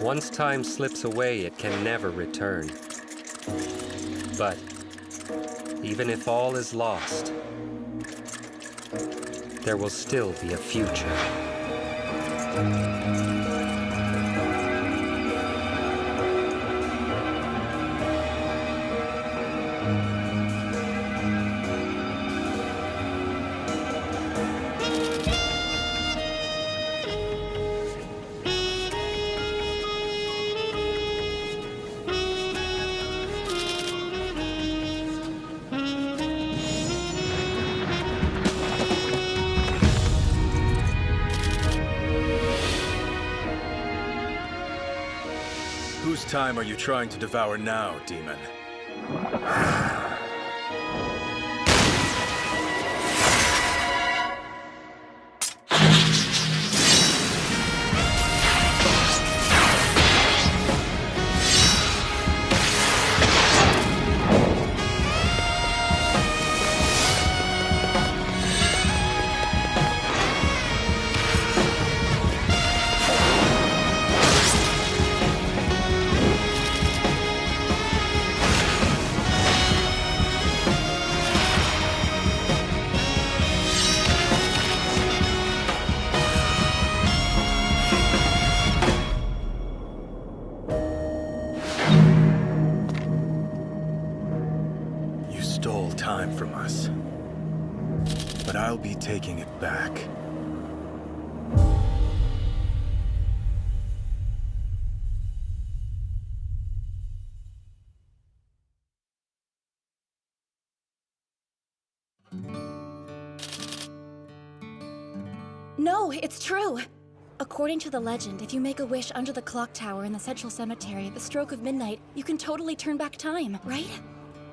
Once time slips away, it can never return. But even if all is lost, there will still be a future. Whose time are you trying to devour now, demon? Stole time from us. But I'll be taking it back. No, it's true! According to the legend, if you make a wish under the clock tower in the central cemetery at the stroke of midnight, you can totally turn back time, right?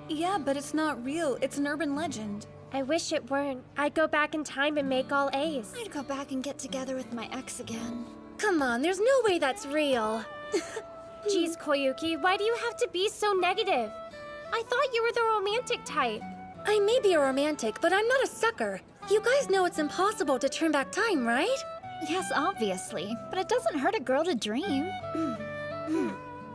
Yeah, but it's not real. It's an urban legend. I wish it weren't. I'd go back in time and make all A's. I'd go back and get together with my ex again. Come on, there's no way that's real. Geez, Koyuki, why do you have to be so negative? I thought you were the romantic type. I may be a romantic, but I'm not a sucker. You guys know it's impossible to turn back time, right? Yes, obviously. But it doesn't hurt a girl to dream.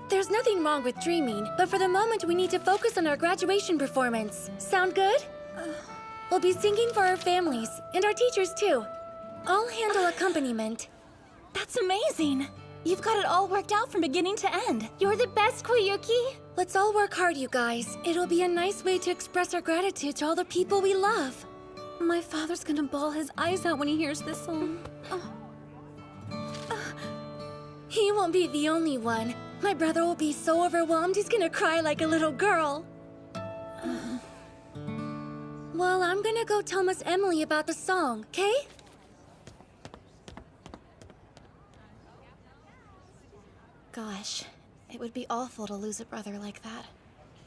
There's nothing wrong with dreaming, but for the moment we need to focus on our graduation performance. Sound good? We'll be singing for our families, and our teachers too. I'll handle accompaniment. That's amazing! You've got it all worked out from beginning to end. You're the best, Koyuki. Let's all work hard, you guys. It'll be a nice way to express our gratitude to all the people we love. My father's gonna bawl his eyes out when he hears this song. He won't be the only one. My brother will be so overwhelmed he's gonna cry like a little girl. Well, I'm gonna go tell Miss Emily about the song, okay? Gosh, it would be awful to lose a brother like that.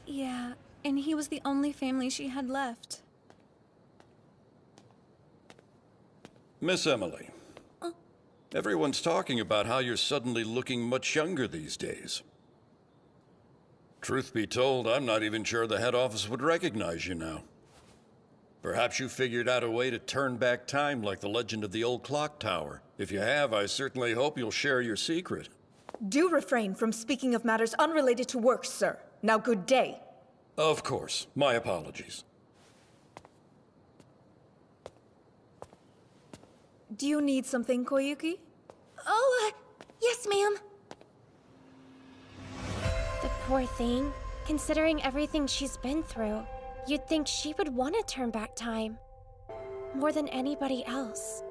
Yeah, and he was the only family she had left. Miss Emily. Everyone's talking about how you're suddenly looking much younger these days. Truth be told, I'm not even sure the head office would recognize you now. Perhaps you figured out a way to turn back time like the legend of the old clock tower. If you have, I certainly hope you'll share your secret. Do refrain from speaking of matters unrelated to work, sir. Now, good day. Of course. My apologies. Do you need something, Koyuki? Oh, yes, ma'am. The poor thing. Considering everything she's been through, you'd think she would want to turn back time. More than anybody else.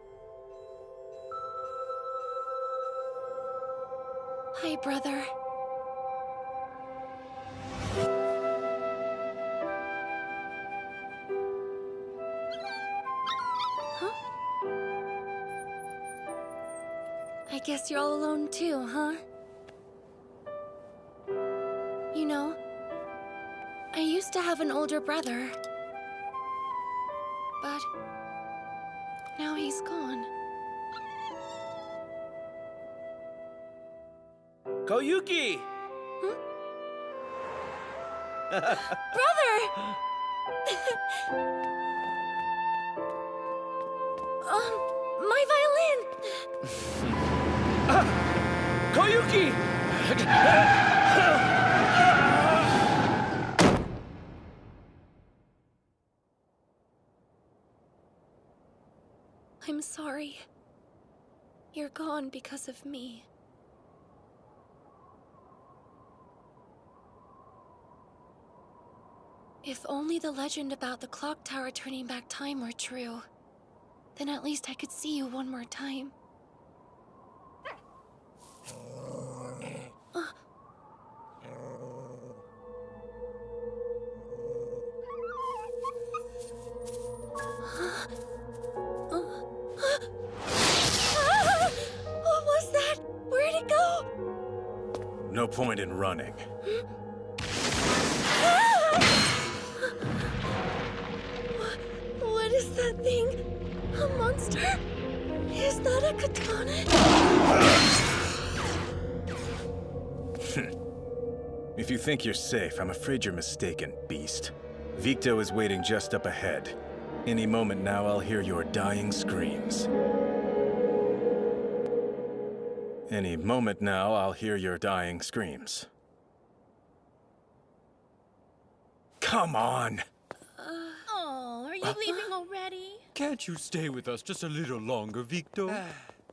Hi, brother. I guess you're all alone too, huh? You know, I used to have an older brother. But now he's gone. Koyuki! Brother! My violin! Koyuki! I'm sorry. You're gone because of me. If only the legend about the clock tower turning back time were true, then at least I could see you one more time. What was that? Where'd it go? No point in running. What is that thing? A monster? Is that a katana? If you think you're safe, I'm afraid you're mistaken, beast. Victo is waiting just up ahead. Any moment now, I'll hear your dying screams. Any moment now, I'll hear your dying screams. Come on! Oh, are you leaving already? Can't you stay with us just a little longer, Victor?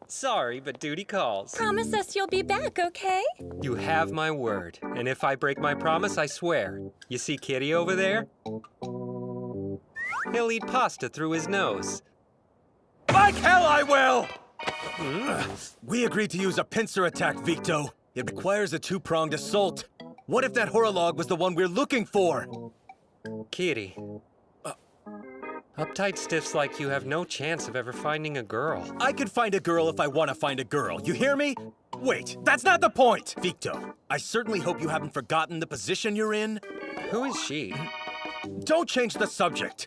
Sorry, but duty calls. Promise us you'll be back, okay? You have my word, and if I break my promise, I swear. You see Kitty over there? He'll eat pasta through his nose. Like hell I will! We agreed to use a pincer attack, Victo. It requires a two-pronged assault. What if that horolog was the one we're looking for? Kitty. Uptight stiffs like you have no chance of ever finding a girl. I could find a girl if I want to find a girl. You hear me? Wait, that's not the point! Victo, I certainly hope you haven't forgotten the position you're in. Who is she? Don't change the subject.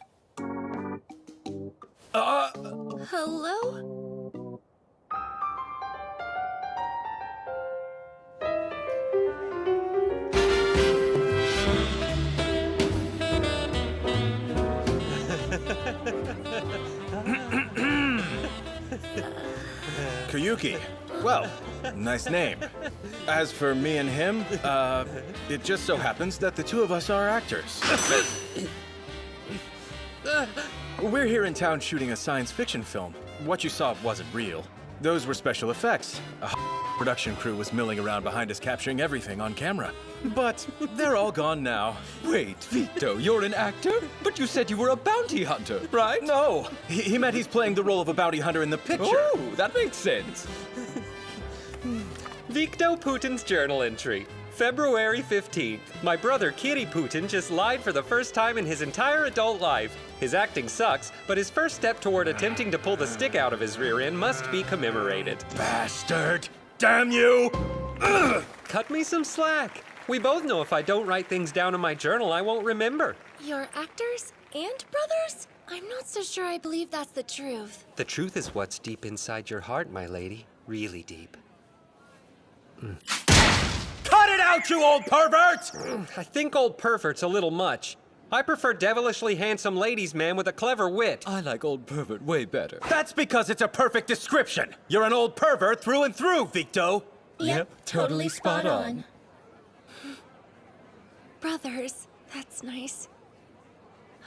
Hello? Koyuki. Well, nice name. As for me and him, it just so happens that the two of us are actors. We're here in town shooting a science fiction film. What you saw wasn't real. Those were special effects. A production crew was milling around behind us capturing everything on camera. But they're all gone now. Wait, Victor, you're an actor? But you said you were a bounty hunter, right? No, he meant he's playing the role of a bounty hunter in the picture. Oh, that makes sense. Victo Putin's journal entry. February 15th. My brother Kitty Putin just lied for the first time in his entire adult life. His acting sucks, but his first step toward attempting to pull the stick out of his rear end must be commemorated. Bastard! Damn you! Ugh. Cut me some slack. We both know if I don't write things down in my journal, I won't remember. You're actors and brothers? I'm not so sure I believe that's the truth. The truth is what's deep inside your heart, my lady. Really deep. Cut it out, you old pervert! I think old pervert's a little much. I prefer devilishly handsome ladies man with a clever wit. I like old pervert way better. That's because it's a perfect description. You're an old pervert through and through, Victo. Yep, totally spot on. Brothers, that's nice.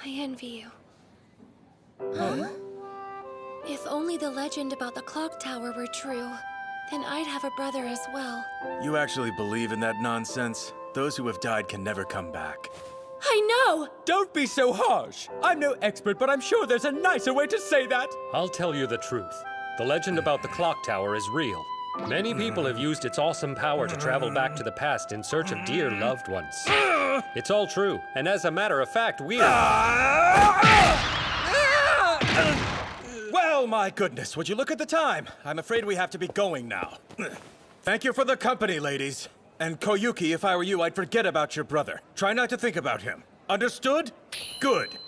I envy you. If only the legend about the clock tower were true, then I'd have a brother as well. You actually believe in that nonsense? Those who have died can never come back. I know! Don't be so harsh. I'm no expert, but I'm sure there's a nicer way to say that. I'll tell you the truth. The legend about the clock tower is real. Many people have used its awesome power to travel back to the past in search of dear loved ones. It's all true, and as a matter of fact, we're... Well, my goodness, would you look at the time? I'm afraid we have to be going now. Thank you for the company, ladies. And Koyuki, if I were you, I'd forget about your brother. Try not to think about him. Understood? Good.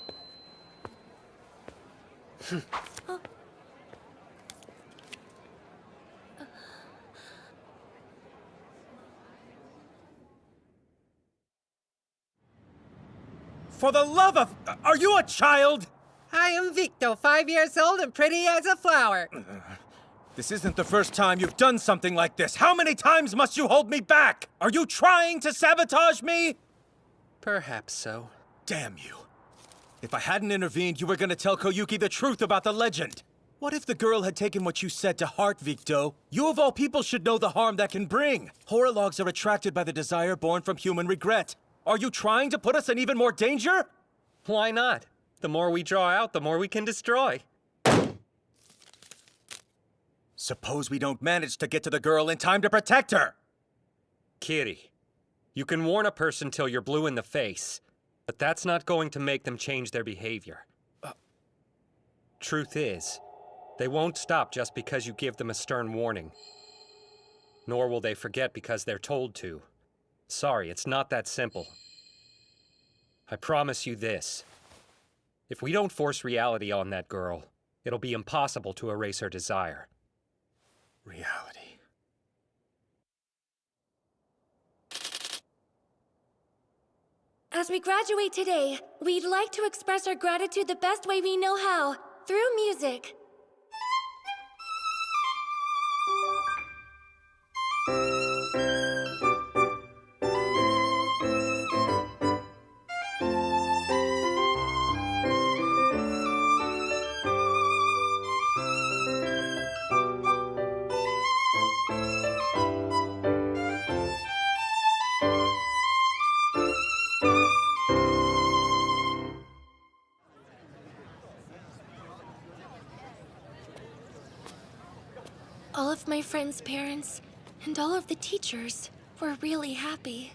For the love of... Are you a child? I am Victo, 5 years old and pretty as a flower. This isn't the first time you've done something like this. How many times must you hold me back? Are you trying to sabotage me? Perhaps so. Damn you. If I hadn't intervened, you were gonna tell Koyuki the truth about the legend. What if the girl had taken what you said to heart, Victo? You of all people should know the harm that can bring. Horror logs are attracted by the desire born from human regret. Are you trying to put us in even more danger? Why not? The more we draw out, the more we can destroy. Suppose we don't manage to get to the girl in time to protect her. Kitty, you can warn a person till you're blue in the face, but that's not going to make them change their behavior. Truth is, they won't stop just because you give them a stern warning. Nor will they forget because they're told to. Sorry, it's not that simple. I promise you this. If we don't force reality on that girl, it'll be impossible to erase her desire. Reality. As we graduate today, we'd like to express our gratitude the best way we know how, through music. All of my friends' parents and all of the teachers were really happy.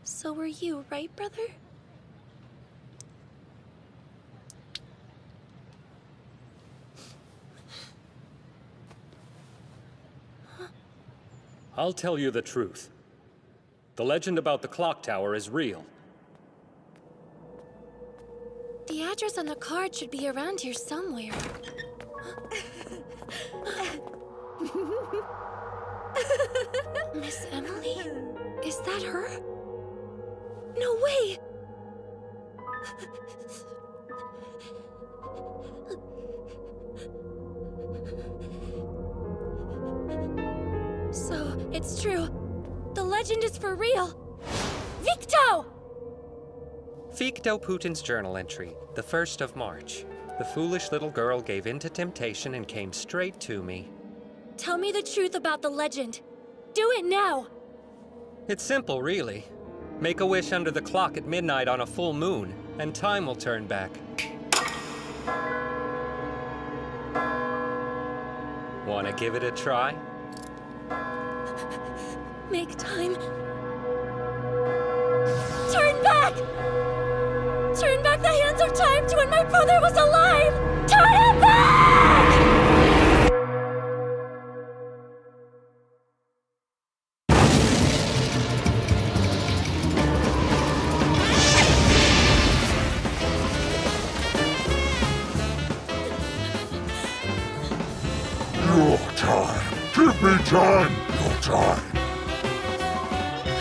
So were you, right, brother? I'll tell you the truth. The legend about the clock tower is real. The address on the card should be around here somewhere. Miss Emily? Is that her? No way! So, it's true. The legend is for real. Victo! Victo Putin's journal entry, the 1st of March. The foolish little girl gave in to temptation and came straight to me. Tell me the truth about the legend. Do it now! It's simple, really. Make a wish under the clock at midnight on a full moon, and time will turn back. Wanna give it a try? Make time. Turn back! Turn back the hands of time to when my brother was alive! Turn it back! Your time. Give me time. Your time.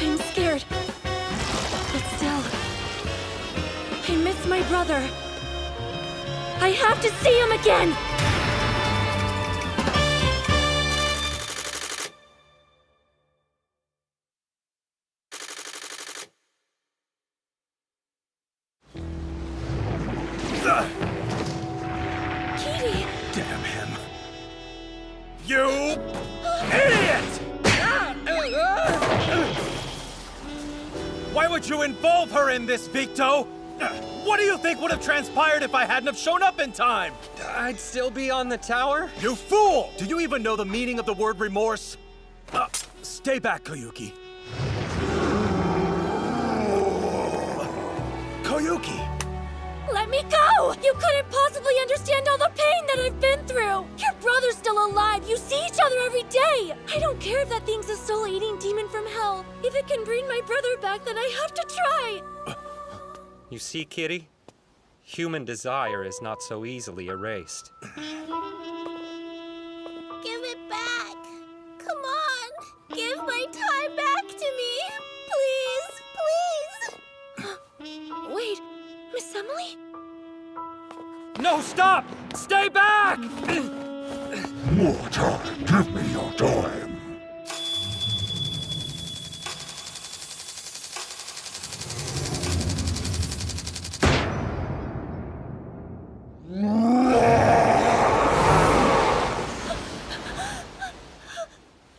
I'm scared. But still, I miss my brother. I have to see him again! Kitty! Damn him. You idiot! Why would you involve her in this, Victo? What do you think would have transpired if I hadn't have shown up in time? I'd still be on the tower? You fool! Do you even know the meaning of the word remorse? Stay back, Koyuki. Koyuki! Let me go! You couldn't possibly understand all the pain that I've been through! Your brother's still alive! You see each other every day! I don't care if that thing's a soul-eating demon from hell. If it can bring my brother back, then I have to try! You see, Kitty? Human desire is not so easily erased. Give it back! Come on! Give my time back to me! Please! Please! Wait, Miss Emily? No, stop! Stay back! More time. Give me your time.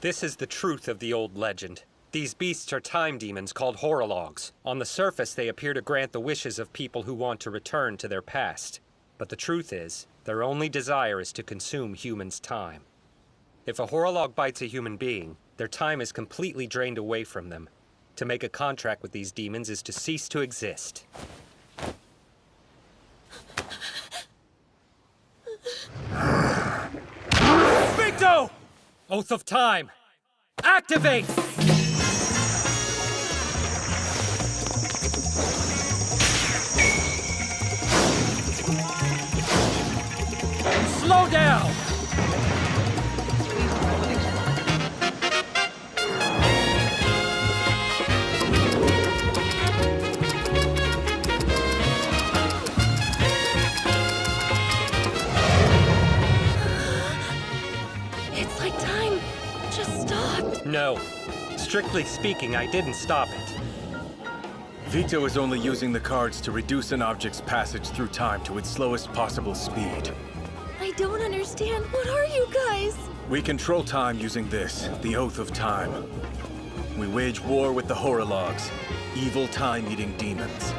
This is the truth of the old legend. These beasts are time demons called horologs. On the surface, they appear to grant the wishes of people who want to return to their past. But the truth is, their only desire is to consume humans' time. If a horolog bites a human being, their time is completely drained away from them. To make a contract with these demons is to cease to exist. Victo! Oath of Time! Activate! Slow down! It's like time just stopped. No. Strictly speaking, I didn't stop it. Vito is only using the cards to reduce an object's passage through time to its slowest possible speed. I don't understand. What are you guys? We control time using this, the Oath of Time. We wage war with the horologs, evil time-eating demons.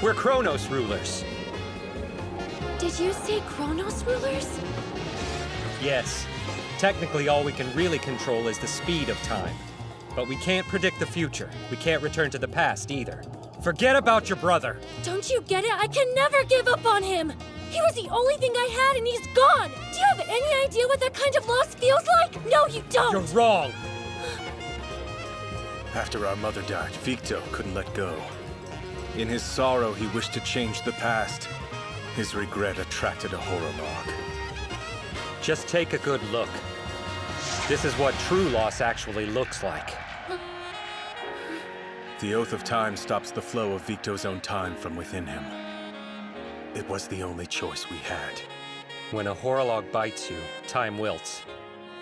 We're Chronos Rulers. Did you say Chronos Rulers? Yes. Technically, all we can really control is the speed of time. But we can't predict the future. We can't return to the past either. Forget about your brother. Don't you get it? I can never give up on him. He was the only thing I had and he's gone. Do you have any idea what that kind of loss feels like? No, you don't. You're wrong. After our mother died, Victo couldn't let go. In his sorrow, he wished to change the past. His regret attracted a horolog. Just take a good look. This is what true loss actually looks like. The Oath of Time stops the flow of Victo's own time from within him. It was the only choice we had. When a horolog bites you, time wilts.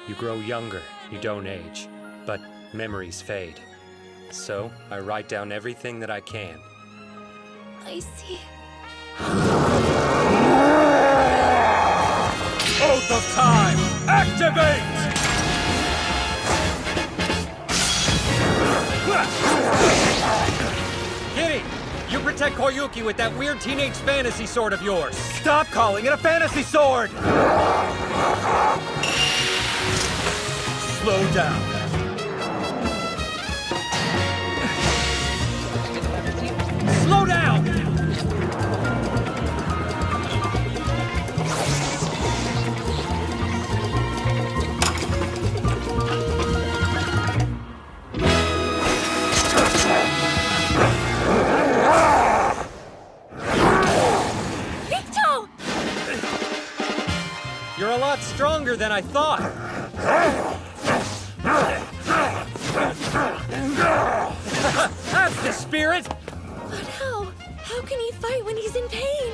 You grow younger, you don't age. But memories fade. So, I write down everything that I can. I see. Oath of Time, activate! Kitty, you protect Koyuki with that weird teenage fantasy sword of yours. Stop calling it a fantasy sword! Slow down. Slow down! You're a lot stronger than I thought. That's the spirit! But how? How can he fight when he's in pain?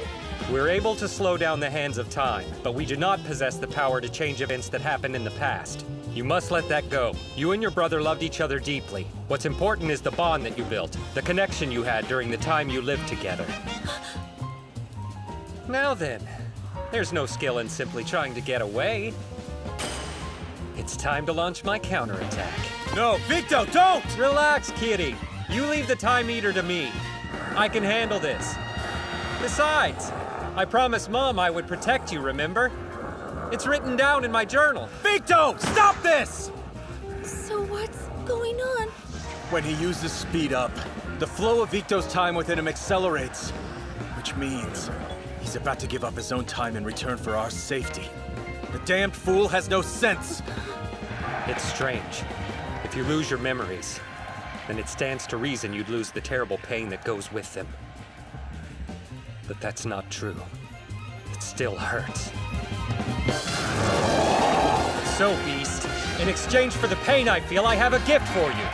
We're able to slow down the hands of time, but we do not possess the power to change events that happened in the past. You must let that go. You and your brother loved each other deeply. What's important is the bond that you built, the connection you had during the time you lived together. Now then, there's no skill in simply trying to get away. It's time to launch my counterattack. No, Victo, don't! Relax, kitty. You leave the Time Eater to me. I can handle this. Besides, I promised Mom I would protect you, remember? It's written down in my journal. Victo, stop this! So what's going on? When he uses speed up, the flow of Victo's time within him accelerates, which means he's about to give up his own time in return for our safety. The damned fool has no sense. It's strange. If you lose your memories, then it stands to reason you'd lose the terrible pain that goes with them. But that's not true. It still hurts. So, Beast, in exchange for the pain I feel, I have a gift for you.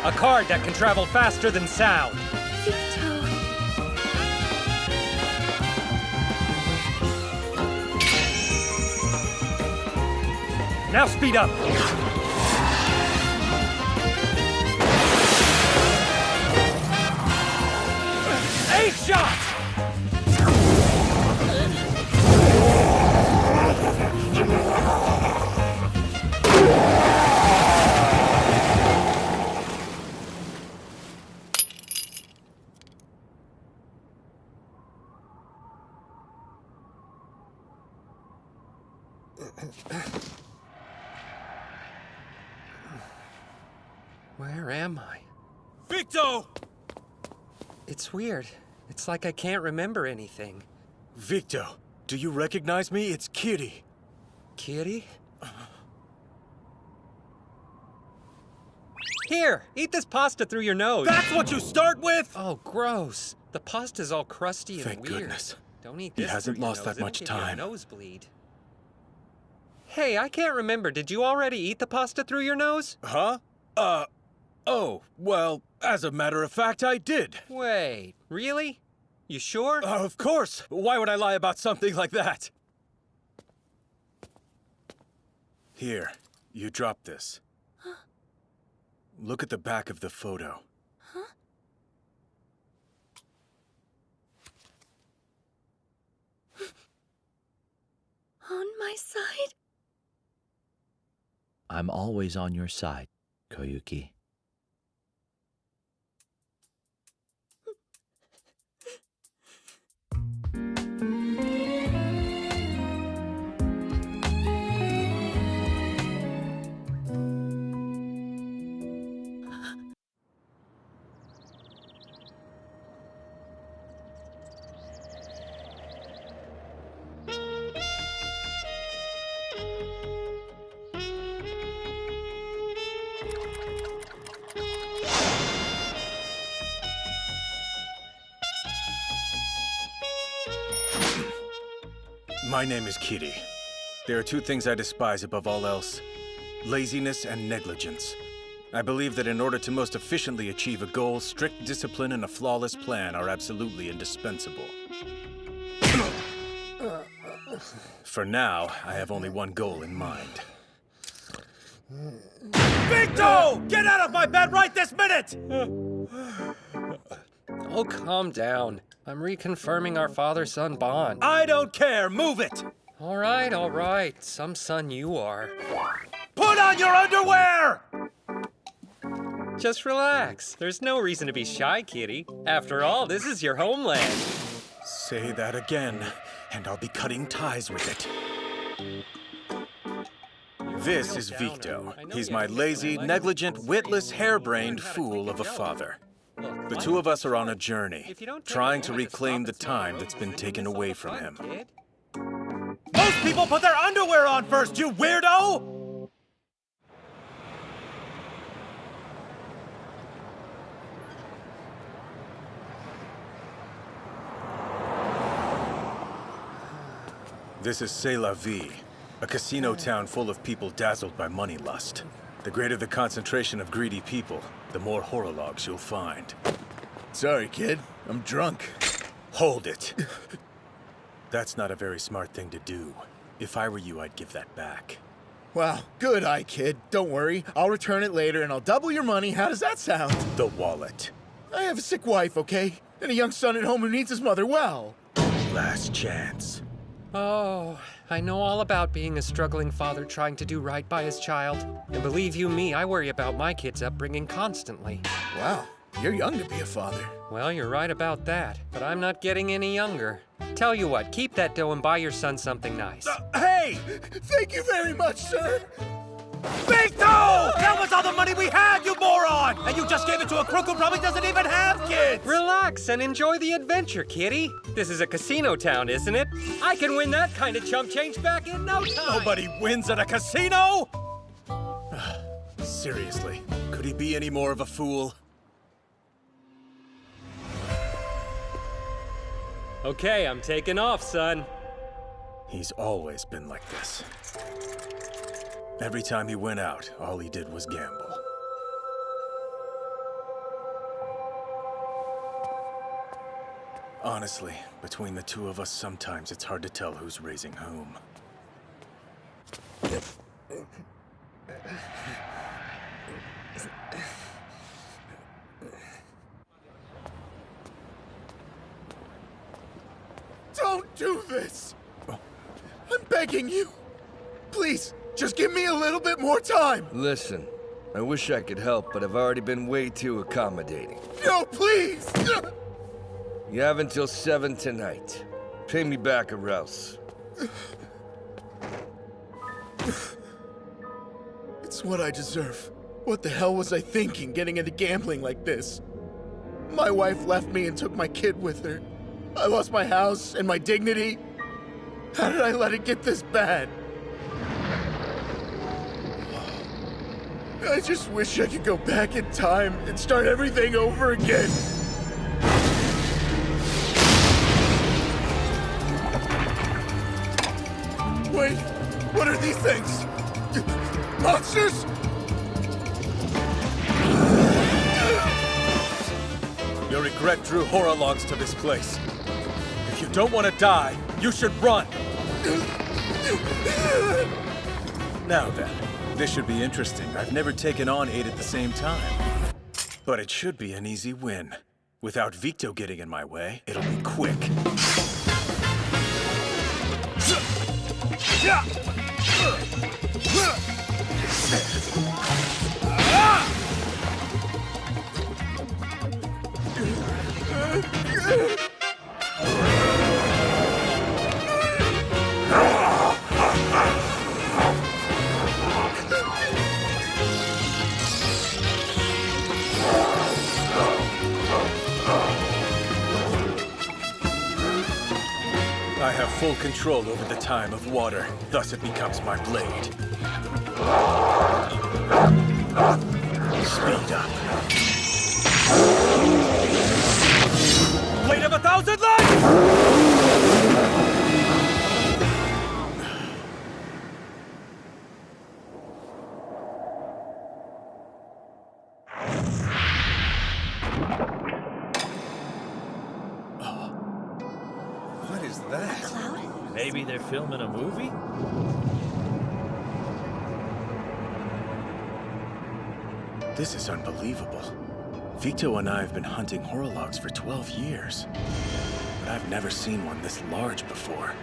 A card that can travel faster than sound. Victo. Now speed up! Ace shot! Where am I? Victo! It's weird. It's like I can't remember anything. Victo, do you recognize me? It's Kitty. Kitty? Here, eat this pasta through your nose. That's what you start with? Oh, gross. The pasta's all crusty and Thank weird. goodness. Don't eat He this. hasn't through your lost that nose. It'll much give you a time. nosebleed. Hey, I can't remember. Did you already eat the pasta through your nose? Huh? Oh, well, as a matter of fact, I did. Wait, really? You sure? Of course. Why would I lie about something like that? Here, you drop this. Look at the back of the photo. On my side? I'm always on your side, Koyuki. My name is Kitty. There are two things I despise above all else: laziness and negligence. I believe that in order to most efficiently achieve a goal, strict discipline and a flawless plan are absolutely indispensable. For now, I have only one goal in mind. Victo! Get out of my bed right this minute! Oh, calm down. I'm reconfirming our father-son bond. I don't care! Move it! All right. Some son you are. Put on your underwear! Just relax. There's no reason to be shy, Kitty. After all, this is your homeland. Say that again, and I'll be cutting ties with it. This is Victo. He's my lazy, negligent, witless, harebrained fool of a father. The two of us are on a journey, trying to reclaim the time that's been taken away from him. Most people put their underwear on first, you weirdo! This is C'est La Vie, a casino town full of people dazzled by money lust. The greater the concentration of greedy people, the more horror logs you'll find. Sorry, kid. I'm drunk. Hold it. That's not a very smart thing to do. If I were you, I'd give that back. Wow, good eye, kid. Don't worry. I'll return it later and I'll double your money. How does that sound? The wallet. I have a sick wife, okay? And a young son at home who needs his mother well. Last chance. Oh, I know all about being a struggling father trying to do right by his child. And believe you me, I worry about my kids' upbringing constantly. Wow, you're young to be a father. Well, you're right about that, but I'm not getting any younger. Tell you what, keep that dough and buy your son something nice. Hey! Thank you very much, sir. Victo! That was all the money we had, you moron! And you just gave it to a crook who probably doesn't even have kids! Relax and enjoy the adventure, Kitty. This is a casino town, isn't it? I can win that kind of chump change back in no time! Nobody wins at a casino! Seriously, could he be any more of a fool? Okay, I'm taking off, son. He's always been like this. Every time he went out, all he did was gamble. Honestly, between the two of us, sometimes it's hard to tell who's raising whom. Don't do this! I'm begging you! Please, just give me a little bit more time! Listen, I wish I could help, but I've already been way too accommodating. No, please! You have until 7 tonight. Pay me back or else. It's what I deserve. What the hell was I thinking getting into gambling like this? My wife left me and took my kid with her. I lost my house and my dignity. How did I let it get this bad? I just wish I could go back in time and start everything over again. Wait, what are these things? Monsters? Your regret drew horror logs to this place. If you don't want to die, you should run! Now then, this should be interesting. I've never taken on 8 at the same time. But it should be an easy win. Without Victo getting in my way, it'll be quick. I have full control over the time of water, thus it becomes my blade. Speed up. Blade of 1,000 lives! What is that? Cloud? Maybe they're filming a movie? This is unbelievable. Victo and I have been hunting horror logs for 12 years. But I've never seen one this large before.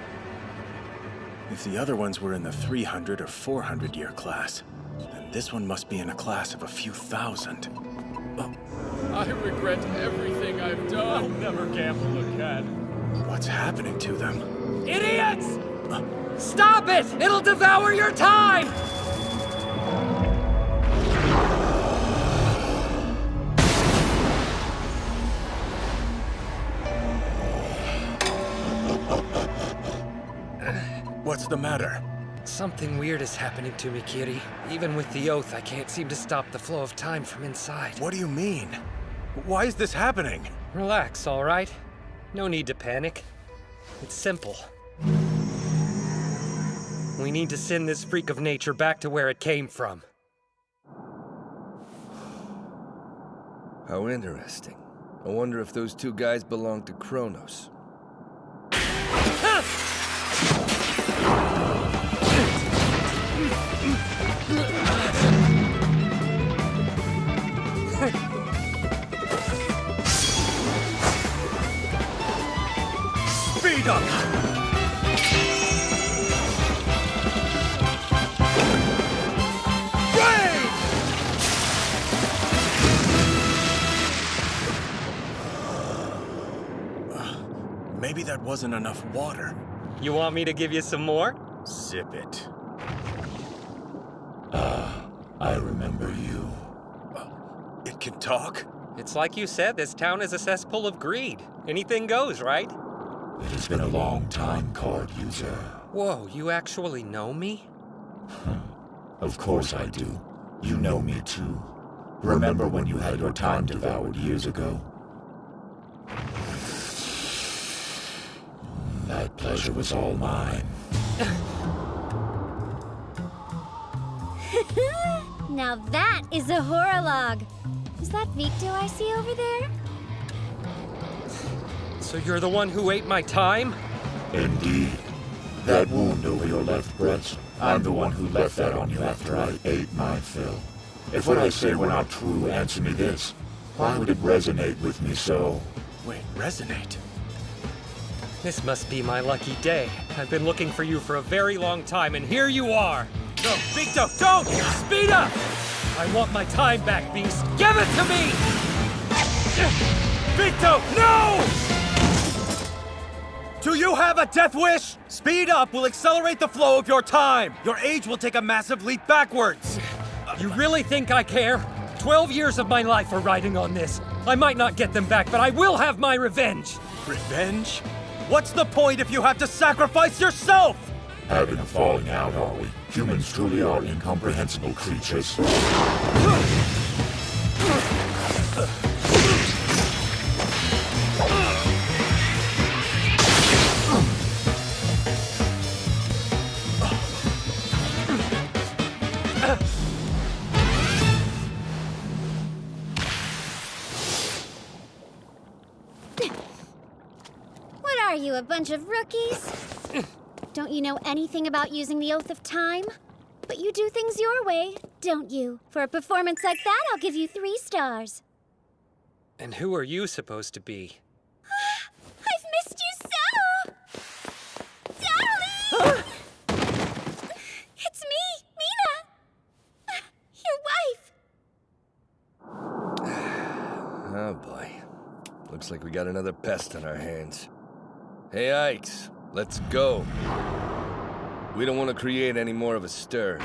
If the other ones were in the 300 or 400 year class, then this one must be in a class of a few thousand. I regret everything I've done. I'll never gamble again. What's happening to them? Idiots! Stop it! It'll devour your time! What's the matter? Something weird is happening to me, Kiri. Even with the oath, I can't seem to stop the flow of time from inside. What do you mean? Why is this happening? Relax, all right? No need to panic. It's simple. We need to send this freak of nature back to where it came from. How interesting. I wonder if those 2 guys belong to Chronos. Speed up! Rain! Maybe that wasn't enough water. You want me to give you some more? Sip it. I remember you. It can talk? It's like you said, this town is a cesspool of greed. Anything goes, right? It has been a long time, card user. Whoa, you actually know me? Of course I do. You know me too. Remember when you had your time devoured years ago? That pleasure was all mine. Now that is a horror log. Is that Victo I see over there? So you're the one who ate my time? Indeed. That wound over your left breast I'm the one who left that on you after I ate my fill. If what I say were not true, answer me this. Why would it resonate with me so? Wait, resonate? This must be my lucky day. I've been looking for you for a very long time, and here you are! No, Victo, don't! Speed up! I want my time back, Beast! Give it to me! Victo, no! Do you have a death wish? Speed up will accelerate the flow of your time. Your age will take a massive leap backwards. You really think I care? 12 years of my life are riding on this. I might not get them back, but I will have my revenge. Revenge? What's the point if you have to sacrifice yourself? Having a falling out, are we? Humans truly are incomprehensible creatures. What are you, a bunch of rookies? Don't you know anything about using the Oath of Time? But you do things your way, don't you? For a performance like that, I'll give you 3 stars. And who are you supposed to be? I've missed you so! Darling! It's me, Mina! Your wife! Oh boy. Looks like we got another pest on our hands. Hey, Ikes, let's go. We don't want to create any more of a stir.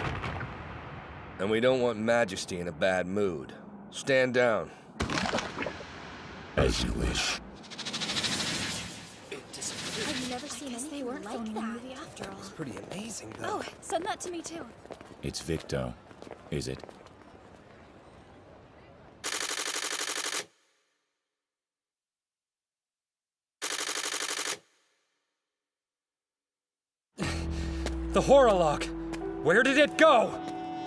And we don't want Majesty in a bad mood. Stand down. As you wish. I've never seen anything like that movie after all. It's pretty amazing, though. Oh, send that to me too. It's Victo, is it? The horolog! Where did it go?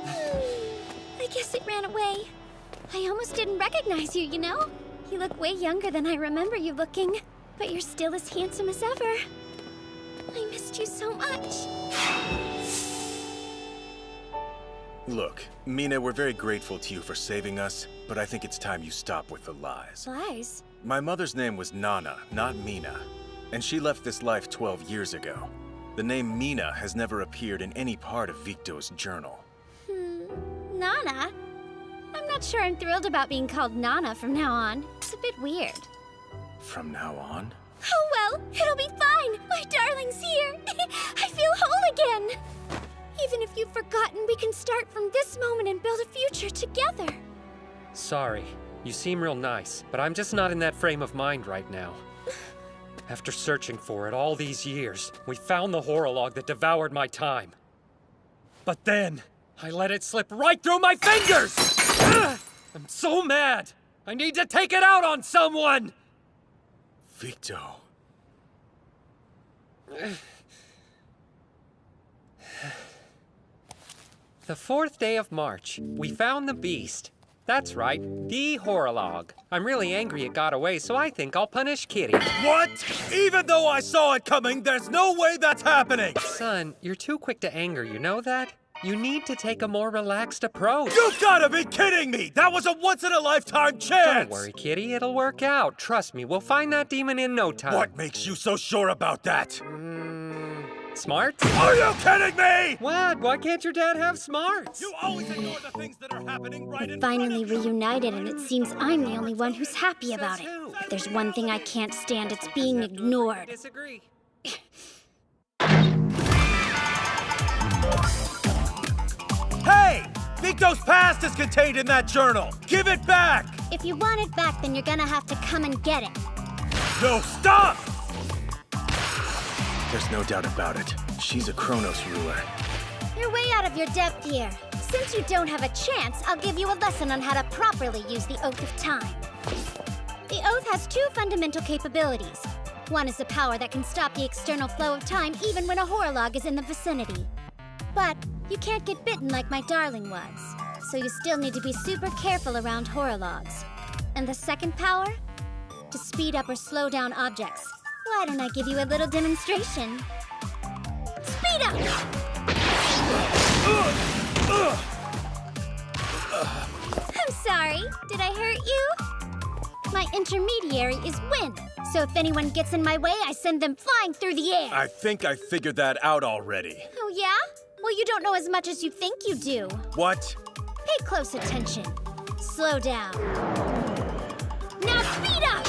I guess it ran away. I almost didn't recognize you, you know? You look way younger than I remember you looking, but you're still as handsome as ever. I missed you so much. Look, Mina, we're very grateful to you for saving us, but I think it's time you stop with the lies. Lies? My mother's name was Nana, not Mina, and she left this life 12 years ago. The name Mina has never appeared in any part of Victo's journal. Nana? I'm not sure I'm thrilled about being called Nana from now on. It's a bit weird. From now on? Oh well, it'll be fine. My darling's here. I feel whole again. Even if you've forgotten, we can start from this moment and build a future together. Sorry. You seem real nice, but I'm just not in that frame of mind right now. After searching for it all these years, we found the horolog that devoured my time. But then, I let it slip right through my fingers! I'm so mad! I need to take it out on someone! Victo. The 4th day of March, we found the beast. That's right, the horolog. I'm really angry it got away, so I think I'll punish Kitty. What? Even though I saw it coming, there's no way that's happening! Son, you're too quick to anger, you know that? You need to take a more relaxed approach. You gotta be kidding me! That was a once-in-a-lifetime chance! Don't worry, Kitty, it'll work out. Trust me, we'll find that demon in no time. What makes you so sure about that? Smart? Are you kidding me? What? Why can't your dad have smarts? You always ignore the things that are happening right in Finally reunited, and it seems I'm the only one who's happy about it. If there's one thing I can't stand, it's being ignored. Disagree. Hey! Victo's past is contained in that journal! Give it back! If you want it back, then you're gonna have to come and get it. No, stop! There's no doubt about it. She's a Chronos Ruler. You're way out of your depth here. Since you don't have a chance, I'll give you a lesson on how to properly use the Oath of Time. The Oath has 2 fundamental capabilities. One is a power that can stop the external flow of time even when a horolog is in the vicinity. But you can't get bitten like my darling was, so you still need to be super careful around horologs. And the second power? To speed up or slow down objects. Why don't I give you a little demonstration? Speed up! I'm sorry. Did I hurt you? My intermediary is Win. So if anyone gets in my way, I send them flying through the air. I think I figured that out already. Oh, yeah? Well, you don't know as much as you think you do. What? Pay close attention. Slow down. Now speed up!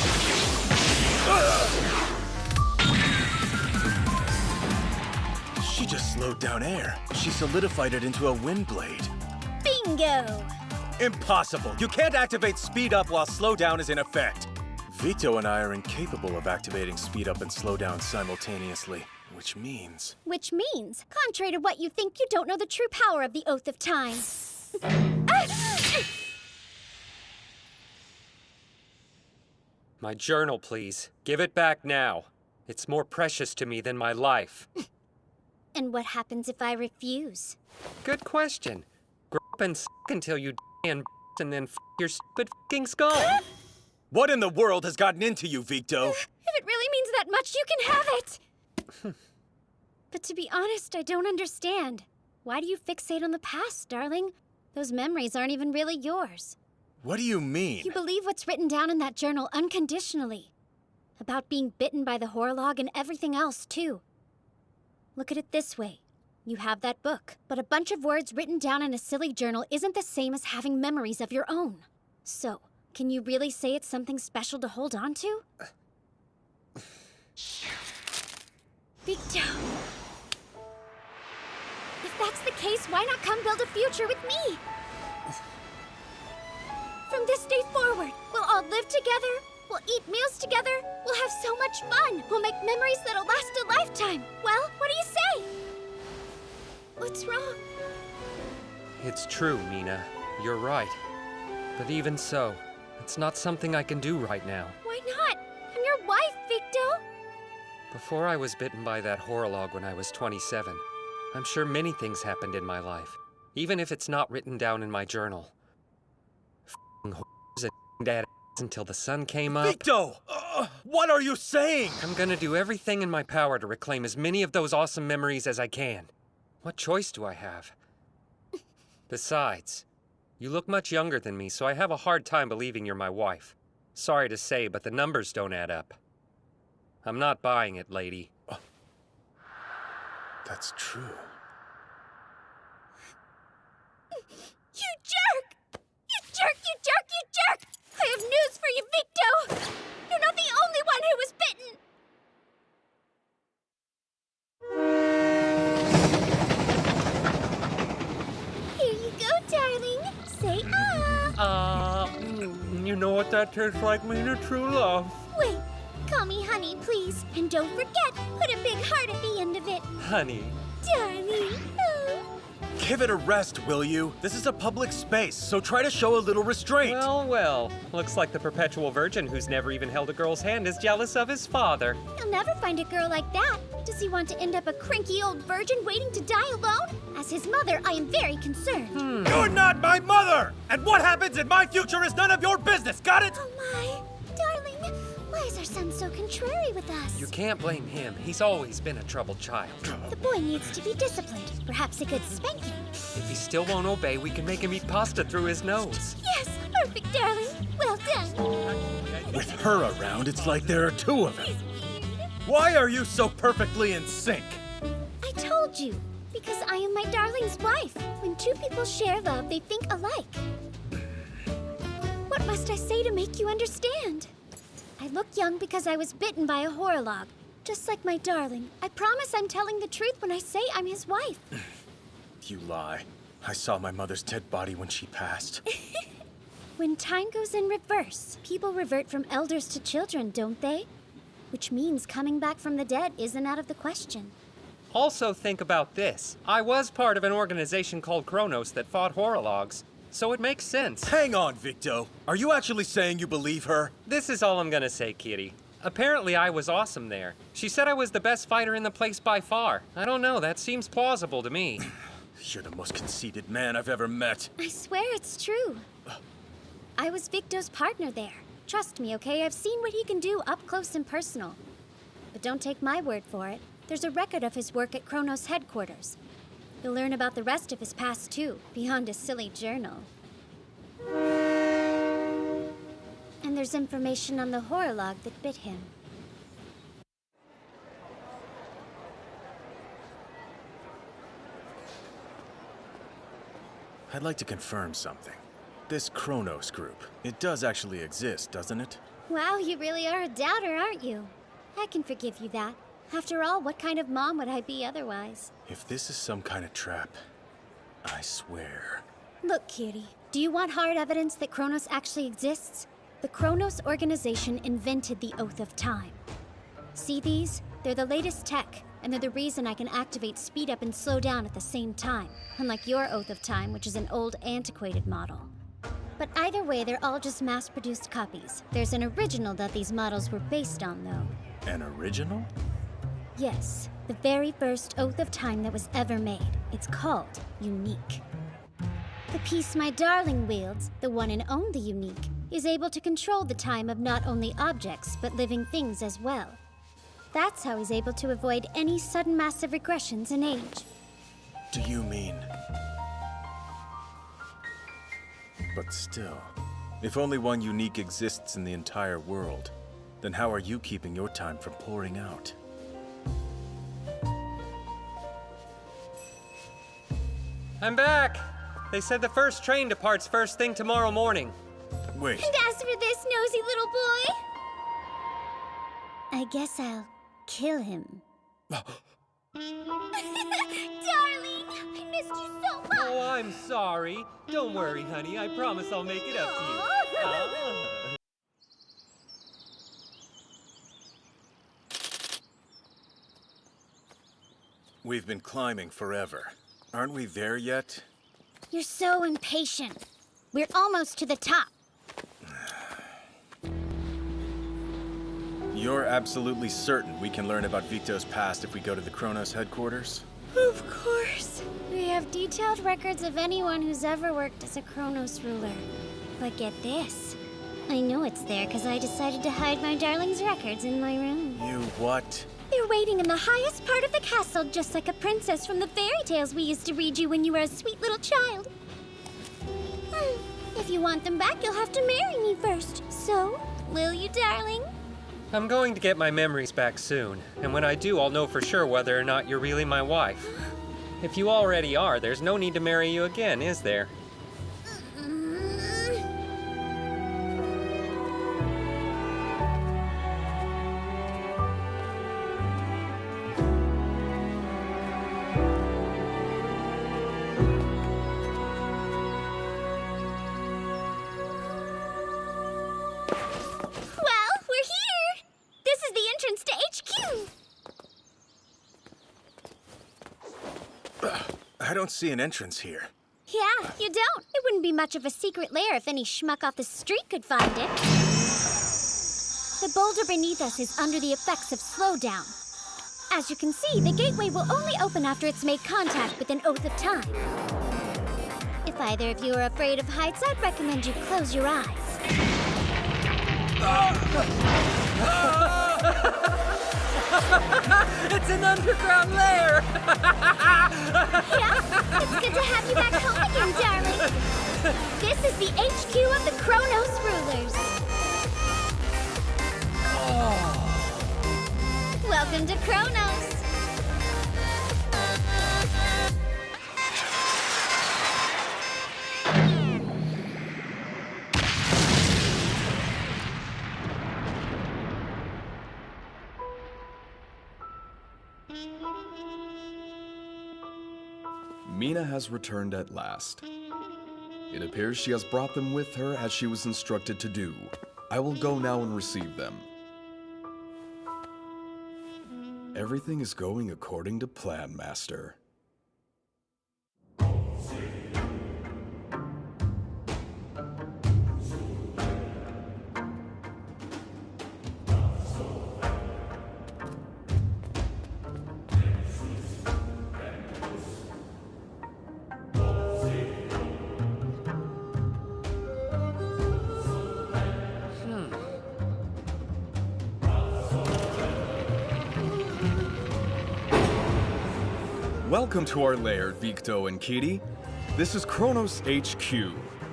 She just slowed down air. She solidified it into a wind blade. Bingo! Impossible! You can't activate speed up while slowdown is in effect. Vito and I are incapable of activating speed up and slow down simultaneously, which means... Which means, contrary to what you think, you don't know the true power of the Oath of Time. My journal, please. Give it back now. It's more precious to me than my life. And what happens if I refuse? Good question. Grow up and s*** until you and then f*** your stupid f***ing skull. What in the world has gotten into you, Victo? If it really means that much, you can have it! But to be honest, I don't understand. Why do you fixate on the past, darling? Those memories aren't even really yours. What do you mean? You believe what's written down in that journal unconditionally. About being bitten by the horolog and everything else, too. Look at it this way. You have that book, but a bunch of words written down in a silly journal isn't the same as having memories of your own. So, can you really say it's something special to hold on to? Victo! If that's the case, why not come build a future with me? From this day forward, we'll all live together, we'll eat meals together, we'll have so much fun, we'll make memories that'll last a lifetime. Well, what do you say? What's wrong? It's true, Mina. You're right. But even so, it's not something I can do right now. Why not? I'm your wife, Victo. Before I was bitten by that horolog when I was 27, I'm sure many things happened in my life, even if it's not written down in my journal. F***ing whores and dad until the sun came up. Victo! What are you saying? I'm gonna do everything in my power to reclaim as many of those awesome memories as I can. What choice do I have? Besides, you look much younger than me, so I have a hard time believing you're my wife. Sorry to say, but the numbers don't add up. I'm not buying it, lady. That's true. You jerk! You jerk, you jerk, you jerk! I have news for you, Victo! You're not the only one who was bitten! Here you go, darling. Say ah. You know what that tastes like, Mina? True love. Wait, call me honey, please. And don't forget, put a big heart at the end of it. Honey. Darling. Oh. Give it a rest, will you? This is a public space, so try to show a little restraint. Well, well. Looks like the perpetual virgin who's never even held a girl's hand is jealous of his father. You'll never find a girl like that. Does he want to end up a cranky old virgin waiting to die alone? As his mother, I am very concerned. You're not my mother! And what happens in my future is none of your business, got it? Oh my, darling, why is our son so contrary with us? You can't blame him. He's always been a troubled child. The boy needs to be disciplined. Perhaps a good spanking. If he still won't obey, we can make him eat pasta through his nose. Yes, perfect, darling. Well done. With her around, it's like there are two of them. Why are you so perfectly in sync? I told you, because I am my darling's wife. When two people share love, they think alike. What must I say to make you understand? I look young because I was bitten by a horolog. Just like my darling. I promise I'm telling the truth when I say I'm his wife. You lie. I saw my mother's dead body when she passed. When time goes in reverse, people revert from elders to children, don't they? Which means coming back from the dead isn't out of the question. Also think about this. I was part of an organization called Chronos that fought horologs, so it makes sense. Hang on, Victo. Are you actually saying you believe her? This is all I'm gonna say, Kitty. Apparently I was awesome there. She said I was the best fighter in the place by far. I don't know, that seems plausible to me. You're the most conceited man I've ever met. I swear it's true. I was Victo's partner there. Trust me, okay? I've seen what he can do up close and personal. But don't take my word for it. There's a record of his work at Chronos headquarters. You'll learn about the rest of his past too, beyond his silly journal. And there's information on the horror log that bit him. I'd like to confirm something. This Chronos group, it does actually exist, doesn't it? Wow, you really are a doubter, aren't you? I can forgive you that. After all, what kind of mom would I be otherwise? If this is some kind of trap, I swear. Look, Cutie, do you want hard evidence that Chronos actually exists? The Chronos organization invented the Oath of Time. See these? They're the latest tech, and they're the reason I can activate speed up and slow down at the same time, unlike your Oath of Time, which is an old, antiquated model. But either way, they're all just mass-produced copies. There's an original that these models were based on, though. An original? Yes, the very first Oath of Time that was ever made. It's called Unique. The piece my darling wields, the one and only Unique, is able to control the time of not only objects, but living things as well. That's how he's able to avoid any sudden massive regressions in age. Do you mean... But still, if only one Unique exists in the entire world, then how are you keeping your time from pouring out? I'm back! They said the first train departs first thing tomorrow morning. Wait. And as for this nosy little boy, I guess I'll kill him. Darling, I missed you so much! Oh, I'm sorry. Don't worry, honey. I promise I'll make it up to you. Ah. We've been climbing forever. Aren't we there yet? You're so impatient. We're almost to the top. You're absolutely certain we can learn about Victo's past if we go to the Chronos headquarters? Of course. We have detailed records of anyone who's ever worked as a Chronos Ruler. But get this. I know it's there because I decided to hide my darling's records in my room. You what? They're waiting in the highest part of the castle, just like a princess from the fairy tales we used to read you when you were a sweet little child. If you want them back, you'll have to marry me first. So, will you, darling? I'm going to get my memories back soon, and when I do, I'll know for sure whether or not you're really my wife. If you already are, there's no need to marry you again, is there? I don't see an entrance here. Yeah, you don't. It wouldn't be much of a secret lair if any schmuck off the street could find it. The boulder beneath us is under the effects of slowdown. As you can see, the gateway will only open after it's made contact with an Oath of Time. If either of you are afraid of heights, I'd recommend you close your eyes. It's an underground lair! Yeah, it's good to have you back home again, darling. This is the HQ of the Chronos Rulers. Welcome to Chronos. Mina has returned at last. It appears she has brought them with her as she was instructed to do. I will go now and receive them. Everything is going according to plan, Master. Welcome to our lair, Victo and Kitty. This is Chronos HQ.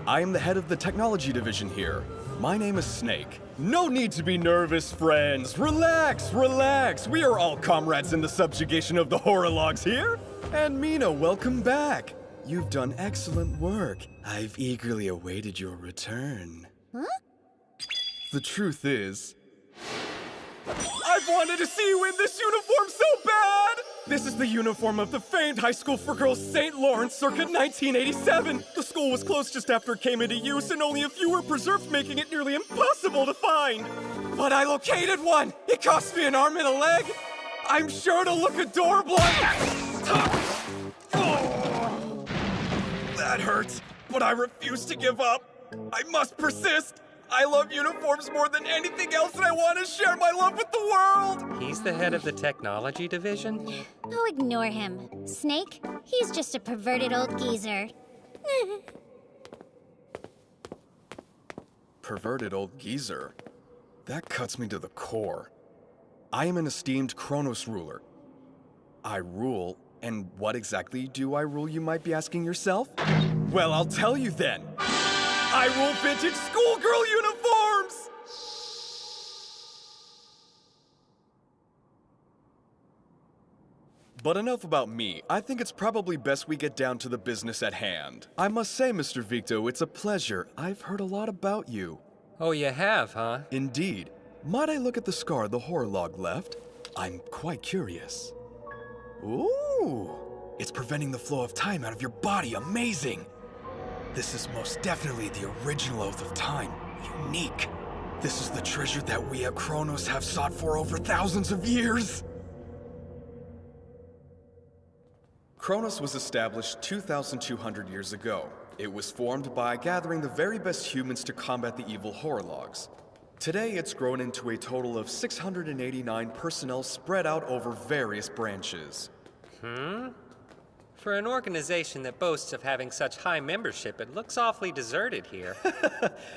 I am the head of the technology division here. My name is Snake. No need to be nervous, friends. Relax, relax. We are all comrades in the subjugation of the horologs here. And Mina, welcome back. You've done excellent work. I've eagerly awaited your return. Huh? The truth is, I've wanted to see you in this uniform so bad! This is the uniform of the famed high school for girls St. Lawrence circa 1987. The school was closed just after it came into use and only a few were preserved, making it nearly impossible to find. But I located one! It cost me an arm and a leg! I'm sure to look adorable Oh, that hurts, but I refuse to give up. I must persist. I love uniforms more than anything else, and I want to share my love with the world! He's the head of the technology division? Oh, ignore him. Snake, he's just a perverted old geezer. Perverted old geezer? That cuts me to the core. I am an esteemed Chronos Ruler. I rule, and what exactly do I rule, you might be asking yourself? Well, I'll tell you then. I rule vintage schoolgirl uniforms! But enough about me. I think it's probably best we get down to the business at hand. I must say, Mr. Victo, it's a pleasure. I've heard a lot about you. Oh, you have, huh? Indeed. Might I look at the scar the horolog left? I'm quite curious. Ooh! It's preventing the flow of time out of your body. Amazing! This is most definitely the original Oath of Time. Unique. This is the treasure that we at Chronos have sought for over thousands of years. Chronos was established 2,200 years ago. It was formed by gathering the very best humans to combat the evil horologs. Today, it's grown into a total of 689 personnel spread out over various branches. For an organization that boasts of having such high membership, it looks awfully deserted here.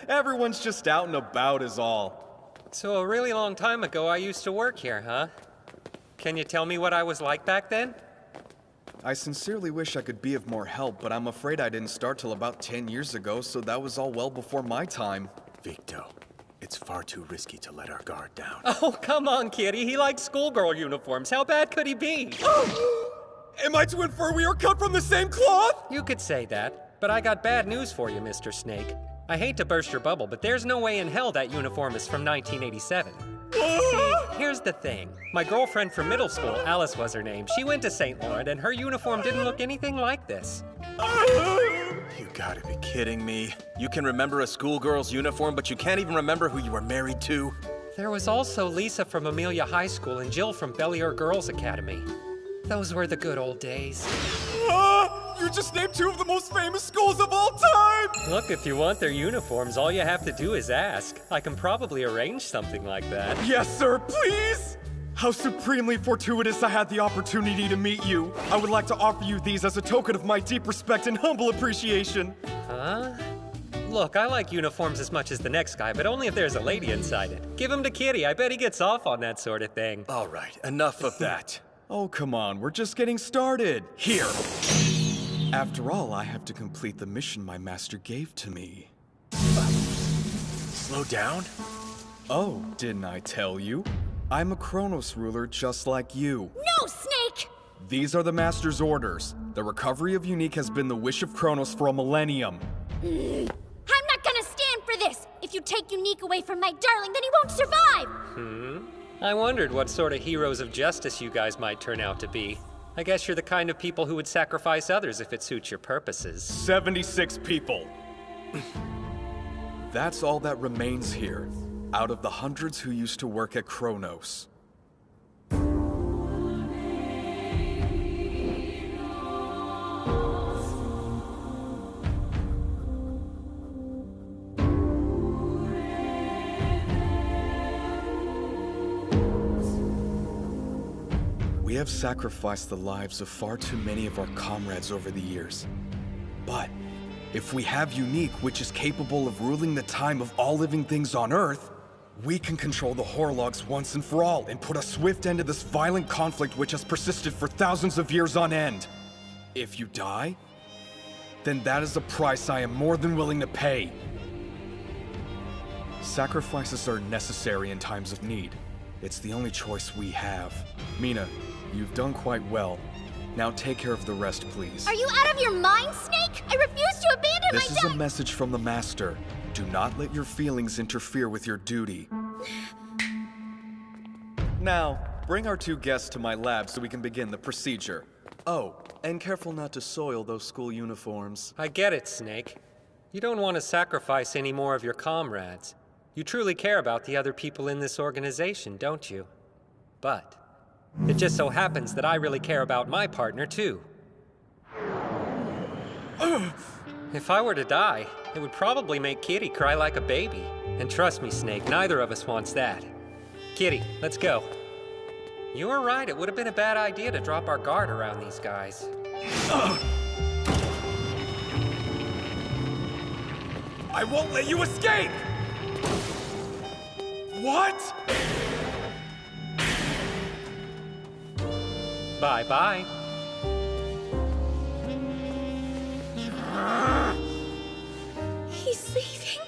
Everyone's just out and about is all. So a really long time ago, I used to work here, huh? Can you tell me what I was like back then? I sincerely wish I could be of more help, but I'm afraid I didn't start till about 10 years ago, so that was all well before my time. Victo, it's far too risky to let our guard down. Oh, come on, Kitty. He likes schoolgirl uniforms. How bad could he be? Am I to infer we are cut from the same cloth? You could say that, but I got bad news for you, Mr. Snake. I hate to burst your bubble, but there's no way in hell that uniform is from 1987. See, here's the thing. My girlfriend from middle school, Alice was her name, she went to St. Laurent and her uniform didn't look anything like this. You gotta be kidding me. You can remember a schoolgirl's uniform, but you can't even remember who you were married to? There was also Lisa from Amelia High School and Jill from Bellier Girls Academy. Those were the good old days. You just named two of the most famous schools of all time! Look, if you want their uniforms, all you have to do is ask. I can probably arrange something like that. Yes, sir, please! How supremely fortuitous I had the opportunity to meet you. I would like to offer you these as a token of my deep respect and humble appreciation. Huh? Look, I like uniforms as much as the next guy, but only if there's a lady inside it. Give him to Kitty. I bet he gets off on that sort of thing. All right, enough of that. Oh, come on, we're just getting started. Here. After all, I have to complete the mission my master gave to me. Slow down? Oh, didn't I tell you? I'm a Chronos Ruler just like you. No, Snake! These are the master's orders. The recovery of Unique has been the wish of Chronos for a millennium. I'm not gonna stand for this! If you take Unique away from my darling, then he won't survive! I wondered what sort of heroes of justice you guys might turn out to be. I guess you're the kind of people who would sacrifice others if it suits your purposes. 76 people. That's all that remains here, out of the hundreds who used to work at Chronos. We have sacrificed the lives of far too many of our comrades over the years. But if we have Unique, which is capable of ruling the time of all living things on Earth, We can control the Horlogs once and for all and put a swift end to this violent conflict which has persisted for thousands of years on end. If you die, then that is a price I am more than willing to pay. Sacrifices are necessary in times of need. It's the only choice we have. Mina, you've done quite well. Now take care of the rest, please. Are you out of your mind, Snake? I refuse to abandon This my is a message from the Master. Do not let your feelings interfere with your duty. Now, bring our two guests to my lab so we can begin the procedure. Oh, and careful not to soil those school uniforms. I get it, Snake. You don't want to sacrifice any more of your comrades. You truly care about the other people in this organization, don't you? But it just so happens that I really care about my partner, too. If I were to die, it would probably make Kitty cry like a baby. And trust me, Snake, neither of us wants that. Kitty, let's go. You were right, it would have been a bad idea to drop our guard around these guys. I won't let you escape! What? Bye-bye. He's leaving.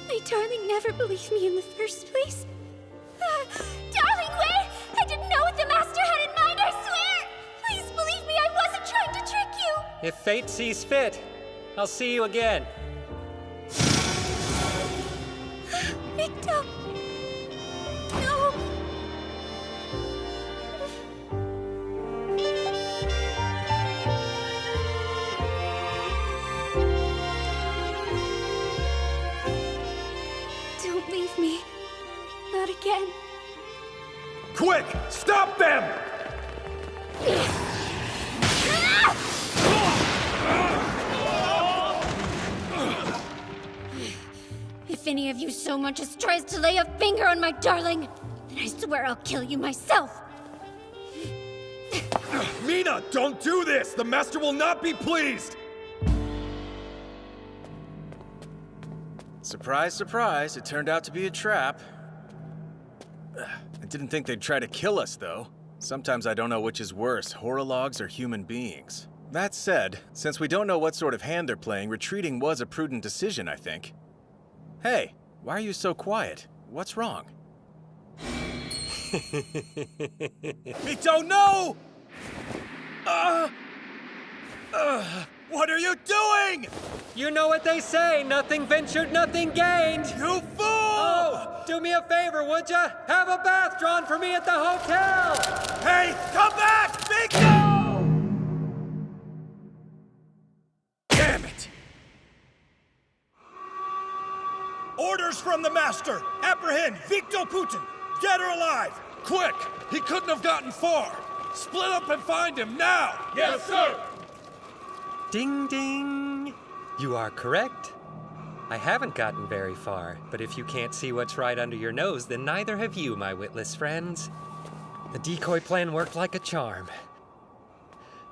My darling never believed me in the first place. Darling, wait! I didn't know what the Master had in mind, I swear! Please believe me, I wasn't trying to trick you! If fate sees fit, I'll see you again. Victor! No! Don't leave me. Not again. Quick! Stop them! If any of you so much as tries to lay a finger on my darling, then I swear I'll kill you myself. Mina, don't do this! The Master will not be pleased! Surprise, surprise, it turned out to be a trap. I didn't think they'd try to kill us, though. Sometimes I don't know which is worse, horologs or human beings. That said, since we don't know what sort of hand they're playing, retreating was a prudent decision, I think. Hey, why are you so quiet? What's wrong? Mito, no! What are you doing? You know what they say, nothing ventured, nothing gained. You fool! Oh, do me a favor, would ya? Have a bath drawn for me at the hotel! Hey, come back! Victor! Damn it! Orders from the Master! Apprehend Victor Putin! Dead or alive! Quick! He couldn't have gotten far! Split up and find him now! Yes, sir! Ding ding! You are correct. I haven't gotten very far, but if you can't see what's right under your nose, then neither have you, my witless friends. The decoy plan worked like a charm.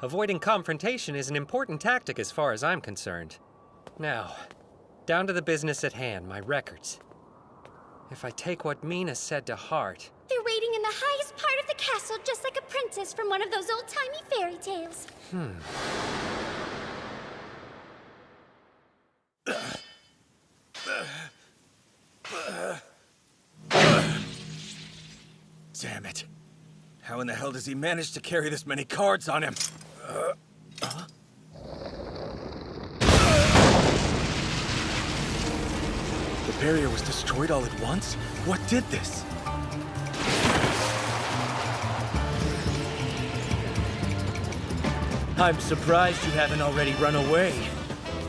Avoiding confrontation is an important tactic as far as I'm concerned. Now, down to the business at hand, my records. If I take what Mina said to heart... They're waiting in the highest part of the castle, just like a princess from one of those old-timey fairy tales. Damn it. How in the hell does he manage to carry this many cards on him? The barrier was destroyed all at once? What did this? I'm surprised you haven't already run away.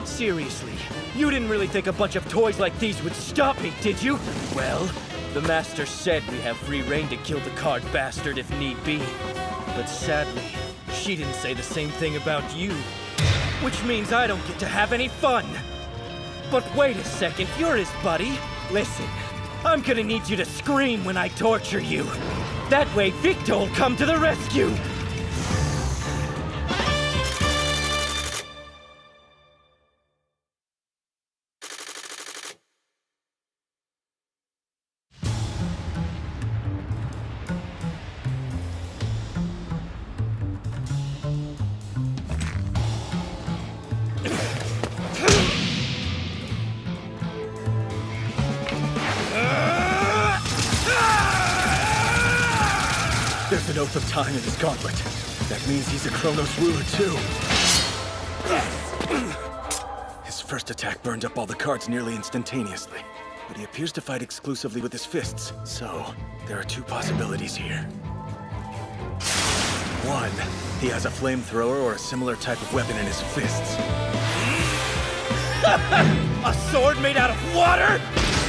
Seriously, you didn't really think a bunch of toys like these would stop me, did you? Well, the Master said we have free reign to kill the card bastard if need be. But sadly, she didn't say the same thing about you. Which means I don't get to have any fun. But wait a second, you're his buddy. Listen, I'm gonna need you to scream when I torture you. That way Victor will come to the rescue. an Oath of Time in his gauntlet. That means he's a Chronos Ruler too. His first attack burned up all the cards nearly instantaneously, but he appears to fight exclusively with his fists. So, there are two possibilities here. One, he has a flamethrower or a similar type of weapon in his fists. A sword made out of water?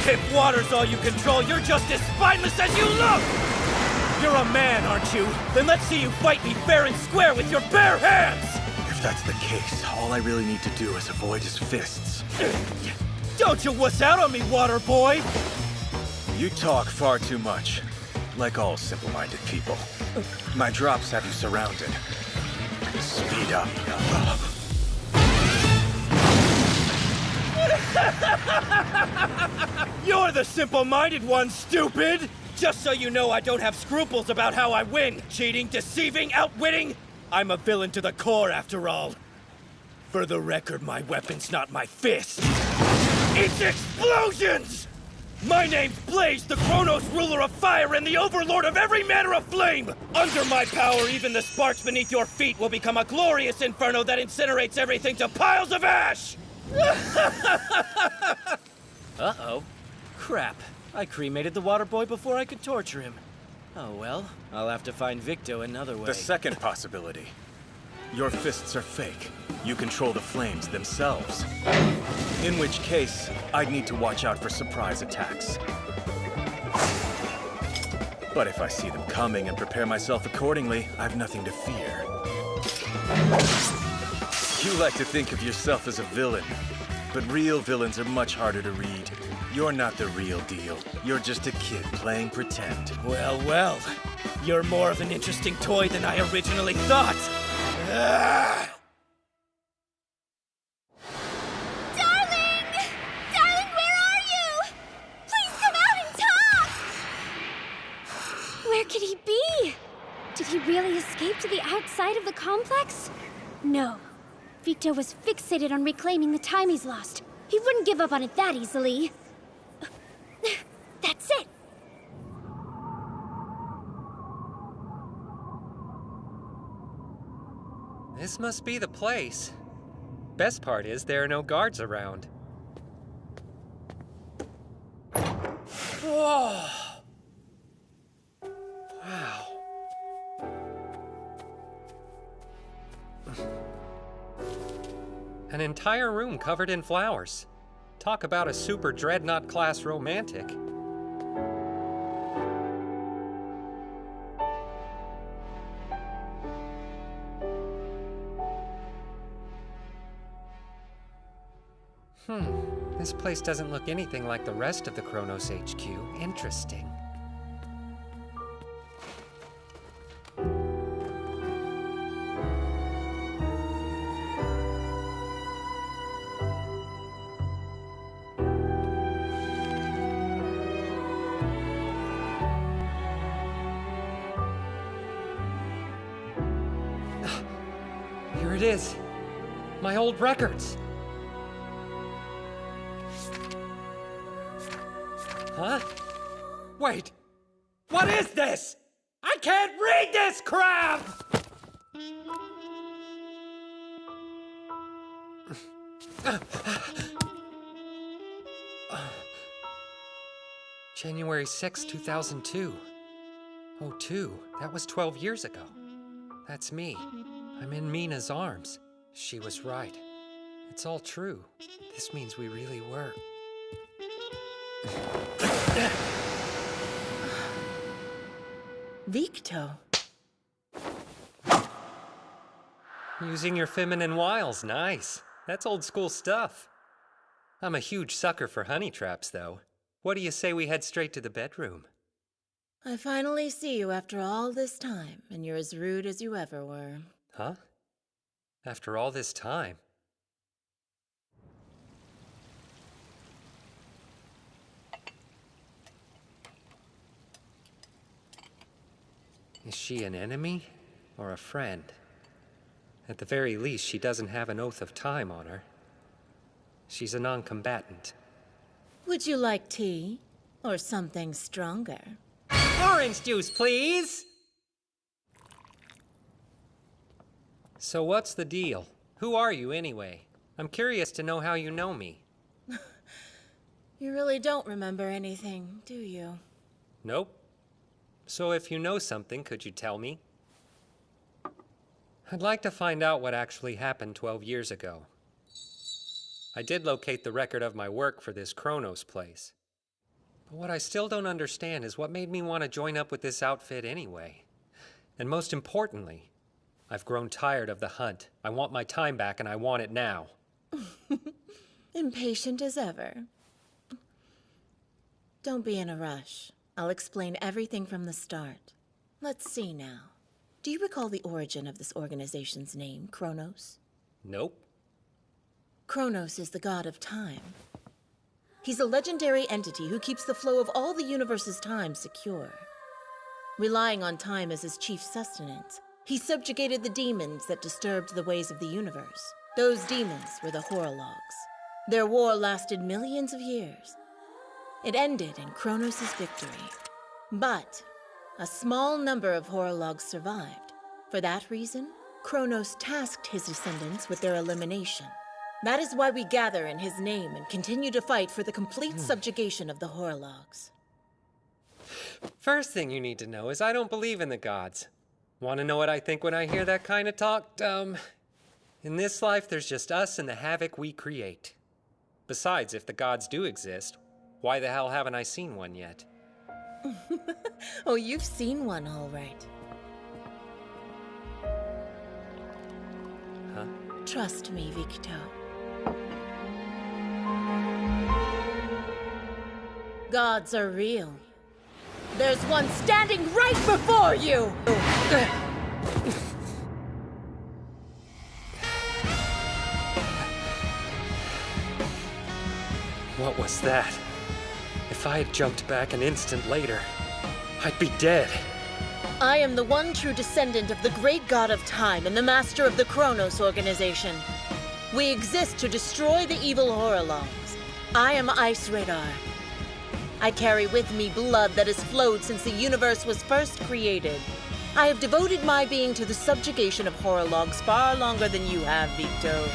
If water's all you control, you're just as spineless as you look! You're a man, aren't you? Then let's see you fight me fair and square with your bare hands! If that's the case, all I really need to do is avoid his fists. Don't you wuss out on me, water boy! You talk far too much, like all simple-minded people. My drops have you surrounded. Speed up. You're the simple-minded one, stupid! Just so you know, I don't have scruples about how I win. Cheating, deceiving, outwitting. I'm a villain to the core, after all. For the record, my weapon's not my fist. It's explosions! My name's Blaze, the Chronos Ruler of Fire and the Overlord of every manner of flame! Under my power, even the sparks beneath your feet will become a glorious inferno that incinerates everything to piles of ash! Uh-oh. Crap. I cremated the water boy before I could torture him. Oh well, I'll have to find Victo another way. The second possibility. Your fists are fake. You control the flames themselves. In which case, I'd need to watch out for surprise attacks. But if I see them coming and prepare myself accordingly, I've nothing to fear. You like to think of yourself as a villain, but real villains are much harder to read. You're not the real deal. You're just a kid playing pretend. Well, well. You're more of an interesting toy than I originally thought. Ah! Darling! Darling, where are you? Please come out and talk! Where could he be? Did he really escape to the outside of the complex? No. Victo was fixated on reclaiming the time he's lost. He wouldn't give up on it that easily. That's it! This must be the place. Best part is there are no guards around. Whoa! Wow. An entire room covered in flowers. Talk about a super dreadnought class romantic. This place doesn't look anything like the rest of the Chronos HQ. Interesting. Here it is. My old records. Huh? Wait! What is this? I can't read this crap! January 6, 2002. Oh, 2. That was 12 years ago. That's me. I'm in Mina's arms. She was right. It's all true. This means we really were. Victo. Using your feminine wiles, nice. That's old school stuff. I'm a huge sucker for honey traps, though. What do you say we head straight to the bedroom? I finally see you after all this time, and you're as rude as you ever were. Huh? After all this time? Is she an enemy or a friend? At the very least, she doesn't have an Oath of Time on her. She's a non-combatant. Would you like tea? Or something stronger? Orange juice, please! So what's the deal? Who are you anyway? I'm curious to know how you know me. You really don't remember anything, do you? Nope. So if you know something, could you tell me? I'd like to find out what actually happened 12 years ago. I did locate the record of my work for this Chronos place. But what I still don't understand is what made me want to join up with this outfit anyway. And most importantly, I've grown tired of the hunt. I want my time back and I want it now. Impatient as ever. Don't be in a rush. I'll explain everything from the start. Let's see now. Do you recall the origin of this organization's name, Chronos? Nope. Chronos is the god of time. He's a legendary entity who keeps the flow of all the universe's time secure. Relying on time as his chief sustenance, he subjugated the demons that disturbed the ways of the universe. Those demons were the Horologs. Their war lasted millions of years. It ended in Chronos' victory. But a small number of Horologs survived. For that reason, Chronos tasked his descendants with their elimination. That is why we gather in his name and continue to fight for the complete subjugation of the Horologs. First thing you need to know is I don't believe in the gods. Want to know what I think when I hear that kind of talk? In this life, there's just us and the havoc we create. Besides, if the gods do exist, why the hell haven't I seen one yet? Oh, you've seen one, all right. Huh? Trust me, Victo. Gods are real. There's one standing right before you! What was that? If I had jumped back an instant later, I'd be dead. I am the one true descendant of the great god of time and the master of the Chronos organization. We exist to destroy the evil Horologs. I am Ice Radar. I carry with me blood that has flowed since the universe was first created. I have devoted my being to the subjugation of Horologs far longer than you have, Victo.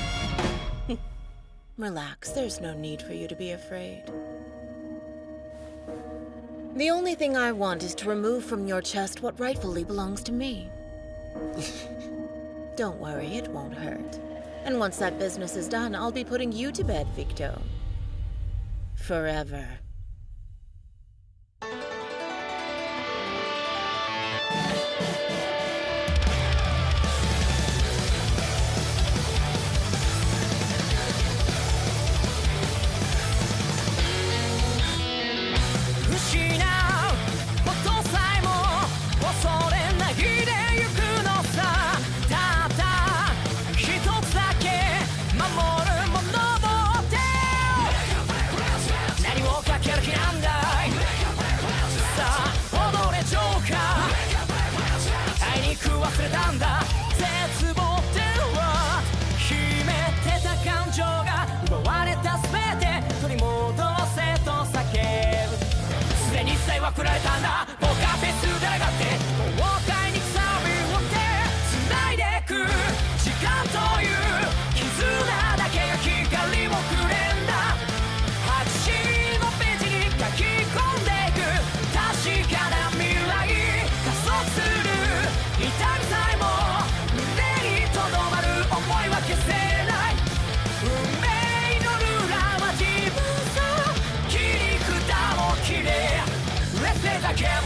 Relax, there's no need for you to be afraid. The only thing I want is to remove from your chest what rightfully belongs to me. Don't worry, it won't hurt. And once that business is done, I'll be putting you to bed, Victo. Forever.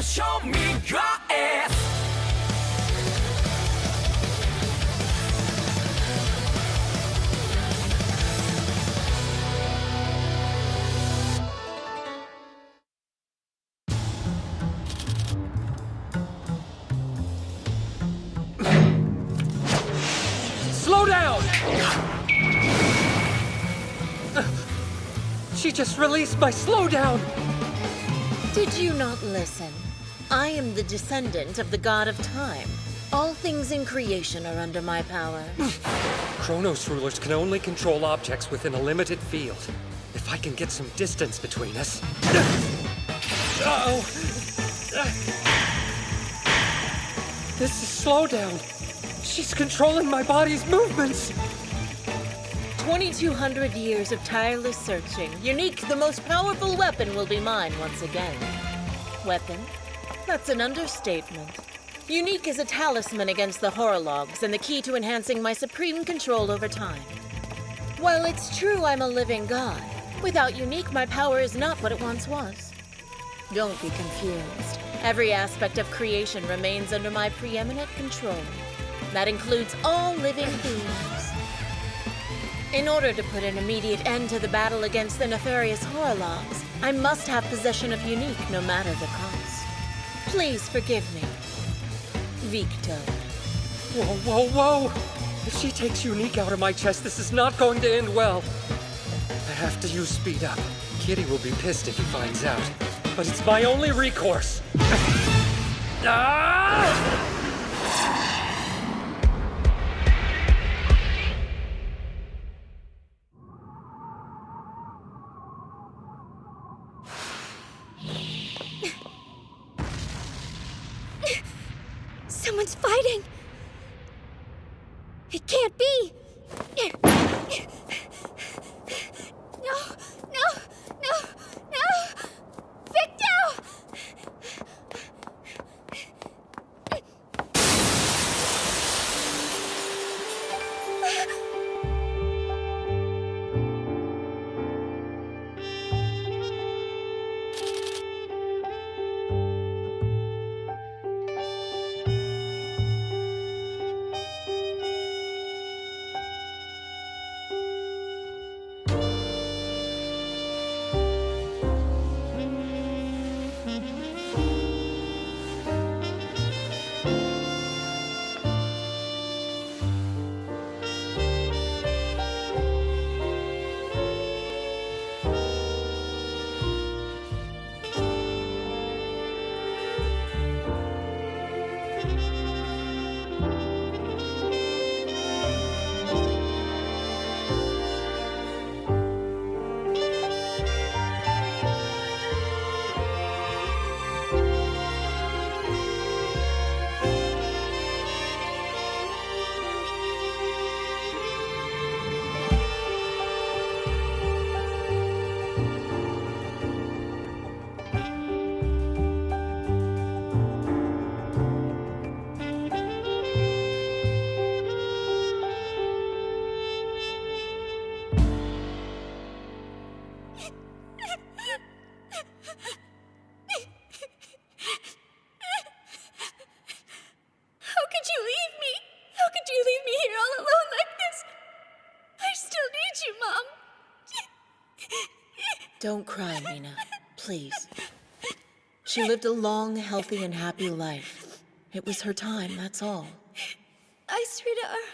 Show me your ass. Slow down! She just released my slowdown! Did you not listen? I am the descendant of the god of time. All things in creation are under my power. Chronos Rulers can only control objects within a limited field. If I can get some distance between us... Uh-oh! This is slowdown. She's controlling my body's movements. 2,200 years of tireless searching. Unique, the most powerful weapon will be mine once again. Weapon? That's an understatement. Unique is a talisman against the horologs and the key to enhancing my supreme control over time. While it's true I'm a living god, without Unique, my power is not what it once was. Don't be confused. Every aspect of creation remains under my preeminent control. That includes all living beings. In order to put an immediate end to the battle against the nefarious horologs, I must have possession of Unique no matter the cost. Please forgive me, Victo. Whoa, whoa, whoa! If she takes Unique out of my chest, this is not going to end well. I have to use speed up. Kitty will be pissed if he finds out. But it's my only recourse. Ah! Someone's fighting! It can't be! No! No! No! No! Victo! Don't cry, Mina. Please. She lived a long, healthy, and happy life. It was her time, that's all. I swear to her.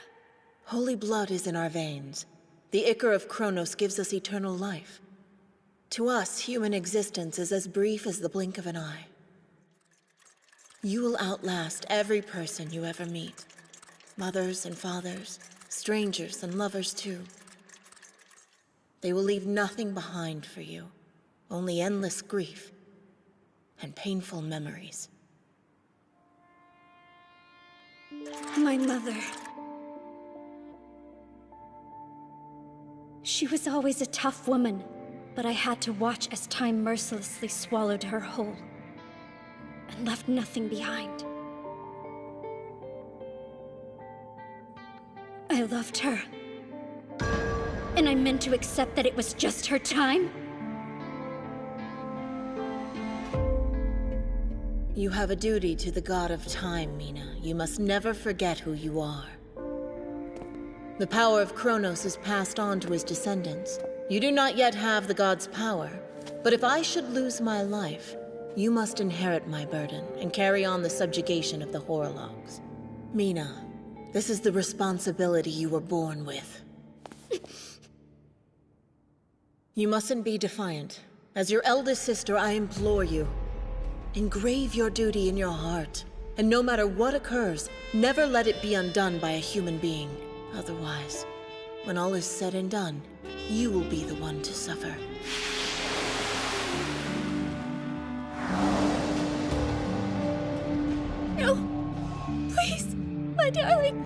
Holy blood is in our veins. The Ichor of Chronos gives us eternal life. To us, human existence is as brief as the blink of an eye. You will outlast every person you ever meet. Mothers and fathers, strangers and lovers too. They will leave nothing behind for you, only endless grief and painful memories. My mother. She was always a tough woman, but I had to watch as time mercilessly swallowed her whole and left nothing behind. I loved her. And I meant to accept that it was just her time. You have a duty to the god of time, Mina. You must never forget who you are. The power of Chronos is passed on to his descendants. You do not yet have the god's power, but if I should lose my life, you must inherit my burden and carry on the subjugation of the horologs. Mina, this is the responsibility you were born with. You mustn't be defiant. As your eldest sister, I implore you. Engrave your duty in your heart, and no matter what occurs, never let it be undone by a human being. Otherwise, when all is said and done, you will be the one to suffer. No! Please! My darling!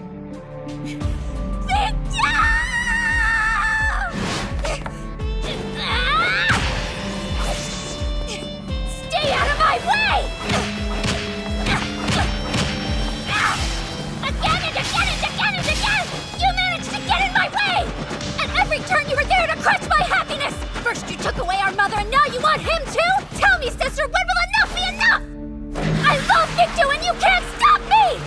You can't stop me!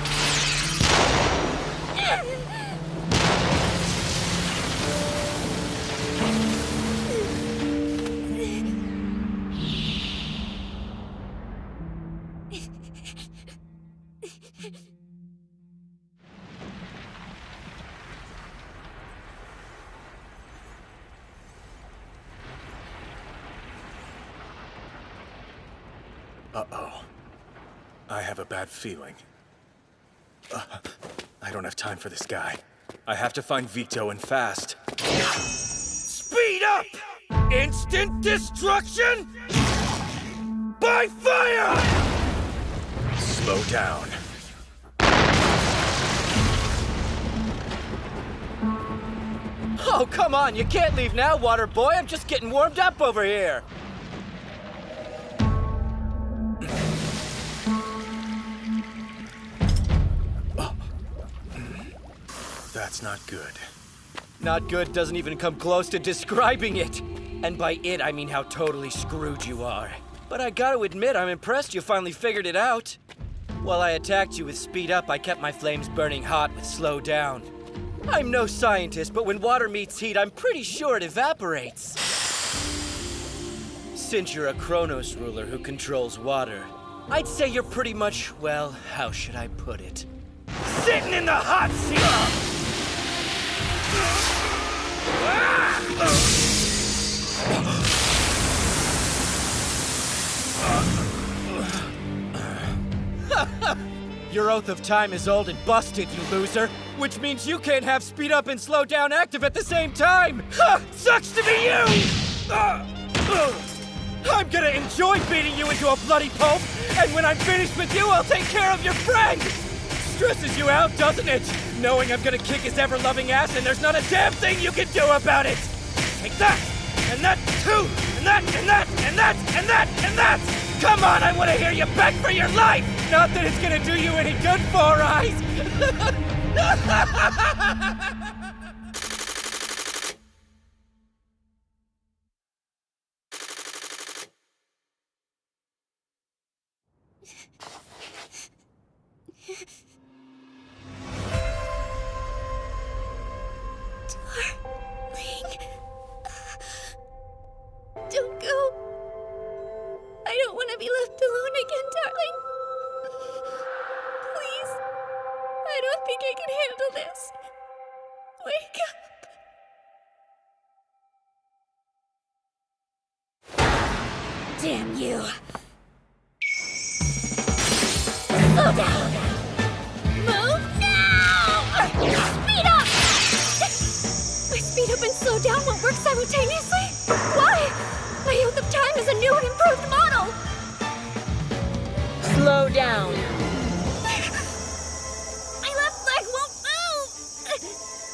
Uh-oh. I have a bad feeling. I don't have time for this guy. I have to find Vito and fast. Speed up! Instant destruction! By fire! Slow down. Oh, come on, you can't leave now, water boy. I'm just getting warmed up over here. That's not good. Not good doesn't even come close to describing it. And by it, I mean how totally screwed you are. But I gotta admit, I'm impressed you finally figured it out. While I attacked you with speed up, I kept my flames burning hot with slow down. I'm no scientist, but when water meets heat, I'm pretty sure it evaporates. Since you're a Chronos Ruler who controls water, I'd say you're pretty much, well, how should I put it? Sitting in the hot seat! Your Oath of Time is old and busted, you loser. Which means you can't have speed up and slow down active at the same time! Sucks to be you! I'm gonna enjoy beating you into a bloody pulp, and when I'm finished with you, I'll take care of your friend! Stresses you out, doesn't it? Knowing I'm gonna kick his ever-loving ass and there's not a damn thing you can do about it! Take that! And that too! And that, and that, and that, and that, and that! Come on, I wanna hear you beg for your life! Not that it's gonna do you any good, Four Eyes! Don't go. I don't want to be left alone again, darling. Please. I don't think I can handle this. Wake up. Damn you. Slow down. Move now! Speed up! My speed up and slow down won't work simultaneously? Why? My Oath of Time is a new and improved model! Slow down. My left leg won't move!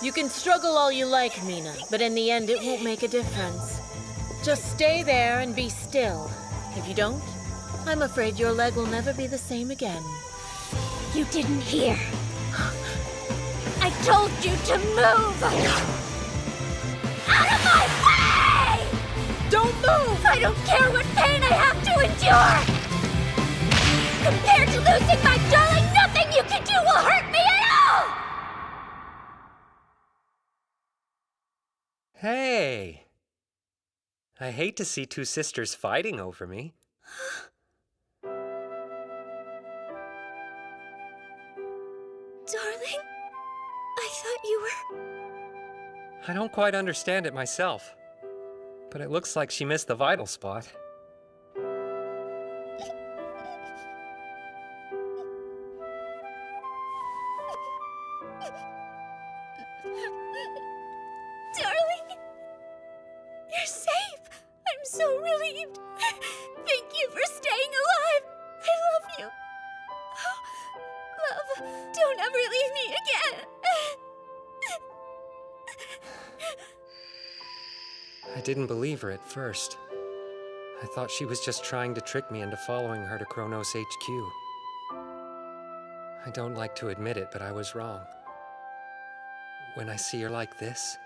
You can struggle all you like, Mina, but in the end it won't make a difference. Just stay there and be still. If you don't, I'm afraid your leg will never be the same again. You didn't hear. I told you to move! Out of my way! Don't move! I don't care what pain I have to endure! Compared to losing my darling, nothing you can do will hurt me at all! Hey. I hate to see two sisters fighting over me. Darling, I thought you were... I don't quite understand it myself, but it looks like she missed the vital spot. Darling, you're safe. I'm so relieved. Thank you for staying alive. I love you. Oh, love, don't ever leave me again. I didn't believe her at first. I thought she was just trying to trick me into following her to Chronos HQ. I don't like to admit it, but I was wrong. When I see her like this,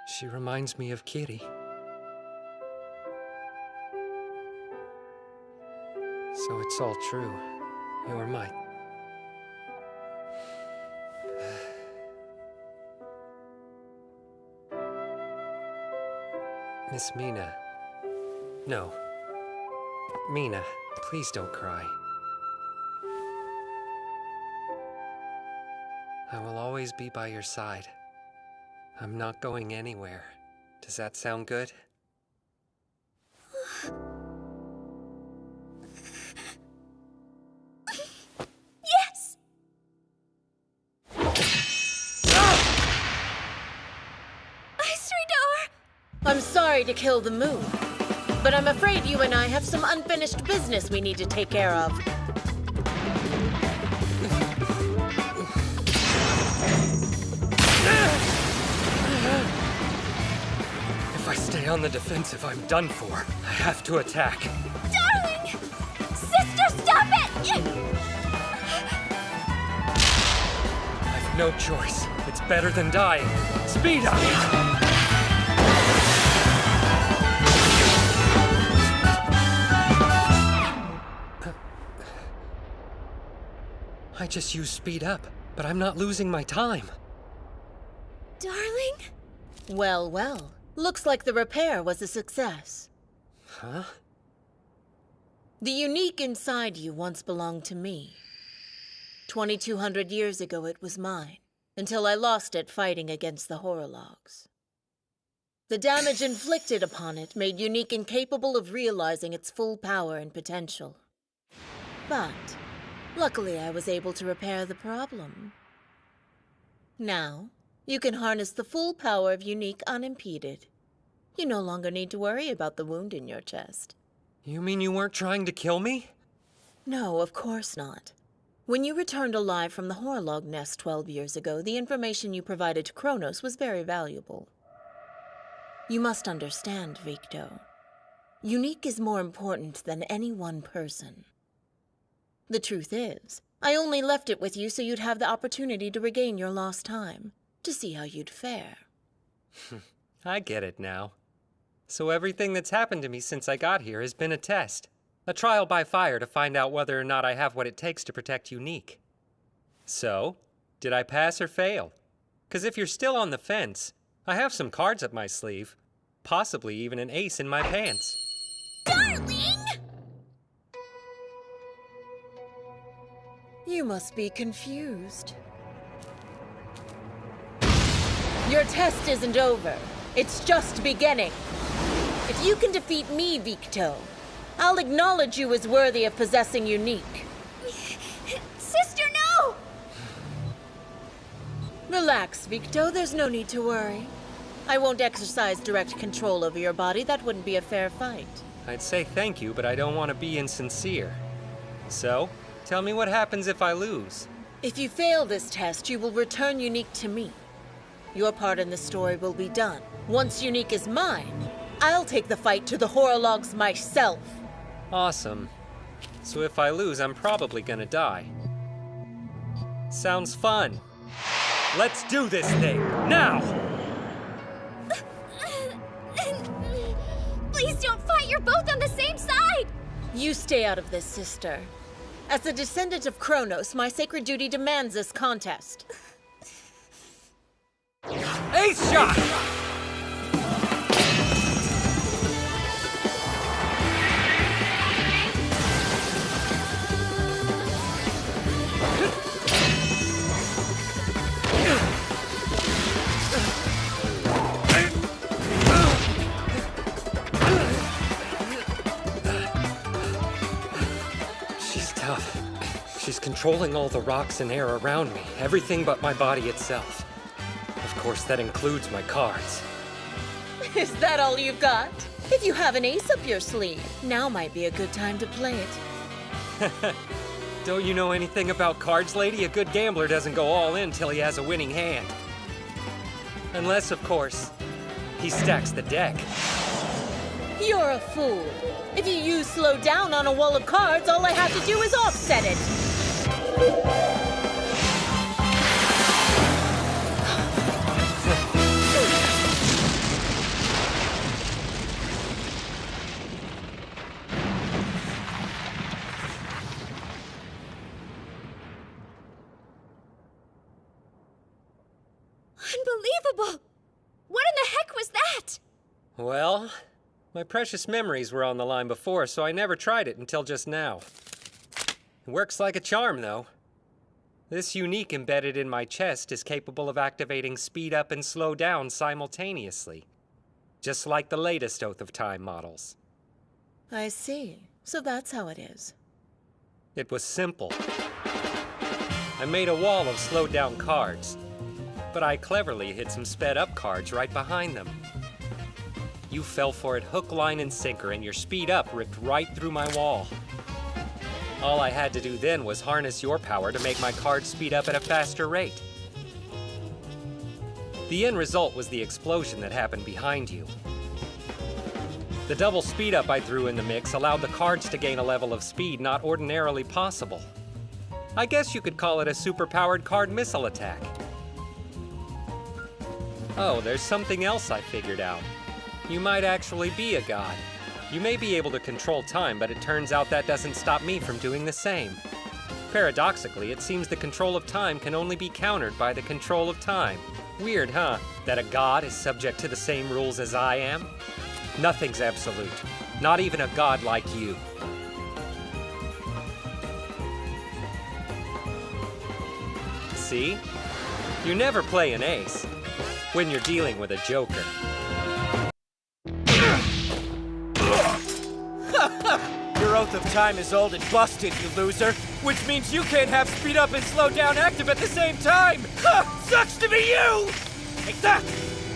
she reminds me of Kitty. So it's all true. You're my... Miss Mina. No. Mina, please don't cry. I will always be by your side. I'm not going anywhere. Does that sound good? Yes! I'm sorry to kill the moon, but I'm afraid you and I have some unfinished business we need to take care of. If I stay on the defensive, I'm done for. I have to attack. Darling! Sister, stop it! I've no choice. It's better than dying. Speed up! I just used speed up, but I'm not losing my time. Darling? Well, well. Looks like the repair was a success. Huh? The unique inside you once belonged to me. 2,200 years ago it was mine, until I lost it fighting against the Horologs. The damage inflicted upon it made Unique incapable of realizing its full power and potential. But luckily, I was able to repair the problem. Now, you can harness the full power of Unique unimpeded. You no longer need to worry about the wound in your chest. You mean you weren't trying to kill me? No, of course not. When you returned alive from the Horolog nest 12 years ago, the information you provided to Chronos was very valuable. You must understand, Victo. Unique is more important than any one person. The truth is, I only left it with you so you'd have the opportunity to regain your lost time, to see how you'd fare. I get it now. So everything that's happened to me since I got here has been a test. A trial by fire to find out whether or not I have what it takes to protect Unique. So, did I pass or fail? 'Cause if you're still on the fence, I have some cards up my sleeve. Possibly even an ace in my pants. Darling! You must be confused. Your test isn't over. It's just beginning. If you can defeat me, Victo, I'll acknowledge you as worthy of possessing Unique. Sister, no! Relax, Victo. There's no need to worry. I won't exercise direct control over your body. That wouldn't be a fair fight. I'd say thank you, but I don't want to be insincere. So, tell me what happens if I lose. If you fail this test, you will return Unique to me. Your part in the story will be done. Once Unique is mine, I'll take the fight to the Horologs myself. Awesome. So if I lose, I'm probably gonna die. Sounds fun. Let's do this thing, now! Please don't fight, you're both on the same side! You stay out of this, sister. As a descendant of Chronos, my sacred duty demands this contest. Ace shot! She's tough. She's controlling all the rocks and air around me, everything but my body itself. Of course, that includes my cards. Is that all you've got? If you have an ace up your sleeve, now might be a good time to play it. Don't you know anything about cards, lady? A good gambler doesn't go all in till he has a winning hand. Unless, of course, he stacks the deck. You're a fool. If you use slow down on a wall of cards, all I have to do is offset it. Unbelievable! What in the heck was that? Well, my precious memories were on the line before, so I never tried it until just now. It works like a charm, though. This unique embedded in my chest is capable of activating speed up and slow down simultaneously, just like the latest Oath of Time models. I see. So that's how it is. It was simple. I made a wall of slowed down cards, but I cleverly hid some sped up cards right behind them. You fell for it hook, line, and sinker, and your speed up ripped right through my wall. All I had to do then was harness your power to make my cards speed up at a faster rate. The end result was the explosion that happened behind you. The double speed up I threw in the mix allowed the cards to gain a level of speed not ordinarily possible. I guess you could call it a superpowered card missile attack. Oh, there's something else I figured out. You might actually be a god. You may be able to control time, but it turns out that doesn't stop me from doing the same. Paradoxically, it seems the control of time can only be countered by the control of time. Weird, huh? That a god is subject to the same rules as I am? Nothing's absolute. Not even a god like you. See? You never play an ace when you're dealing with a joker. Your Oath of Time is old and busted, you loser. Which means you can't have speed up and slow down active at the same time. Sucks to be you! Like that,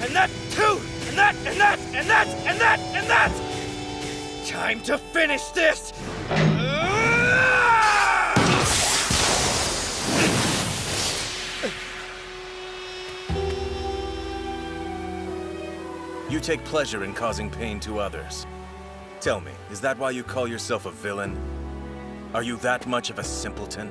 and that too, and that, and that, and that, and that, and that! Time to finish this! You take pleasure in causing pain to others. Tell me, is that why you call yourself a villain? Are you that much of a simpleton?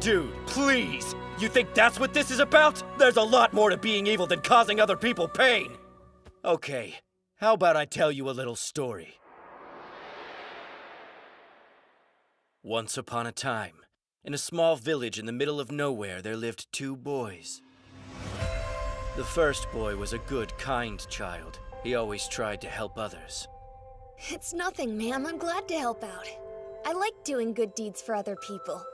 Dude, please! You think that's what this is about? There's a lot more to being evil than causing other people pain! Okay, how about I tell you a little story? Once upon a time, in a small village in the middle of nowhere, there lived two boys. The first boy was a good, kind child. He always tried to help others. It's nothing, ma'am. I'm glad to help out. I like doing good deeds for other people.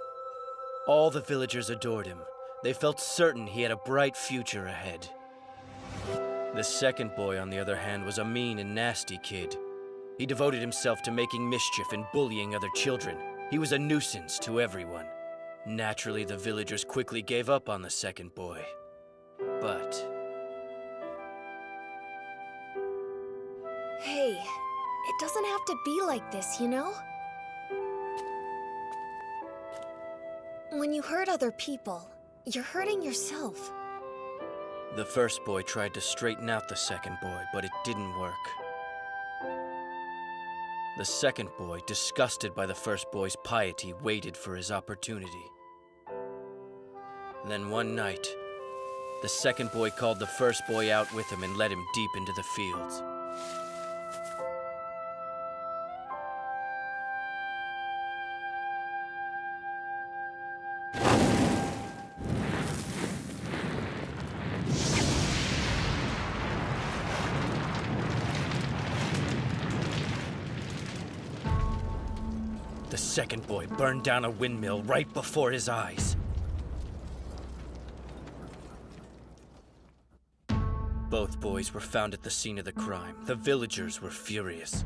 All the villagers adored him. They felt certain he had a bright future ahead. The second boy, on the other hand, was a mean and nasty kid. He devoted himself to making mischief and bullying other children. He was a nuisance to everyone. Naturally, the villagers quickly gave up on the second boy. But... Hey, it doesn't have to be like this, you know? When you hurt other people, you're hurting yourself. The first boy tried to straighten out the second boy, but it didn't work. The second boy, disgusted by the first boy's piety, waited for his opportunity. Then one night, the second boy called the first boy out with him and led him deep into the fields. The second boy burned down a windmill right before his eyes. Both boys were found at the scene of the crime. The villagers were furious.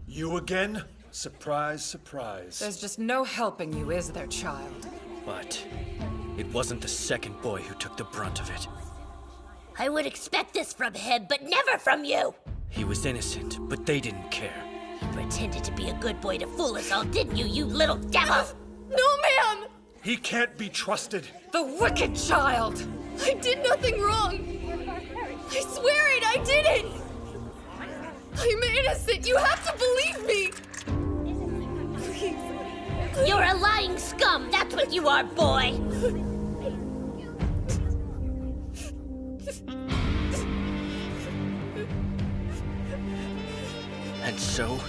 You again? Surprise, surprise. There's just no helping you, is there, child? But it wasn't the second boy who took the brunt of it. I would expect this from him, but never from you! He was innocent, but they didn't care. You pretended to be a good boy to fool us all, didn't you, you little devil? No, ma'am! He can't be trusted. The wicked child! I did nothing wrong! I swear it, I didn't! I'm innocent, you have to believe me! Please. You're a lying scum, that's what you are, boy! And so,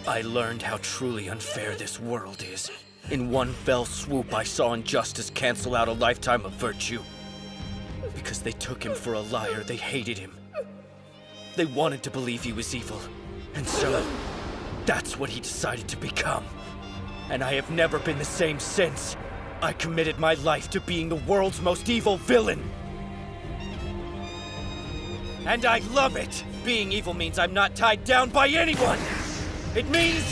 I learned how truly unfair this world is. In one fell swoop, I saw injustice cancel out a lifetime of virtue. Because they took him for a liar, they hated him. They wanted to believe he was evil. And so, that's what he decided to become. And I have never been the same since. I committed my life to being the world's most evil villain. And I love it! Being evil means I'm not tied down by anyone! It means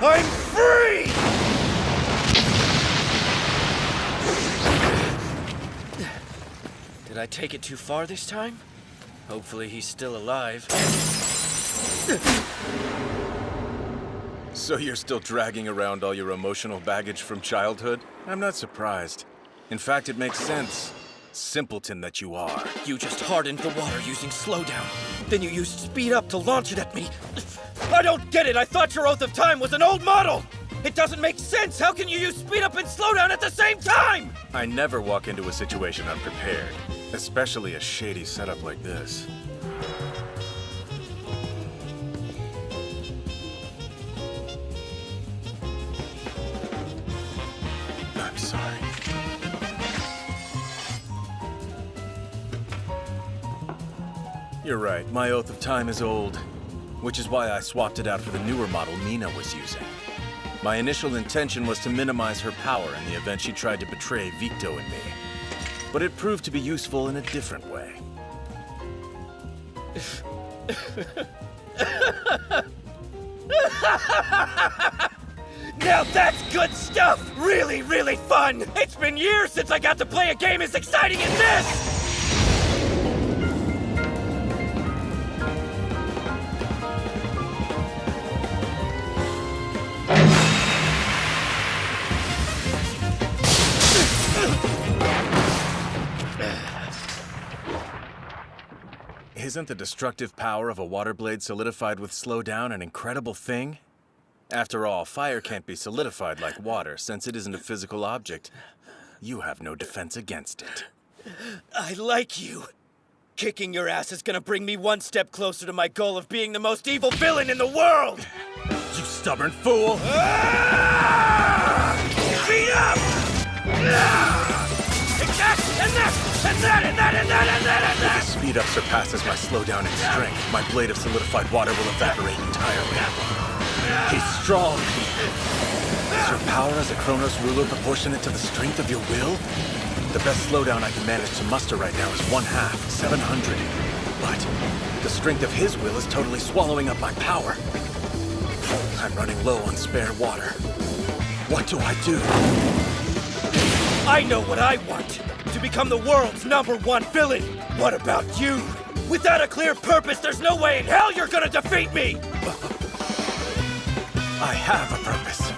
I'm free! Did I take it too far this time? Hopefully he's still alive. So you're still dragging around all your emotional baggage from childhood? I'm not surprised. In fact, it makes sense. Simpleton that you are. You just hardened the water using slowdown. Then you used speed up to launch it at me. I don't get it! I thought your Oath of Time was an old model! It doesn't make sense! How can you use speed up and slowdown at the same time?! I never walk into a situation unprepared. Especially a shady setup like this. I'm sorry. You're right, my Oath of Time is old. Which is why I swapped it out for the newer model Mina was using. My initial intention was to minimize her power in the event she tried to betray Victo and me. But it proved to be useful in a different way. Now that's good stuff! Really, really fun! It's been years since I got to play a game as exciting as this! Isn't the destructive power of a water blade solidified with slowdown an incredible thing? After all, fire can't be solidified like water, since it isn't a physical object. You have no defense against it. I like you. Kicking your ass is gonna bring me one step closer to my goal of being the most evil villain in the world! You stubborn fool! Beat up! Take that, and that, and that, and that, and that, and that, and that! If the speed up surpasses my slowdown in strength, my blade of solidified water will evaporate entirely. He's strong. Is your power as a Chronos Ruler proportionate to the strength of your will? The best slowdown I can manage to muster right now is 1/2, 700. But the strength of his will is totally swallowing up my power. I'm running low on spare water. What do I do? I know what I want! To become the world's #1 villain! What about you? Without a clear purpose, there's no way in hell you're gonna defeat me! I have a purpose.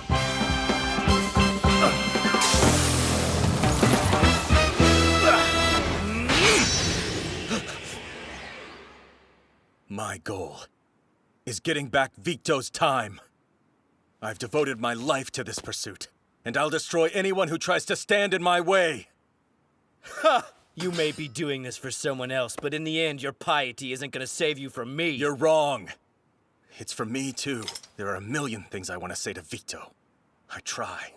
My goal is getting back Victo's time. I've devoted my life to this pursuit, and I'll destroy anyone who tries to stand in my way. Ha! You may be doing this for someone else, but in the end, your piety isn't gonna save you from me. You're wrong. It's for me, too. There are a million things I want to say to Victo. I try,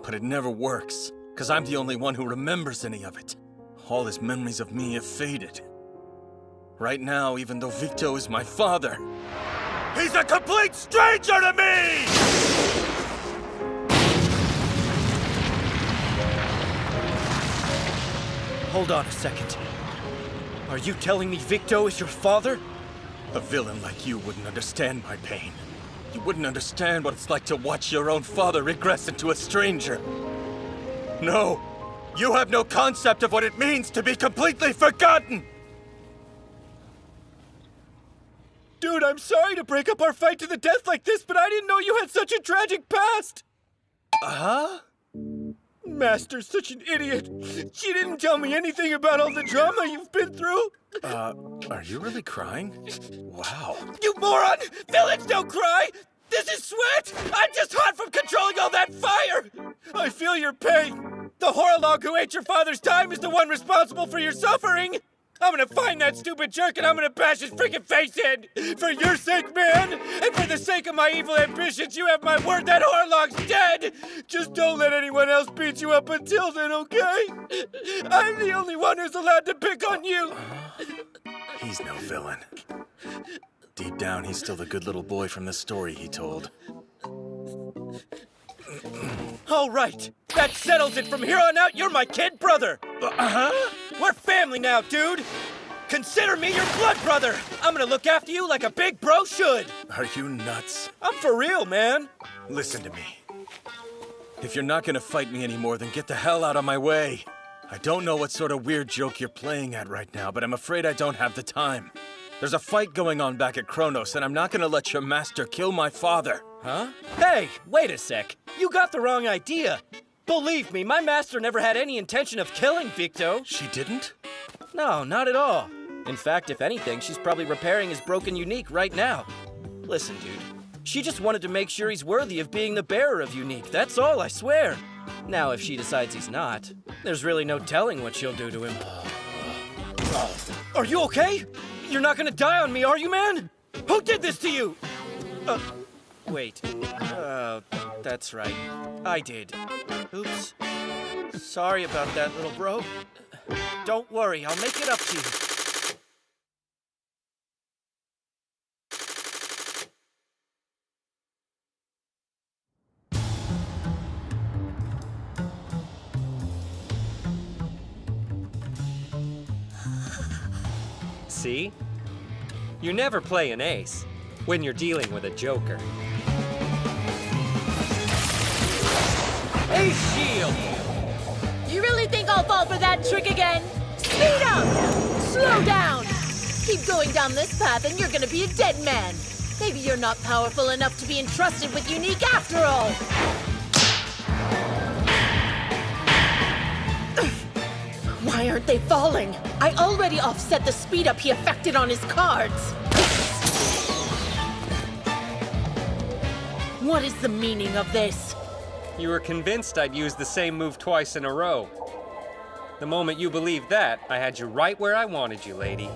but it never works, because I'm the only one who remembers any of it. All his memories of me have faded. Right now, even though Victo is my father, he's a complete stranger to me! Hold on a second. Are you telling me Victo is your father? A villain like you wouldn't understand my pain. You wouldn't understand what it's like to watch your own father regress into a stranger. No, you have no concept of what it means to be completely forgotten! Dude, I'm sorry to break up our fight to the death like this, but I didn't know you had such a tragic past! Huh? Master's such an idiot. She didn't tell me anything about all the drama you've been through. Are you really crying? Wow. You moron! Villains don't cry! This is sweat! I'm just hot from controlling all that fire! I feel your pain! The Horolog who ate your father's time is the one responsible for your suffering! I'm gonna find that stupid jerk and I'm gonna bash his freaking face in! For your sake, man! And for the sake of my evil ambitions, you have my word that Harlock's dead! Just don't let anyone else beat you up until then, okay? I'm the only one who's allowed to pick on you! He's no villain. Deep down, he's still the good little boy from the story he told. All right, that settles it. From here on out, you're my kid brother. We're family now, dude. Consider me your blood brother. I'm gonna look after you like a big bro should. Are you nuts? I'm for real, man. Listen to me. If you're not gonna fight me anymore, then get the hell out of my way. I don't know what sort of weird joke you're playing at right now, but I'm afraid I don't have the time. There's a fight going on back at Chronos, and I'm not gonna let your master kill my father. Huh? Hey, wait a sec. You got the wrong idea. Believe me, my master never had any intention of killing Victo. She didn't? No, not at all. In fact, if anything, she's probably repairing his broken Unique right now. Listen, dude. She just wanted to make sure he's worthy of being the bearer of Unique. That's all, I swear. Now, if she decides he's not, there's really no telling what she'll do to him. Are you okay? You're not gonna die on me, are you, man? Who did this to you? Wait. That's right. I did. Oops. Sorry about that, little bro. Don't worry, I'll make it up to you. See? You never play an ace when you're dealing with a joker. Ace shield! You really think I'll fall for that trick again? Speed up! Slow down! Keep going down this path and you're gonna be a dead man. Maybe you're not powerful enough to be entrusted with Unique after all. Why aren't they falling? I already offset the speed up he affected on his cards. What is the meaning of this? You were convinced I'd use the same move twice in a row. The moment you believed that, I had you right where I wanted you, lady.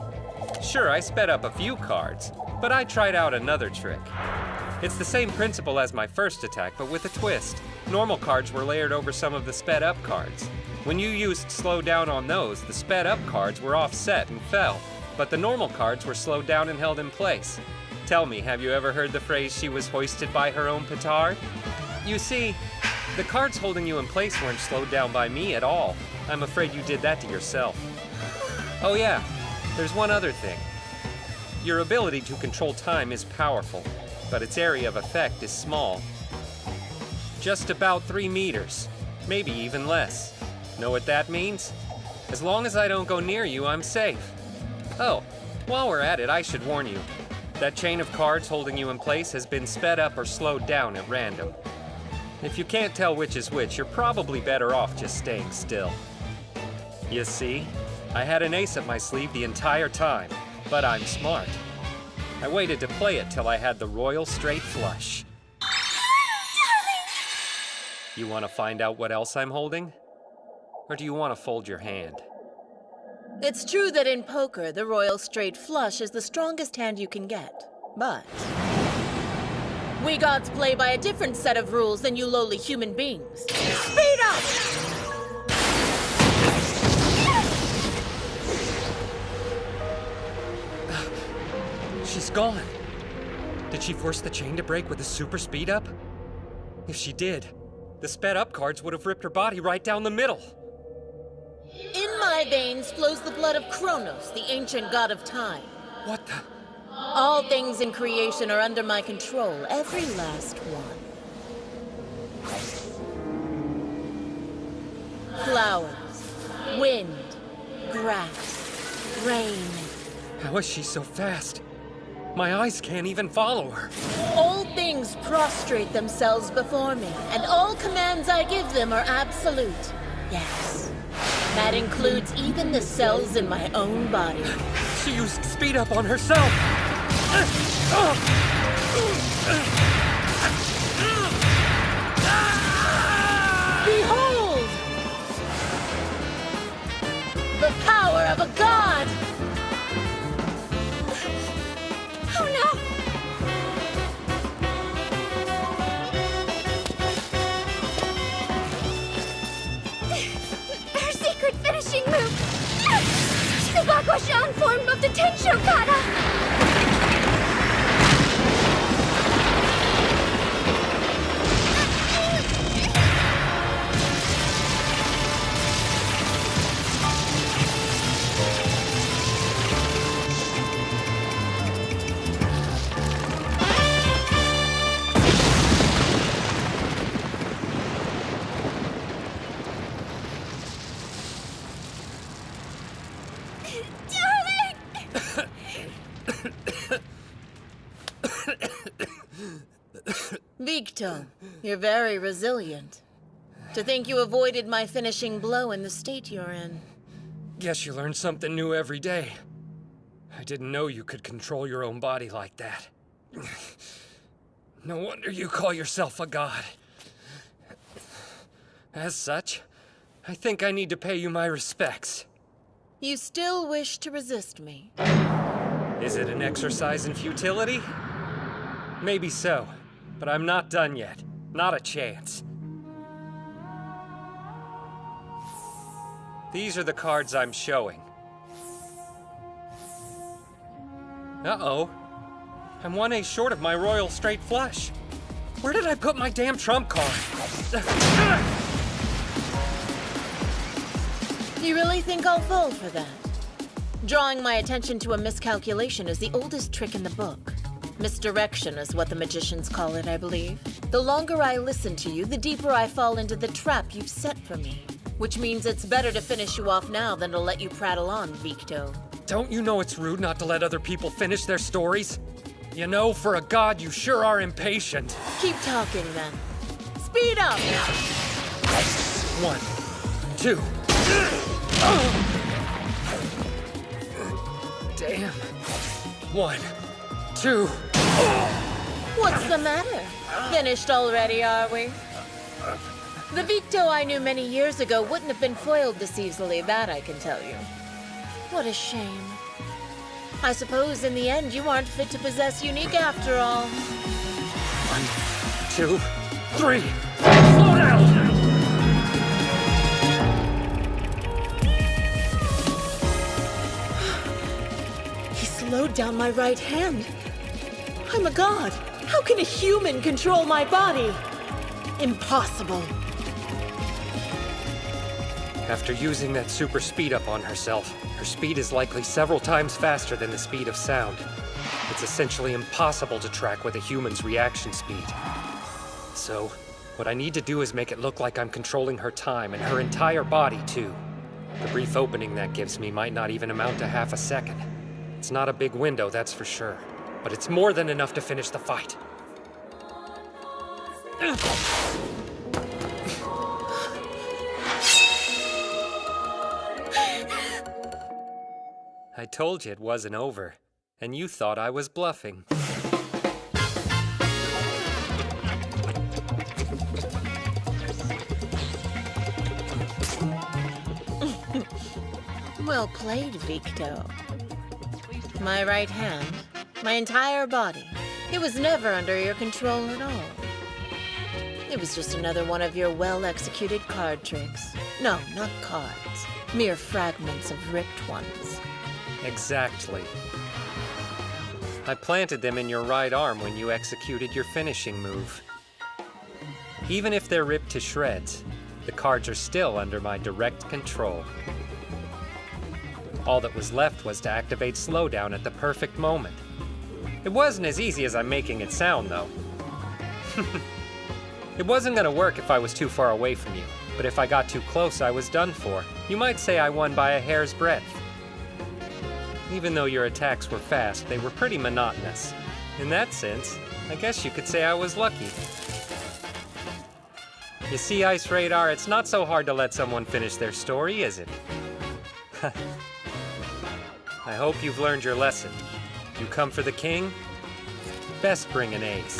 Sure, I sped up a few cards, but I tried out another trick. It's the same principle as my first attack, but with a twist. Normal cards were layered over some of the sped up cards. When you used slow down on those, the sped up cards were offset and fell, but the normal cards were slowed down and held in place. Tell me, have you ever heard the phrase, she was hoisted by her own petard? You see, the cards holding you in place weren't slowed down by me at all. I'm afraid you did that to yourself. Oh yeah, there's one other thing. Your ability to control time is powerful, but its area of effect is small. Just about 3 meters, maybe even less. Know what that means? As long as I don't go near you, I'm safe. Oh, while we're at it, I should warn you. That chain of cards holding you in place has been sped up or slowed down at random. If you can't tell which is which, you're probably better off just staying still. You see, I had an ace up my sleeve the entire time, but I'm smart. I waited to play it till I had the royal straight flush. Darling! You want to find out what else I'm holding? Or do you want to fold your hand? It's true that in poker, the royal straight flush is the strongest hand you can get. But we gods play by a different set of rules than you lowly human beings. Speed up! She's gone. Did she force the chain to break with a super speed up? If she did, the sped up cards would have ripped her body right down the middle. In my veins flows the blood of Chronos, the ancient god of time. What the? All things in creation are under my control, every last one. Flowers, wind, grass, rain. How is she so fast? My eyes can't even follow her. All things prostrate themselves before me, and all commands I give them are absolute. Yes. That includes even the cells in my own body. She used speed up on herself. Behold! The power of a god! finishing move! The Bakwashan form of the Tensho Kata! Victo, you're very resilient. To think you avoided my finishing blow in the state you're in. Guess you learn something new every day. I didn't know you could control your own body like that. No wonder you call yourself a god. As such, I think I need to pay you my respects. You still wish to resist me? Is it an exercise in futility? Maybe so, but I'm not done yet. Not a chance. These are the cards I'm showing. Uh-oh. I'm 1 ace short of my royal straight flush. Where did I put my damn trump card? You really think I'll fall for that? Drawing my attention to a miscalculation is the oldest trick in the book. Misdirection is what the magicians call it, I believe. The longer I listen to you, the deeper I fall into the trap you've set for me. Which means it's better to finish you off now than to let you prattle on, Victo. Don't you know it's rude not to let other people finish their stories? You know, for a god, you sure are impatient. Keep talking, then. Speed up! 1, 2. Damn. 1, 2. What's the matter? Finished already, are we? The Victo I knew many years ago wouldn't have been foiled this easily, that I can tell you. What a shame. I suppose in the end you aren't fit to possess Unique after all. 1, 2, 3. Slow down! He slowed down my right hand. I'm a god. How can a human control my body? Impossible. After using that super speed up on herself, her speed is likely several times faster than the speed of sound. It's essentially impossible to track with a human's reaction speed. So, what I need to do is make it look like I'm controlling her time and her entire body, too. The brief opening that gives me might not even amount to half a second. It's not a big window, that's for sure. But it's more than enough to finish the fight. I told you it wasn't over, and you thought I was bluffing. Well played, Victo. My right hand, my entire body, it was never under your control at all. It was just another one of your well-executed card tricks. No, not cards. Mere fragments of ripped ones. Exactly. I planted them in your right arm when you executed your finishing move. Even if they're ripped to shreds, the cards are still under my direct control. All that was left was to activate slowdown at the perfect moment. It wasn't as easy as I'm making it sound, though. It wasn't gonna work if I was too far away from you, but if I got too close, I was done for. You might say I won by a hair's breadth. Even though your attacks were fast, they were pretty monotonous. In that sense, I guess you could say I was lucky. You see, Ice Radar, it's not so hard to let someone finish their story, is it? I hope you've learned your lesson. You come for the king? Best bring an ace.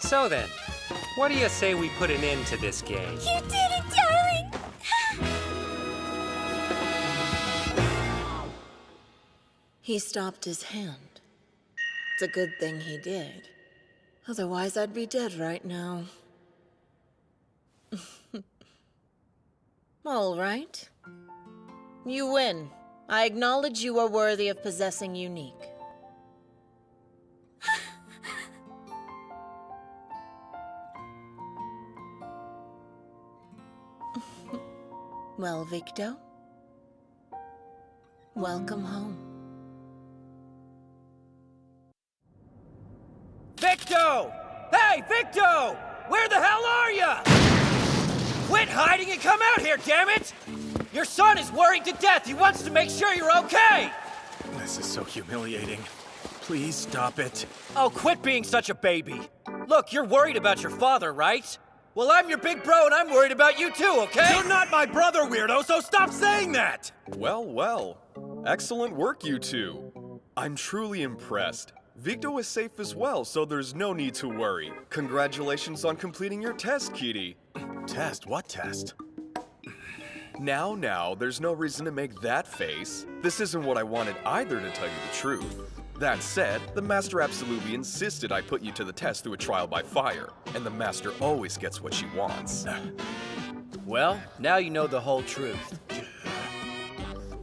So then, what do you say we put an end to this game? You did it, darling! He stopped his hand. It's a good thing he did. Otherwise, I'd be dead right now. All right. You win. I acknowledge you are worthy of possessing Unique. Well, Victo, welcome home. Victo! Hey, Victo! Where the hell are ya? Quit hiding and come out here, damn it! Your son is worried to death. He wants to make sure you're okay. This is so humiliating. Please stop it. Oh, quit being such a baby. Look, you're worried about your father, right? Well, I'm your big bro, and I'm worried about you too, okay? You're not my brother, weirdo, so stop saying that! Well, well. Excellent work, you two. I'm truly impressed. Victo is safe as well, so there's no need to worry. Congratulations on completing your test, Kitty. Test? What test? Now, there's no reason to make that face. This isn't what I wanted either, to tell you the truth. That said, the Master absolutely insisted I put you to the test through a trial by fire, and the Master always gets what she wants. Well, now you know the whole truth.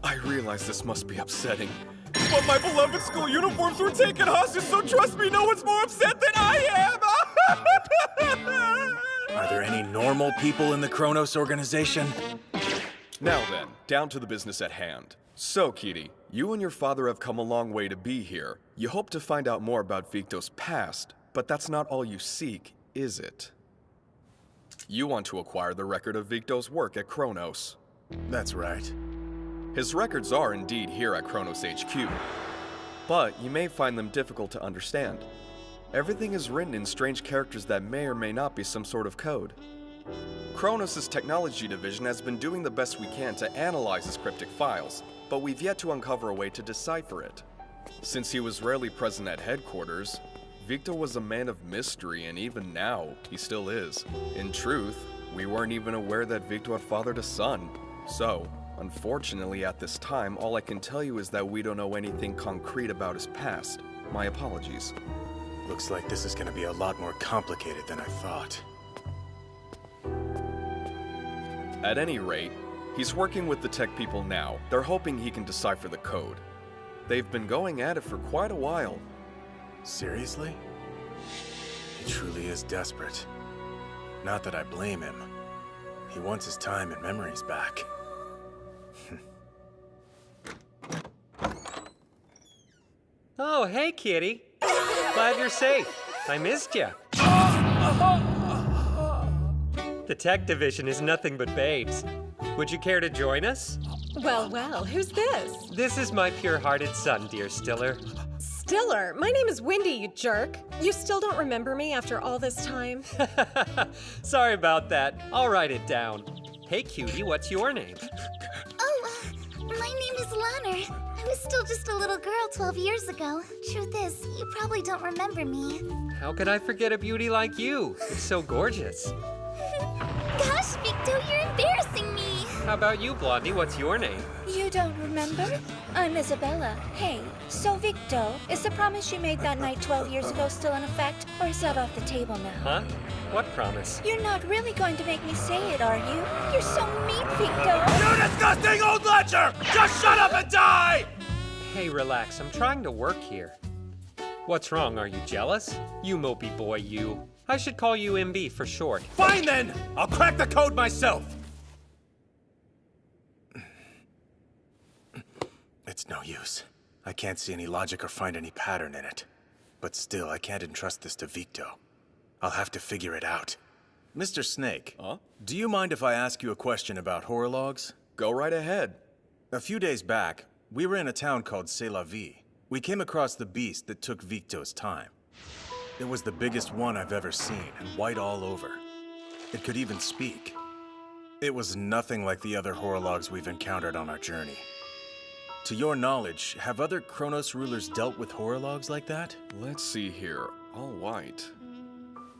I realize this must be upsetting, but my beloved school uniforms were taken hostage, so trust me, no one's more upset than I am! Are there any normal people in the Chronos organization? Now then, down to the business at hand. So, Kitty, you and your father have come a long way to be here. You hope to find out more about Victo's past, but that's not all you seek, is it? You want to acquire the record of Victo's work at Chronos. That's right. His records are indeed here at Chronos HQ, but you may find them difficult to understand. Everything is written in strange characters that may or may not be some sort of code. Chronos' technology division has been doing the best we can to analyze his cryptic files, but we've yet to uncover a way to decipher it. Since he was rarely present at headquarters, Victo was a man of mystery, and even now, he still is. In truth, we weren't even aware that Victo had fathered a son. So, unfortunately at this time, all I can tell you is that we don't know anything concrete about his past. My apologies. Looks like this is gonna be a lot more complicated than I thought. At any rate, he's working with the tech people now. They're hoping he can decipher the code. They've been going at it for quite a while. Seriously? He truly is desperate. Not that I blame him. He wants his time and memories back. Oh, hey, Kitty. Glad you're safe. I missed you. The tech division is nothing but babes. Would you care to join us? Well, well, who's this? This is my pure-hearted son, dear Stiller. Stiller? My name is Wendy, you jerk. You still don't remember me after all this time? Sorry about that. I'll write it down. Hey, cutie, what's your name? Oh, my name is Lanner. I was still just a little girl 12 years ago. Truth is, you probably don't remember me. How could I forget a beauty like you? It's so gorgeous. Gosh, Victo, you're embarrassing me. How about you, Blondie? What's your name? You don't remember? I'm Isabella. Hey, so Victo, is the promise you made that night 12 years ago still in effect, or is that off the table now? Huh? What promise? You're not really going to make me say it, are you? You're so mean, Victo. You disgusting old ledger! Just shut up and die! Hey, relax. I'm trying to work here. What's wrong? Are you jealous? You mopey boy, you. I should call you MB for short. Fine then! I'll crack the code myself! It's no use. I can't see any logic or find any pattern in it. But still, I can't entrust this to Victo. I'll have to figure it out. Mr. Snake, do you mind if I ask you a question about horror logs? Go right ahead. A few days back, we were in a town called C'est la Vie. We came across the beast that took Victo's time. It was the biggest one I've ever seen, and white all over. It could even speak. It was nothing like the other horror logs we've encountered on our journey. To your knowledge, have other Chronos rulers dealt with horror logs like that? Let's see here. All white.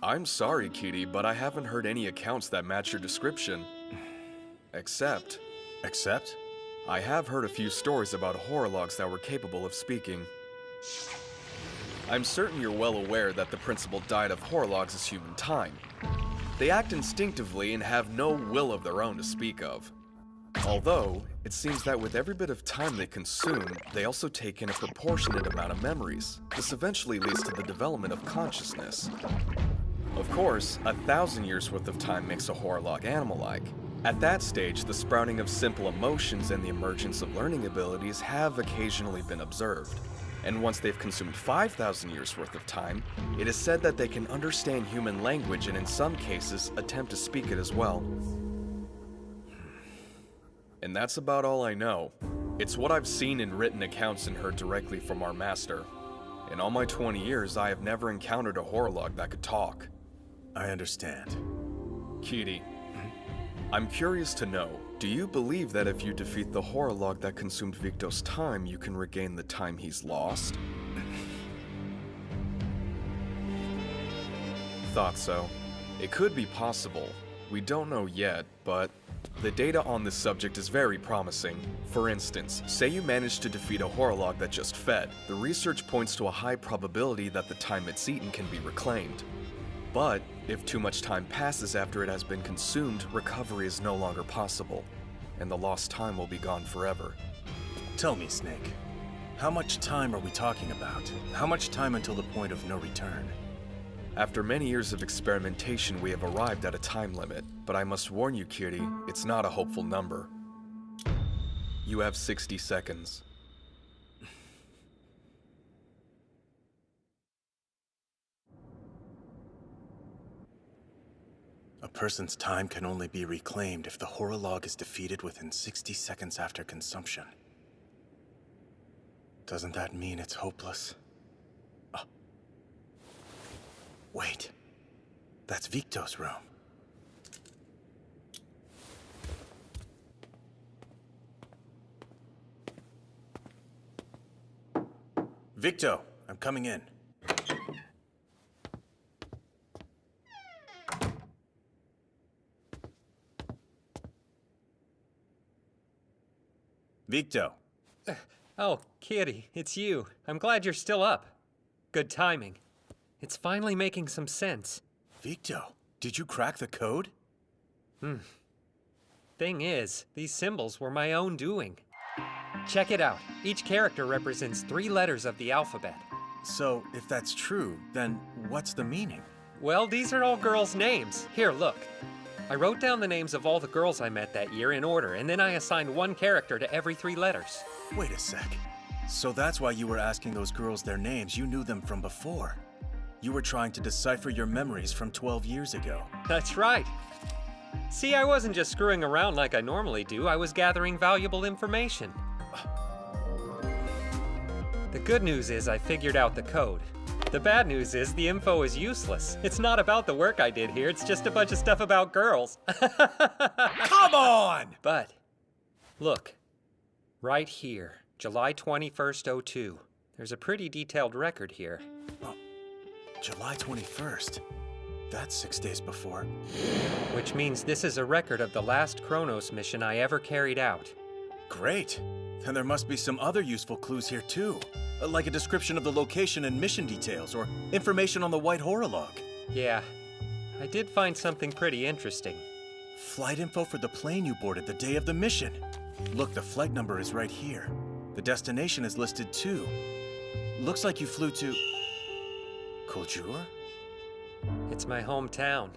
I'm sorry, Kitty, but I haven't heard any accounts that match your description. Except... Except? I have heard a few stories about horror logs that were capable of speaking. I'm certain you're well aware that the principal diet of horror logs is human time. They act instinctively and have no will of their own to speak of. Although, it seems that with every bit of time they consume, they also take in a proportionate amount of memories. This eventually leads to the development of consciousness. Of course, 1,000 years worth of time makes a horolog animal-like. At that stage, the sprouting of simple emotions and the emergence of learning abilities have occasionally been observed. And once they've consumed 5,000 years worth of time, it is said that they can understand human language and in some cases attempt to speak it as well. And that's about all I know. It's what I've seen in written accounts and heard directly from our master. In all my 20 years, I have never encountered a horolog that could talk. I understand. Kitty, I'm curious to know, do you believe that if you defeat the horolog that consumed Victo's time, you can regain the time he's lost? Thought so. It could be possible. We don't know yet, but the data on this subject is very promising. For instance, say you manage to defeat a horolog that just fed. The research points to a high probability that the time it's eaten can be reclaimed. But if too much time passes after it has been consumed, recovery is no longer possible, and the lost time will be gone forever. Tell me, Snake, how much time are we talking about? How much time until the point of no return? After many years of experimentation, we have arrived at a time limit, but I must warn you, Kitty, it's not a hopeful number. You have 60 seconds. A person's time can only be reclaimed if the horolog is defeated within 60 seconds after consumption. Doesn't that mean it's hopeless? Oh. Wait. That's Victo's room. Victo, I'm coming in. Victo. Oh, Kitty, it's you. I'm glad you're still up. Good timing. It's finally making some sense. Victo, did you crack the code? Thing is, these symbols were my own doing. Check it out. Each character represents 3 letters of the alphabet. So, if that's true, then what's the meaning? Well, these are all girls' names. Here, look. I wrote down the names of all the girls I met that year in order, and then I assigned one character to every 3 letters. Wait a sec. So that's why you were asking those girls their names. You knew them from before. You were trying to decipher your memories from 12 years ago. That's right. See, I wasn't just screwing around like I normally do. I was gathering valuable information. The good news is I figured out the code. The bad news is the info is useless. It's not about the work I did here, it's just a bunch of stuff about girls. Come on! But, look, right here, July 21st, 02. There's a pretty detailed record here. Oh, July 21st? That's 6 days before. Which means this is a record of the last Chronos mission I ever carried out. Great. Then there must be some other useful clues here too. Like a description of the location and mission details, or information on the white horolog. Yeah, I did find something pretty interesting. Flight info for the plane you boarded the day of the mission. Look, the flight number is right here. The destination is listed too. Looks like you flew to... Kuljur? It's my hometown.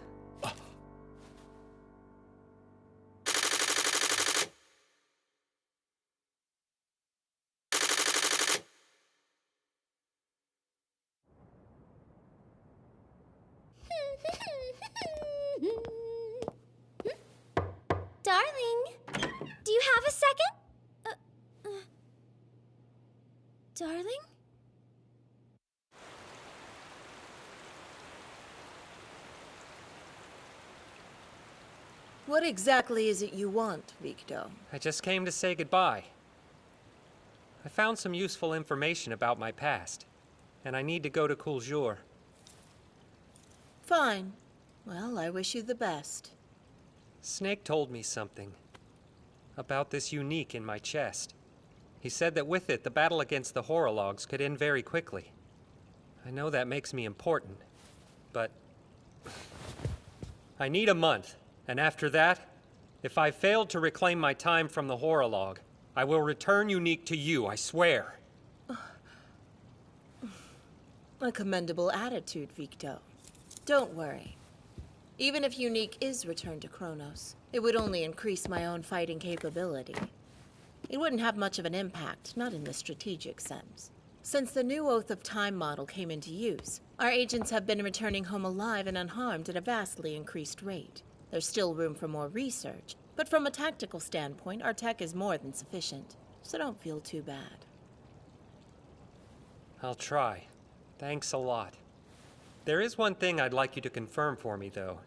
Darling, do you have a second? Darling? What exactly is it you want, Victo? I just came to say goodbye. I found some useful information about my past, and I need to go to Kuljur. Fine. Well, I wish you the best. Snake told me something about this unique in my chest. He said that with it, the battle against the horologs could end very quickly. I know that makes me important, but I need a month, and after that, If I failed to reclaim my time from the horologue, I will return Unique to you, I swear. A commendable attitude, Victo. Don't worry. Even if Unique is returned to Chronos, it would only increase my own fighting capability. It wouldn't have much of an impact, not in the strategic sense. Since the new Oath of Time model came into use, our agents have been returning home alive and unharmed at a vastly increased rate. There's still room for more research, but from a tactical standpoint, our tech is more than sufficient, so don't feel too bad. I'll try. Thanks a lot. There is one thing I'd like you to confirm for me, though.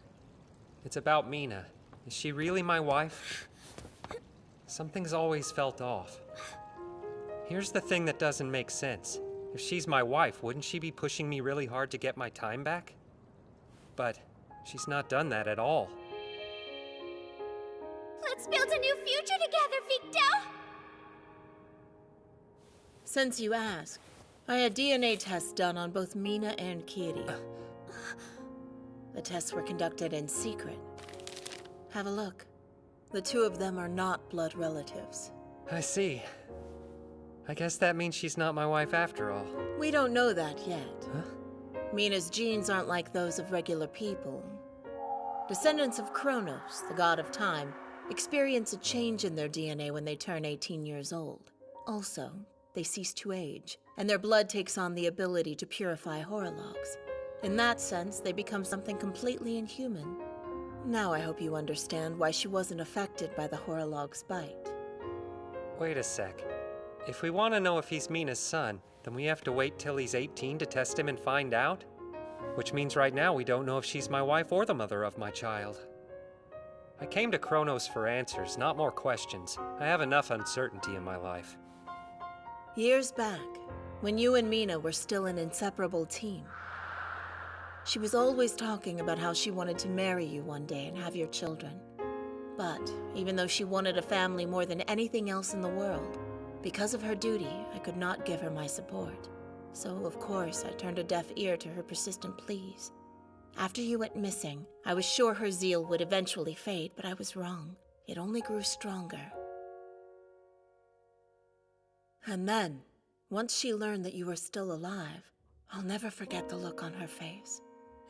It's about Mina. Is she really my wife? Something's always felt off. Here's the thing that doesn't make sense. If she's my wife, wouldn't she be pushing me really hard to get my time back? But she's not done that at all. Let's build a new future together, Victo! Since you ask, I had DNA tests done on both Mina and Kiri. The tests were conducted in secret. Have a look. The two of them are not blood relatives. I see. I guess that means she's not my wife after all. We don't know that yet. Huh? Mina's genes aren't like those of regular people. Descendants of Chronos, the god of time, experience a change in their DNA when they turn 18 years old. Also, they cease to age, and their blood takes on the ability to purify horologs. In that sense, they become something completely inhuman. Now I hope you understand why she wasn't affected by the horolog's bite. Wait a sec. If we want to know if he's Mina's son, then we have to wait till he's 18 to test him and find out? Which means right now we don't know if she's my wife or the mother of my child. I came to Chronos for answers, not more questions. I have enough uncertainty in my life. Years back, when you and Mina were still an inseparable team, she was always talking about how she wanted to marry you one day and have your children. But even though she wanted a family more than anything else in the world, because of her duty, I could not give her my support. So, of course, I turned a deaf ear to her persistent pleas. After you went missing, I was sure her zeal would eventually fade, but I was wrong. It only grew stronger. And then, once she learned that you were still alive, I'll never forget the look on her face.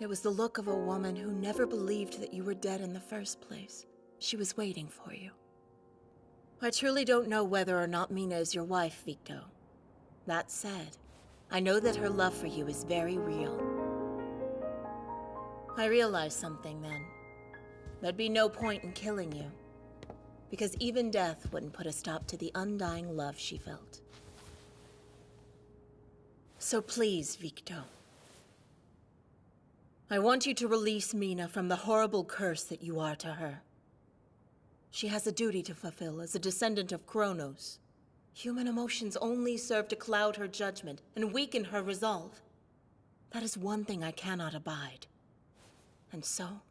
It was the look of a woman who never believed that you were dead in the first place. She was waiting for you. I truly don't know whether or not Mina is your wife, Victo. That said, I know that her love for you is very real. I realized something then. There'd be no point in killing you, because even death wouldn't put a stop to the undying love she felt. So please, Victo, I want you to release Mina from the horrible curse that you are to her. She has a duty to fulfill as a descendant of Chronos. Human emotions only serve to cloud her judgment and weaken her resolve. That is one thing I cannot abide. And so,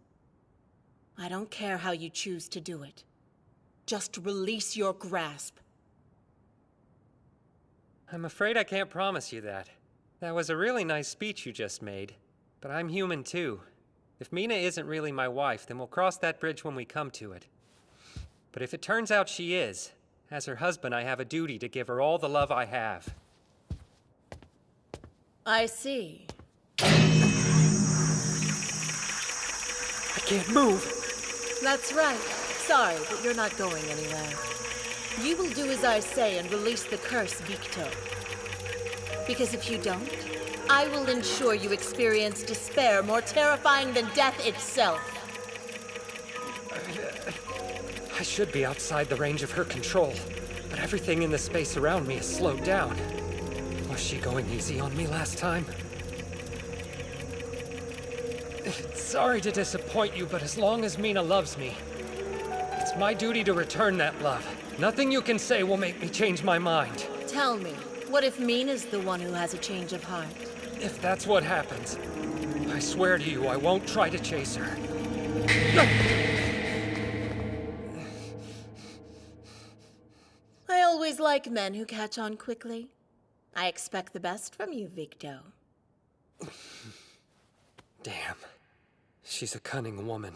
I don't care how you choose to do it. Just release your grasp. I'm afraid I can't promise you that. That was a really nice speech you just made, but I'm human too. If Mina isn't really my wife, then we'll cross that bridge when we come to it. But if it turns out she is, as her husband, I have a duty to give her all the love I have. I see. I can't move. That's right. Sorry, but you're not going anywhere. You will do as I say and release the curse, Victo. Because if you don't, I will ensure you experience despair more terrifying than death itself. I should be outside the range of her control, but everything in the space around me is slowed down. Was she going easy on me last time? Sorry to disappoint you, but as long as Mina loves me, it's my duty to return that love. Nothing you can say will make me change my mind. Tell me, what if Mina's the one who has a change of heart? If that's what happens, I swear to you I won't try to chase her. I always like men who catch on quickly. I expect the best from you, Victo. Damn. She's a cunning woman.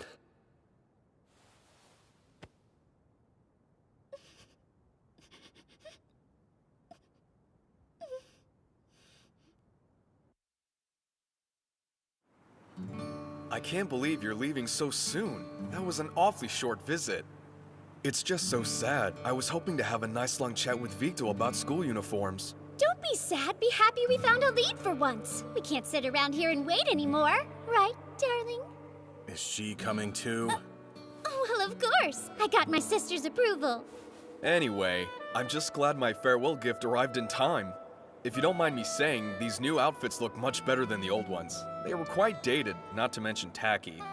I can't believe you're leaving so soon. That was an awfully short visit. It's just so sad. I was hoping to have a nice long chat with Victo about school uniforms. Don't be sad. Be happy we found a lead for once. We can't sit around here and wait anymore. Right, darling? Is she coming too? Oh, well, of course. I got my sister's approval. Anyway, I'm just glad my farewell gift arrived in time. If you don't mind me saying, these new outfits look much better than the old ones. They were quite dated, not to mention tacky.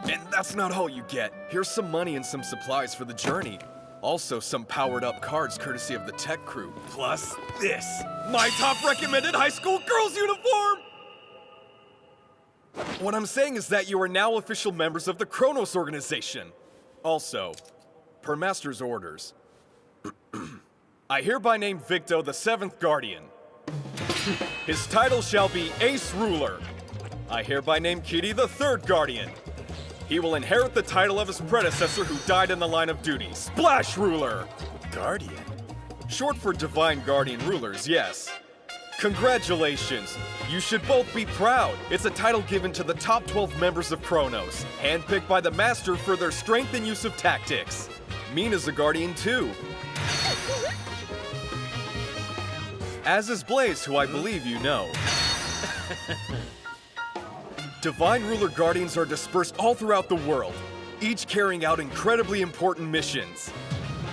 And that's not all you get. Here's some money and some supplies for the journey. Also, some powered-up cards courtesy of the tech crew. Plus this, my top recommended high school girls uniform! What I'm saying is that you are now official members of the Chronos organization. Also, per Master's orders, I hereby name Victo the 7th Guardian. His title shall be Ace Ruler. I hereby name Kitty the 3rd Guardian. He will inherit the title of his predecessor who died in the line of duty, Splash Ruler. Guardian? Short for Divine Guardian Rulers, yes. Congratulations! You should both be proud. It's a title given to the top 12 members of Chronos, handpicked by the Master for their strength and use of tactics. Mina's a Guardian too. As is Blaze, who I believe you know. Divine Ruler Guardians are dispersed all throughout the world, each carrying out incredibly important missions.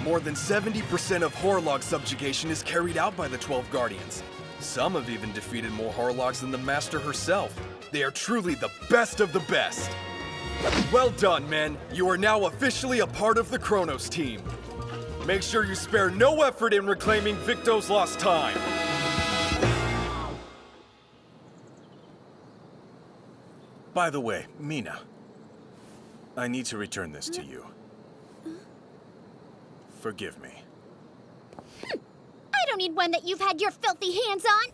More than 70% of Horlog subjugation is carried out by the 12 Guardians. Some have even defeated more Horlogs than the Master herself. They are truly the best of the best. Well done, men. You are now officially a part of the Chronos team. Make sure you spare no effort in reclaiming Victo's lost time. By the way, Mina, I need to return this to you. Forgive me. I don't need one that you've had your filthy hands on.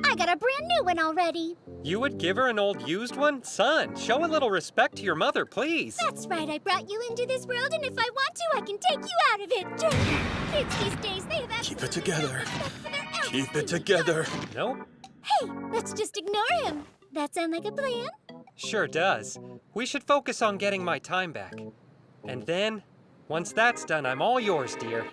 I got a brand new one already. You would give her an old used one? Son, show a little respect to your mother, please. That's right, I brought you into this world, and if I want to, I can take you out of it. Kids these days, they have Keep it together. Keep it together. Nope. Hey, let's just ignore him. That sound like a plan? Sure does. We should focus on getting my time back. And then, once that's done, I'm all yours, dear.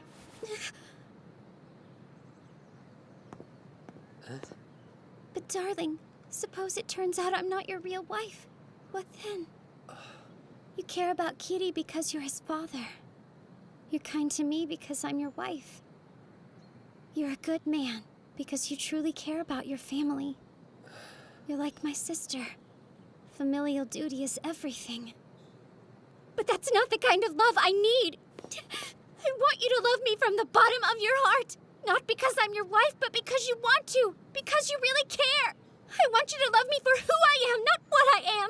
But darling, suppose it turns out I'm not your real wife. What then? You care about Kitty because you're his father. You're kind to me because I'm your wife. You're a good man because you truly care about your family. You're like my sister. Familial duty is everything. But that's not the kind of love I need. I want you to love me from the bottom of your heart. Not because I'm your wife, but because you want to. Because you really care. I want you to love me for who I am, not what I am.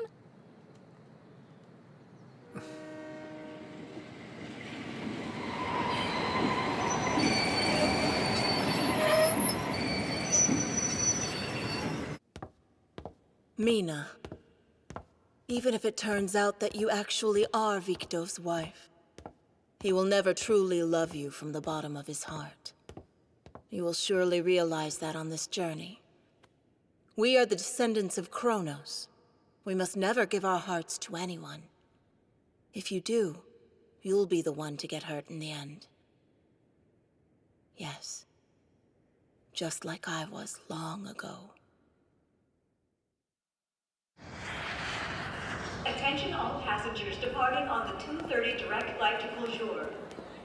Mina, even if it turns out that you actually are Victo's wife, he will never truly love you from the bottom of his heart. You will surely realize that on this journey. We are the descendants of Chronos. We must never give our hearts to anyone. If you do, you'll be the one to get hurt in the end. Yes, just like I was long ago. Attention all passengers departing on the 2:30 direct flight to Kuljour.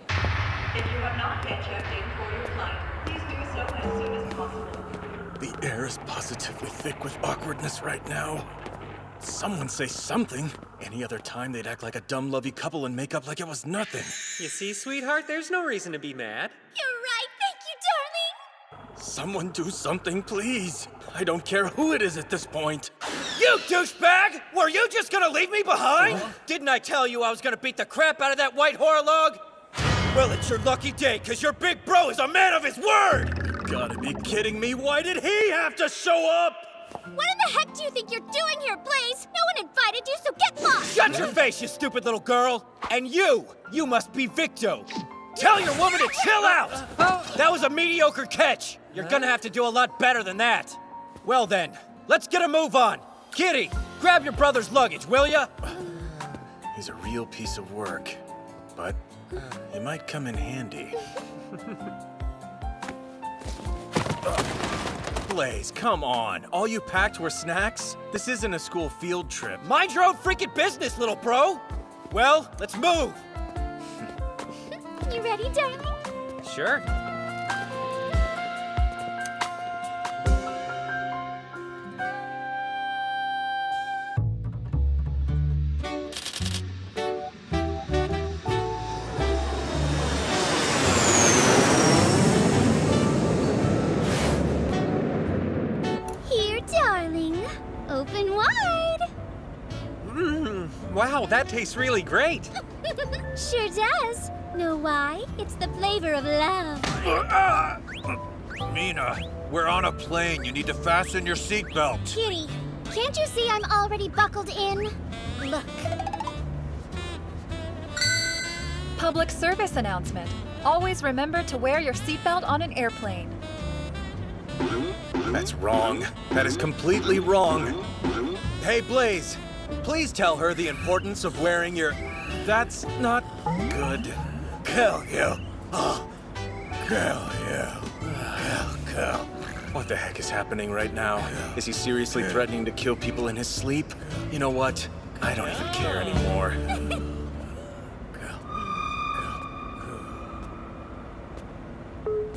If you have not yet checked in for your flight, please do so as soon as possible. The air is positively thick with awkwardness right now. Someone say something. Any other time, they'd act like a dumb, lovey couple and make up like it was nothing. You see, sweetheart, there's no reason to be mad. You're right, thank you, darling! Someone do something, please. I don't care who it is at this point. You douchebag! Were you just gonna leave me behind? Didn't I tell you I was gonna beat the crap out of that white horlog? Well, it's your lucky day, because your big bro is a man of his word! You gotta be kidding me. Why did he have to show up? What in the heck do you think you're doing here, Blaze? No one invited you, so get lost! Shut your face, you stupid little girl! And you must be Victo. Tell your woman to chill out! That was a mediocre catch. You're gonna have to do a lot better than that. Well then, let's get a move on. Kitty, Grab your brother's luggage, will ya? He's a real piece of work, but he might come in handy. Blaze, come on. All you packed were snacks? This isn't a school field trip. Mind your own freaking business, little bro. Well, let's move. You ready, darling? Sure. Here, darling. Open wide. Wow, that tastes really great. Sure does. Know why? It's the flavor of love. Mina, we're on a plane. You need to fasten your seatbelt. Kitty, can't you see I'm already buckled in? Look. Public service announcement. Always remember to wear your seatbelt on an airplane. That's wrong. That is completely wrong. Hey, Blaze, please tell her the importance of wearing your... That's not good. Kill you. Oh, kill you. Kill. What the heck is happening right now? Is he seriously threatening to kill people in his sleep? You know what? I don't even care anymore.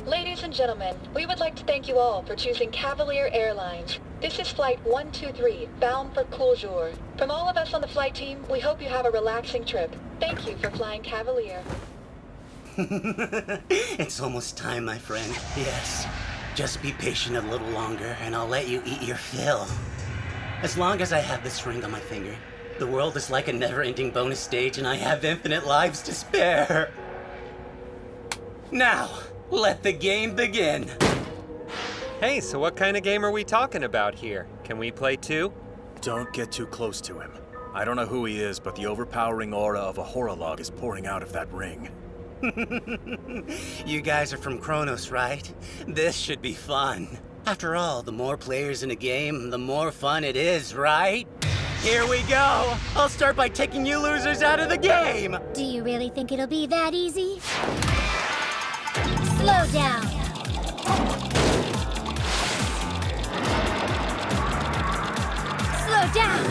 Ladies and gentlemen, we would like to thank you all for choosing Cavalier Airlines. This is Flight 123, bound for Cooljour. From all of us on the flight team, we hope you have a relaxing trip. Thank you for flying Cavalier. It's almost time, my friend. Yes. Just be patient a little longer, and I'll let you eat your fill. As long as I have this ring on my finger, the world is like a never-ending bonus stage, and I have infinite lives to spare. Now, let the game begin. Hey, so what kind of game are we talking about here? Can we play too? Don't get too close to him. I don't know who he is, but the overpowering aura of a horolog is pouring out of that ring. You guys are from Chronos, right? This should be fun. After all, the more players in a game, the more fun it is, right? Here we go! I'll start by taking you losers out of the game! Do you really think it'll be that easy? Slow down. Slow down.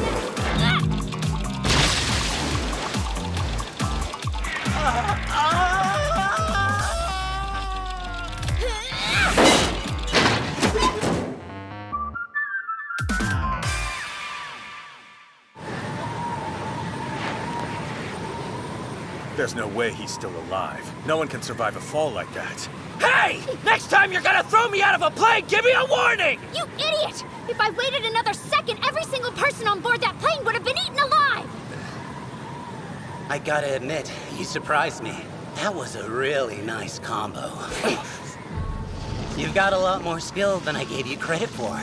There's no way he's still alive. No one can survive a fall like that. Hey! Next time you're gonna throw me out of a plane, give me a warning! You idiot! If I waited another second, every single person on board that plane would have been eaten alive! I gotta admit, you surprised me. That was a really nice combo. You've got a lot more skill than I gave you credit for.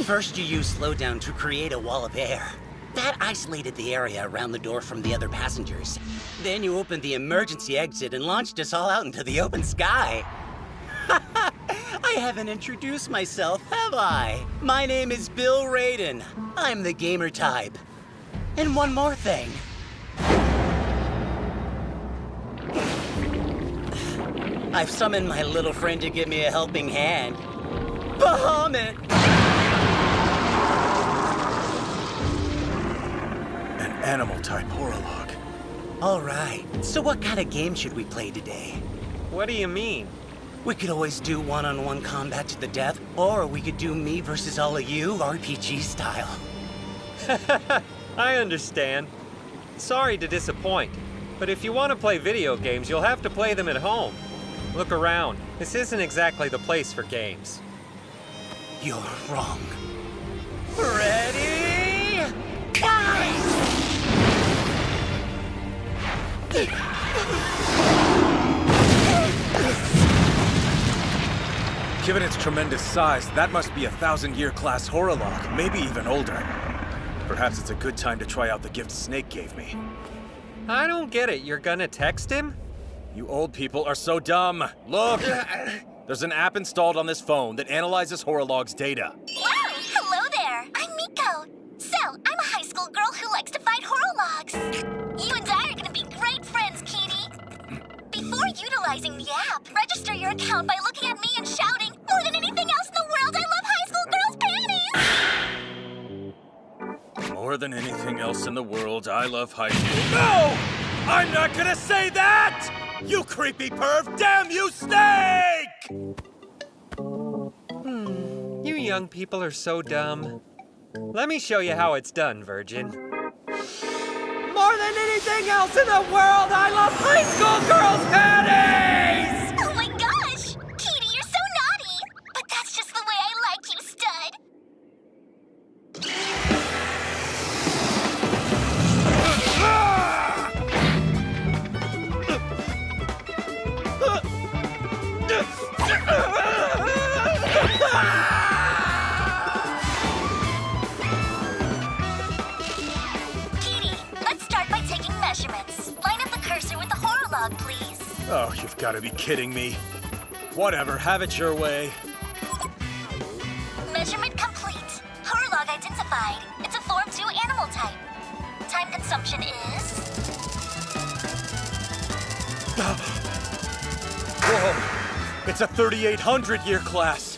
First, you used slowdown to create a wall of air. That isolated the area around the door from the other passengers. Then you opened the emergency exit and launched us all out into the open sky. I haven't introduced myself, have I? My name is Bill Raiden. I'm the gamer type. And one more thing. I've summoned my little friend to give me a helping hand. Bahamut! An animal-type horolog. All right, so what kind of game should we play today? What do you mean? We could always do one-on-one combat to the death, or we could do me versus all of you, RPG style. I understand. Sorry to disappoint, but if you want to play video games, you'll have to play them at home. Look around. This isn't exactly the place for games. You're wrong. Ready? Fight! Given its tremendous size, that must be a 1,000-year class horolog, maybe even older. Perhaps it's a good time to try out the gift Snake gave me. I don't get it. You're gonna text him? You old people are so dumb. Look! There's an app installed on this phone that analyzes horolog's data. Wow! Hello there! I'm Miko. So, I'm a high school girl who likes to fight horologs. You and I are gonna be great friends, Kitty. Before utilizing the app, register your account by looking at me and shouting, "More than anything else in the world, I love high school girls' panties!" More than anything else in the world, I love high school. No! I'm not gonna say that! You creepy perv! Damn you, Snake! You young people are so dumb. Let me show you how it's done, Virgin. More than anything else in the world, I love high school girls' panties! Oh my gosh! Kitty, you're so naughty! But that's just the way I like you, stud! Kitty, let's start by taking measurements. Line up the cursor with the horolog, please. Oh, you've got to be kidding me. Whatever, have it your way. Measurement complete. Horolog identified. It's a Form 2 animal type. Time consumption is... Whoa! It's a 3,800-year class.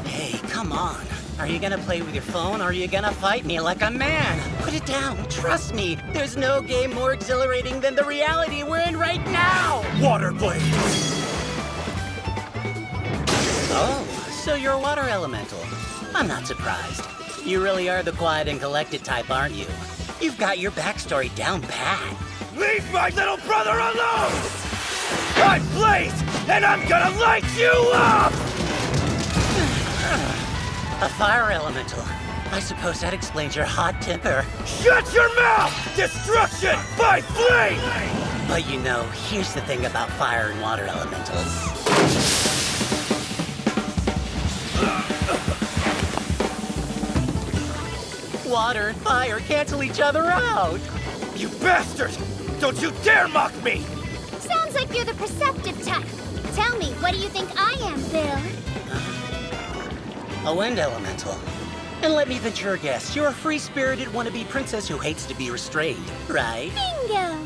Hey, come on. Are you gonna play with your phone or are you gonna fight me like a man? Put it down, trust me. There's no game more exhilarating than the reality we're in right now! Water blade! Oh, so you're a water elemental. I'm not surprised. You really are the quiet and collected type, aren't you? You've got your backstory down pat. Leave my little brother alone! I'm Blaze, and I'm gonna light you up! A fire elemental. I suppose that explains your hot temper. Shut your mouth! Destruction by flame! But you know, here's the thing about fire and water elementals. Water and fire cancel each other out! You bastard! Don't you dare mock me! Sounds like you're the perceptive type. Tell me, what do you think I am, Bill? A wind elemental. And let me venture a guess, you're a free-spirited wannabe princess who hates to be restrained, right? Bingo!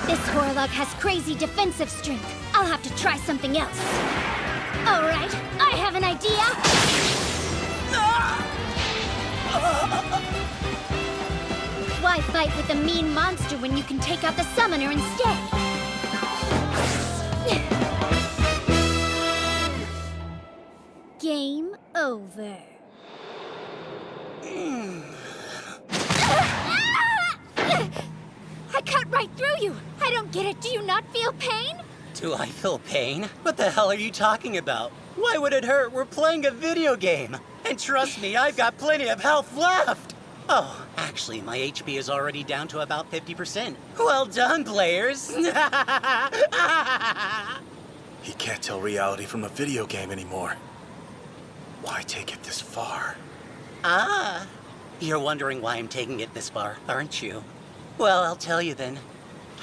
This horolog has crazy defensive strength. I'll have to try something else. All right, I have an idea. Why fight with a mean monster when you can take out the summoner instead? Game over. I cut right through you. I don't get it. Do you not feel pain? Do I feel pain? What the hell are you talking about? Why would it hurt? We're playing a video game. And trust me, I've got plenty of health left. Oh, actually, my HP is already down to about 50%. Well done, players. He can't tell reality from a video game anymore. Why take it this far? Ah, you're wondering why I'm taking it this far, aren't you? Well, I'll tell you then.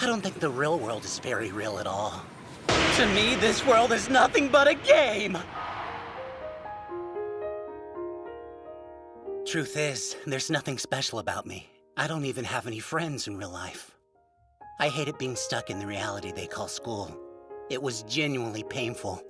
I don't think the real world is very real at all. To me, this world is nothing but a game! Truth is, there's nothing special about me. I don't even have any friends in real life. I hated being stuck in the reality they call school. It was genuinely painful.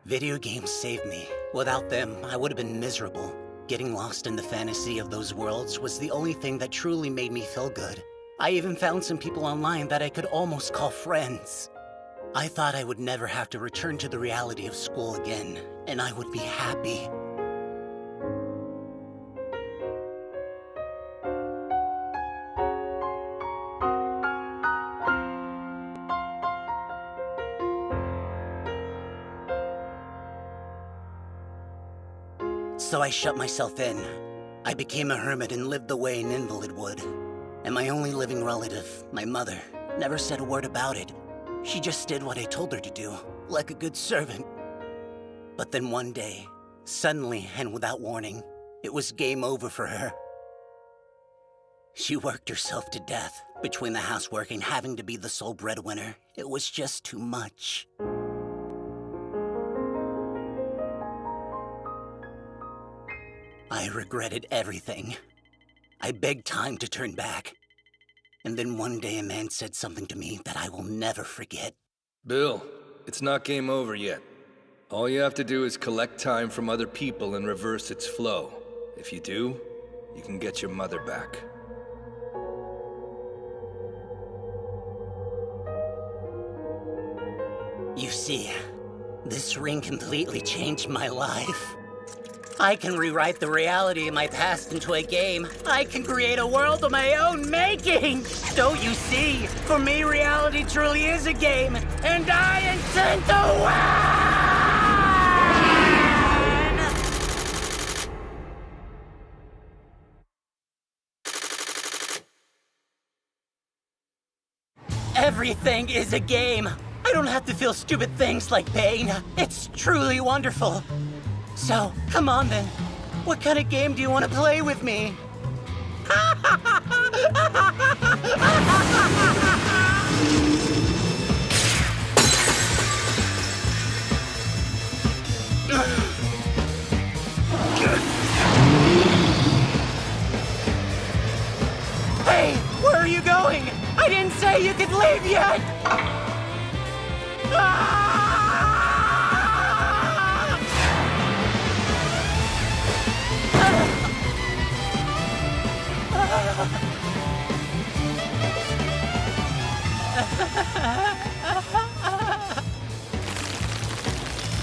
Video games saved me. Without them, I would have been miserable. Getting lost in the fantasy of those worlds was the only thing that truly made me feel good. I even found some people online that I could almost call friends. I thought I would never have to return to the reality of school again, and I would be happy. So I shut myself in. I became a hermit and lived the way an invalid would. And my only living relative, my mother, never said a word about it. She just did what I told her to do, like a good servant. But then one day, suddenly and without warning, it was game over for her. She worked herself to death. Between the housework and having to be the sole breadwinner, it was just too much. I regretted everything. I begged time to turn back. And then one day a man said something to me that I will never forget. Bill, it's not game over yet. All you have to do is collect time from other people and reverse its flow. If you do, you can get your mother back. You see, this ring completely changed my life. I can rewrite the reality of my past into a game. I can create a world of my own making! Don't you see? For me, reality truly is a game, and I intend to win! Everything is a game. I don't have to feel stupid things like pain. It's truly wonderful. So, come on then. What kind of game do you want to play with me? Hey, where are you going? I didn't say you could leave yet!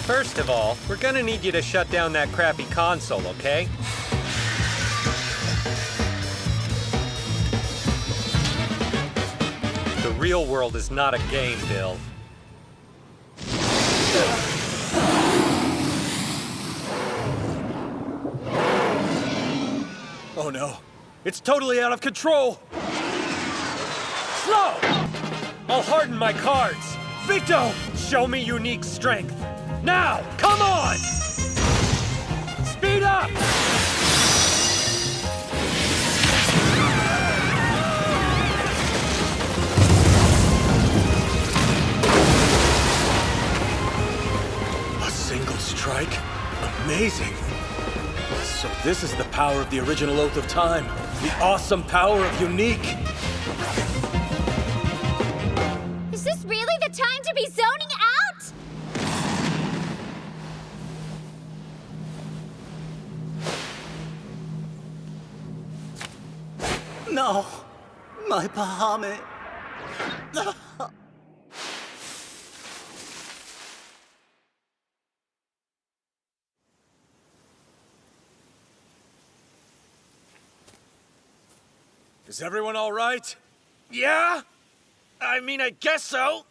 First of all, we're gonna need you to shut down that crappy console, okay? The real world is not a game, Bill. Oh no, it's totally out of control! Slow! I'll harden my cards! Victo! Show me unique strength! Now! Come on! Speed up! A single strike? Amazing! So this is the power of the original Oath of Time. The awesome power of unique. Is this really the time to be zoning out? No, my Bahamut. Is everyone all right? Yeah? I mean, I guess so.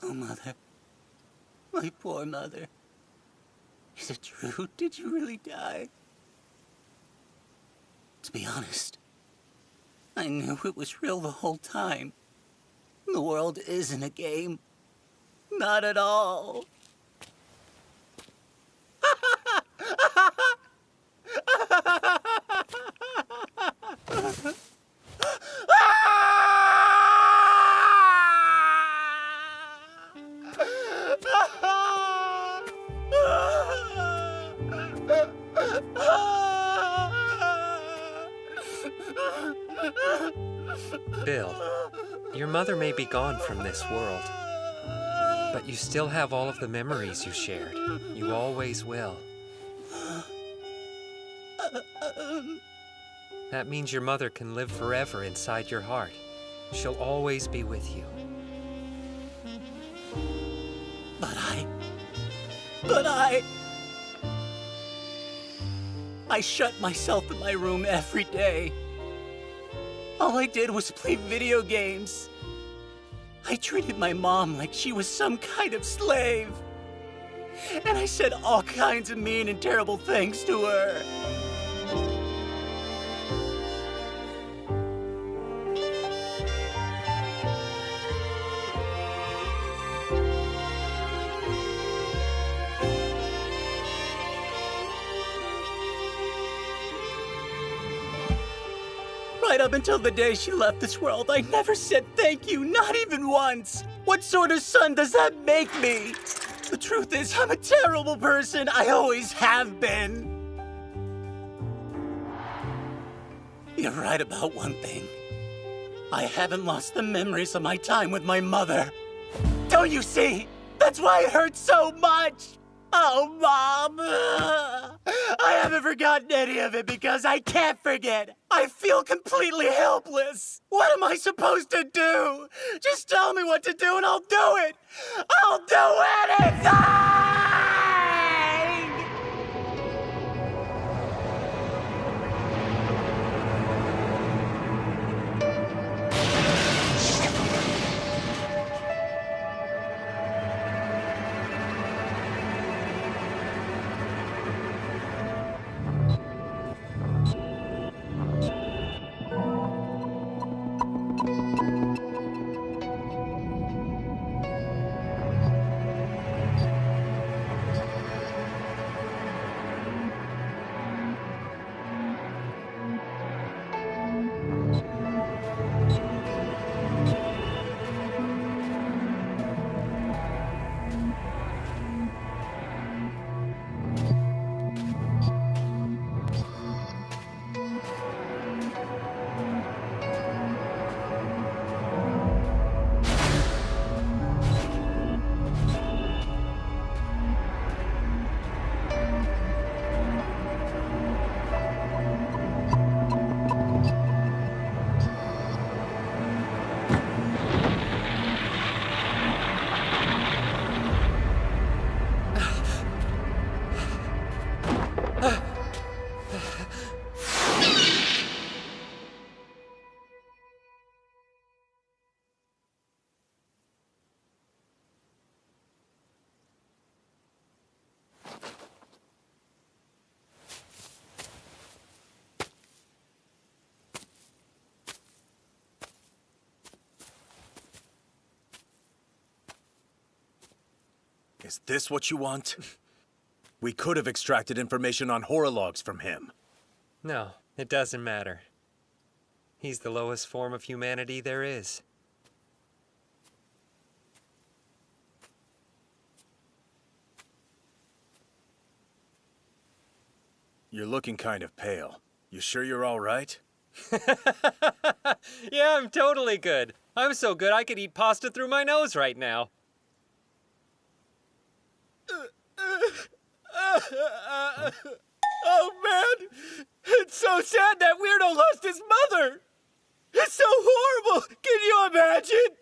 Oh, Mother. My poor mother. Is it true? Did you really die? To be honest, I knew it was real the whole time. The world isn't a game. Not at all. Bill, your mother may be gone from this world, but you still have all of the memories you shared. You always will. That means your mother can live forever inside your heart. She'll always be with you. I shut myself in my room every day. All I did was play video games. I treated my mom like she was some kind of slave. And I said all kinds of mean and terrible things to her. Right up until the day she left this world, I never said thank you, not even once. What sort of son does that make me? The truth is, I'm a terrible person. I always have been. You're right about one thing. I haven't lost the memories of my time with my mother. Don't you see? That's why it hurts so much. Oh, Mom! I haven't forgotten any of it because I can't forget. I feel completely helpless. What am I supposed to do? Just tell me what to do and I'll do it. I'll do anything! Is this what you want? We could have extracted information on horror logs from him. No, it doesn't matter. He's the lowest form of humanity there is. You're looking kind of pale. You sure you're all right? Yeah, I'm totally good. I'm so good I could eat pasta through my nose right now. Oh man! It's so sad that Weirdo lost his mother! It's so horrible! Can you imagine?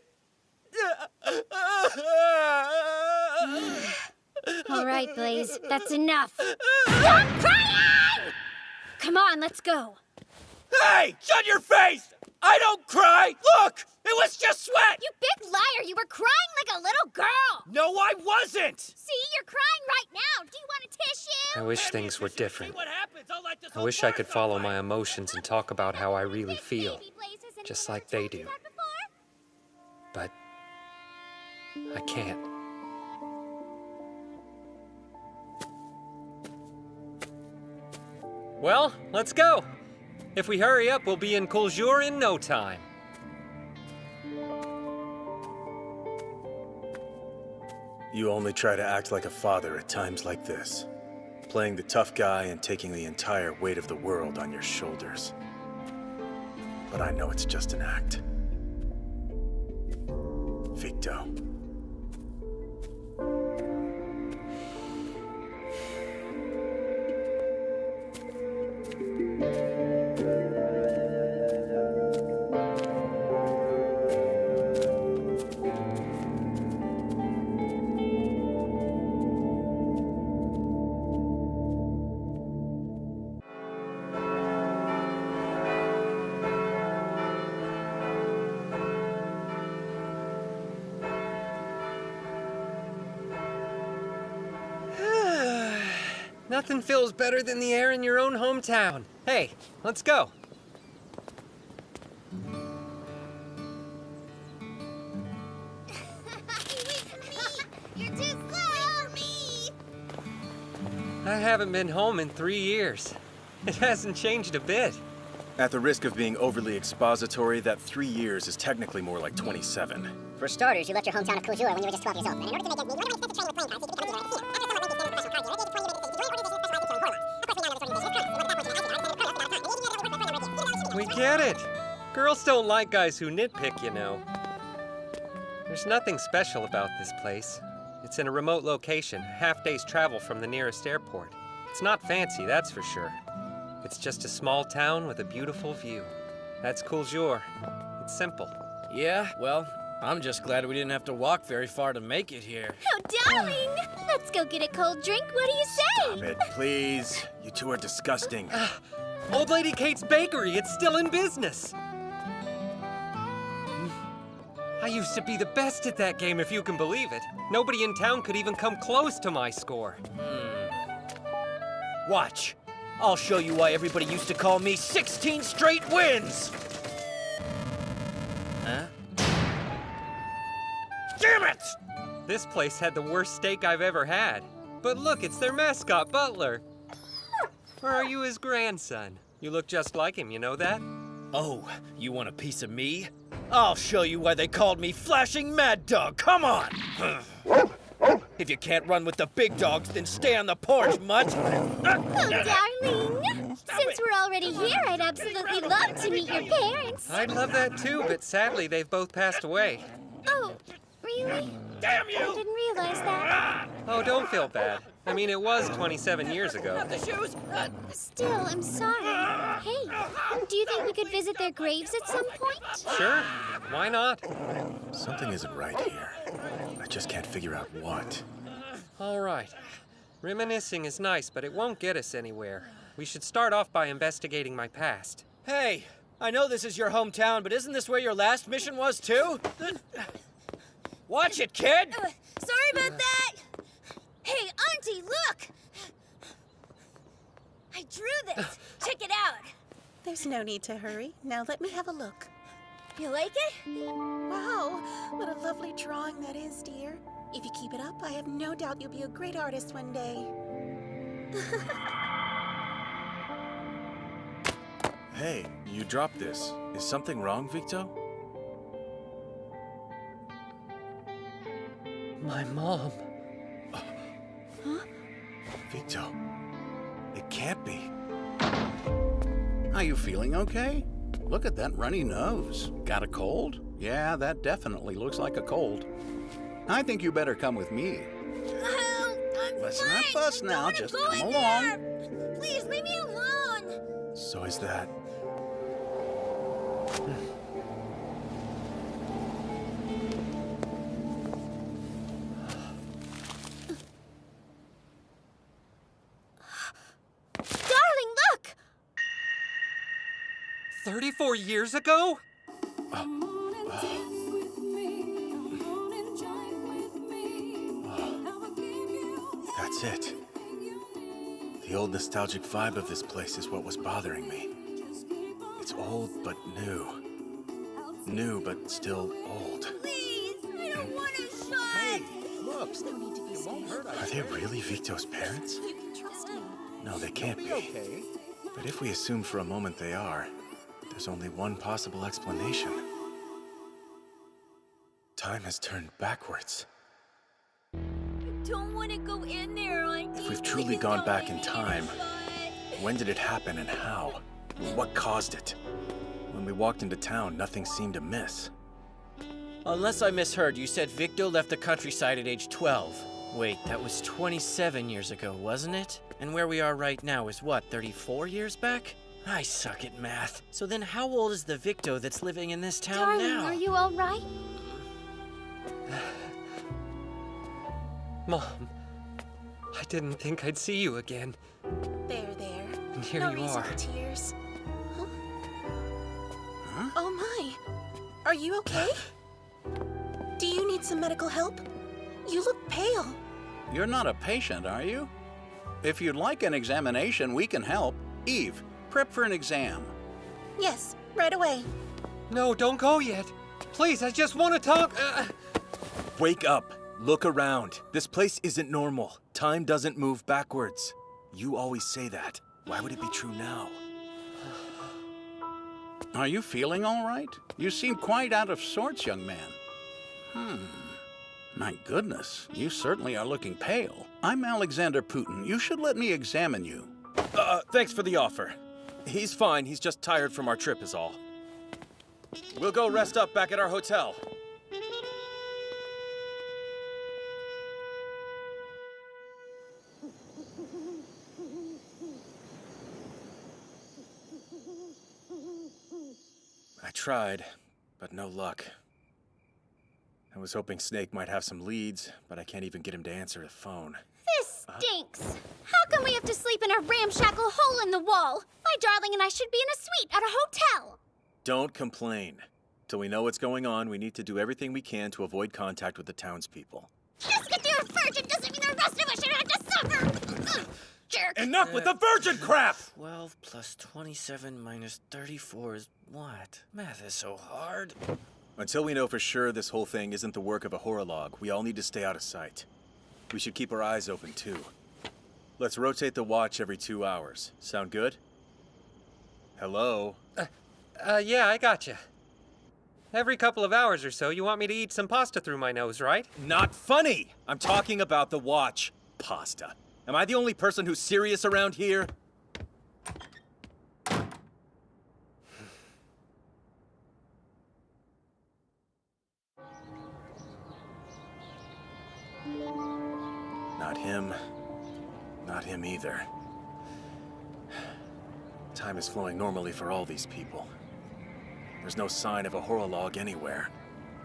All right, Blaze, that's enough. Stop crying! Come on, let's go. Hey! Shut your face! I don't cry! Look! It was just sweat! You big liar! You were crying like a little girl! No, I wasn't! See, you're crying right now! Do you want a tissue? I wish things were different. I wish I could follow my emotions and talk about how I really feel, just like they do. But I can't. Well, let's go. If we hurry up, we'll be in Kuljour in no time. You only try to act like a father at times like this. Playing the tough guy and taking the entire weight of the world on your shoulders. But I know it's just an act. Victo. Nothing feels better than the air in your own hometown. Hey, let's go. You're too slow! Wait for me! I haven't been home in 3 years. It hasn't changed a bit. At the risk of being overly expository, that 3 years is technically more like 27. For starters, you left your hometown of Kojur when you were just 12 years old. And in order to make ends meet, you went on a extensive training with playing cards so you could become a dealer at the casino. After someone went through standard professional card dealer, they deploy you to the dealer organization specialized in Horla. Of course, we now know this organization is Chronos. It was that fortune I started Chronos about a time. And 18 years ago, we worked for a friend of We get it. Girls don't like guys who nitpick, you know. There's nothing special about this place. It's in a remote location, half day's travel from the nearest airport. It's not fancy, that's for sure. It's just a small town with a beautiful view. That's Kojur. It's simple. Yeah, well, I'm just glad we didn't have to walk very far to make it here. Oh, darling! Let's go get a cold drink. What do you say? Stop it, please. You two are disgusting. Old Lady Kate's Bakery, it's still in business. I used to be the best at that game, if you can believe it. Nobody in town could even come close to my score. Watch. I'll show you why everybody used to call me 16 straight wins! Huh? Damn it! This place had the worst steak I've ever had. But look, it's their mascot, Butler. Or are you his grandson? You look just like him, you know that? Oh, you want a piece of me? I'll show you why they called me Flashing Mad Dog. Come on! If you can't run with the big dogs, then stay on the porch, mutt. Oh, darling! Since we're already here, I'd absolutely love to meet your parents. I'd love that too, but sadly they've both passed away. Oh, really? Damn you! I didn't realize that. Oh, don't feel bad. I mean, it was 27 years ago. Still, I'm sorry. Hey, do you think we could visit their graves at some point? Sure, why not? Something isn't right here. I just can't figure out what. All right. Reminiscing is nice, but it won't get us anywhere. We should start off by investigating my past. Hey, I know this is your hometown, but isn't this where your last mission was too? Watch it, kid! Sorry about that! Hey, Auntie, look! I drew this. Check it out. There's no need to hurry. Now let me have a look. You like it? Wow, what a lovely drawing that is, dear. If you keep it up, I have no doubt you'll be a great artist one day. Hey, you dropped this. Is something wrong, Victo? My mom. Victo, it can't be. Are you feeling okay? Look at that runny nose. Got a cold? Yeah, that definitely looks like a cold. I think you better come with me. Let's not fuss now, just come along. Please, leave me alone! So is that... Darling, look! 34 years ago? That's it. The old nostalgic vibe of this place is what was bothering me. It's old but new. New but still old. Please, I don't want a shot! Hey, look, it won't hurt. Are they really Victo's parents? You can trust me. No, they can't be. Okay. But if we assume for a moment they are, there's only one possible explanation. Time has turned backwards. I don't want to go in there, Auntie. If we've truly gone back in time, when did it happen and how? What caused it? When we walked into town, nothing seemed amiss. Unless I misheard, you said Victo left the countryside at age 12. Wait, that was 27 years ago, wasn't it? And where we are right now is what, 34 years back? I suck at math. So then how old is the Victo that's living in this town Darling, now? are you all right? Mom, I didn't think I'd see you again. There. And here no you reason are. for tears. Huh? Oh my! Are you okay? Do you need some medical help? You look pale. You're not a patient, are you? If you'd like an examination, we can help. Eve, prep for an exam. Yes, right away. No, don't go yet. Please, I just want to talk. Wake up. Look around. This place isn't normal. Time doesn't move backwards. You always say that. Why would it be true now? Are you feeling all right? You seem quite out of sorts, young man. My goodness, you certainly are looking pale. I'm Alexander Putin. You should let me examine you. Thanks for the offer. He's fine. He's just tired from our trip is all. We'll go rest up back at our hotel. I tried, but no luck. I was hoping Snake might have some leads, but I can't even get him to answer the phone. This stinks. How come we have to sleep in a ramshackle hole in the wall? My darling and I should be in a suite at a hotel. Don't complain. Till we know what's going on, we need to do everything we can to avoid contact with the townspeople. Just because you're a virgin doesn't mean the rest of us should have to suffer. Ugh, jerk. Enough with the virgin crap! 12 plus 27 minus 34 is what? Math is so hard. Until we know for sure this whole thing isn't the work of a horolog, we all need to stay out of sight. We should keep our eyes open, too. Let's rotate the watch every 2 hours. Sound good? Hello? Yeah, I gotcha. Every couple of hours or so, you want me to eat some pasta through my nose, right? Not funny! I'm talking about the watch. Pasta. Am I the only person who's serious around here? Not him. Not him either. Time is flowing normally for all these people. There's no sign of a horolog anywhere.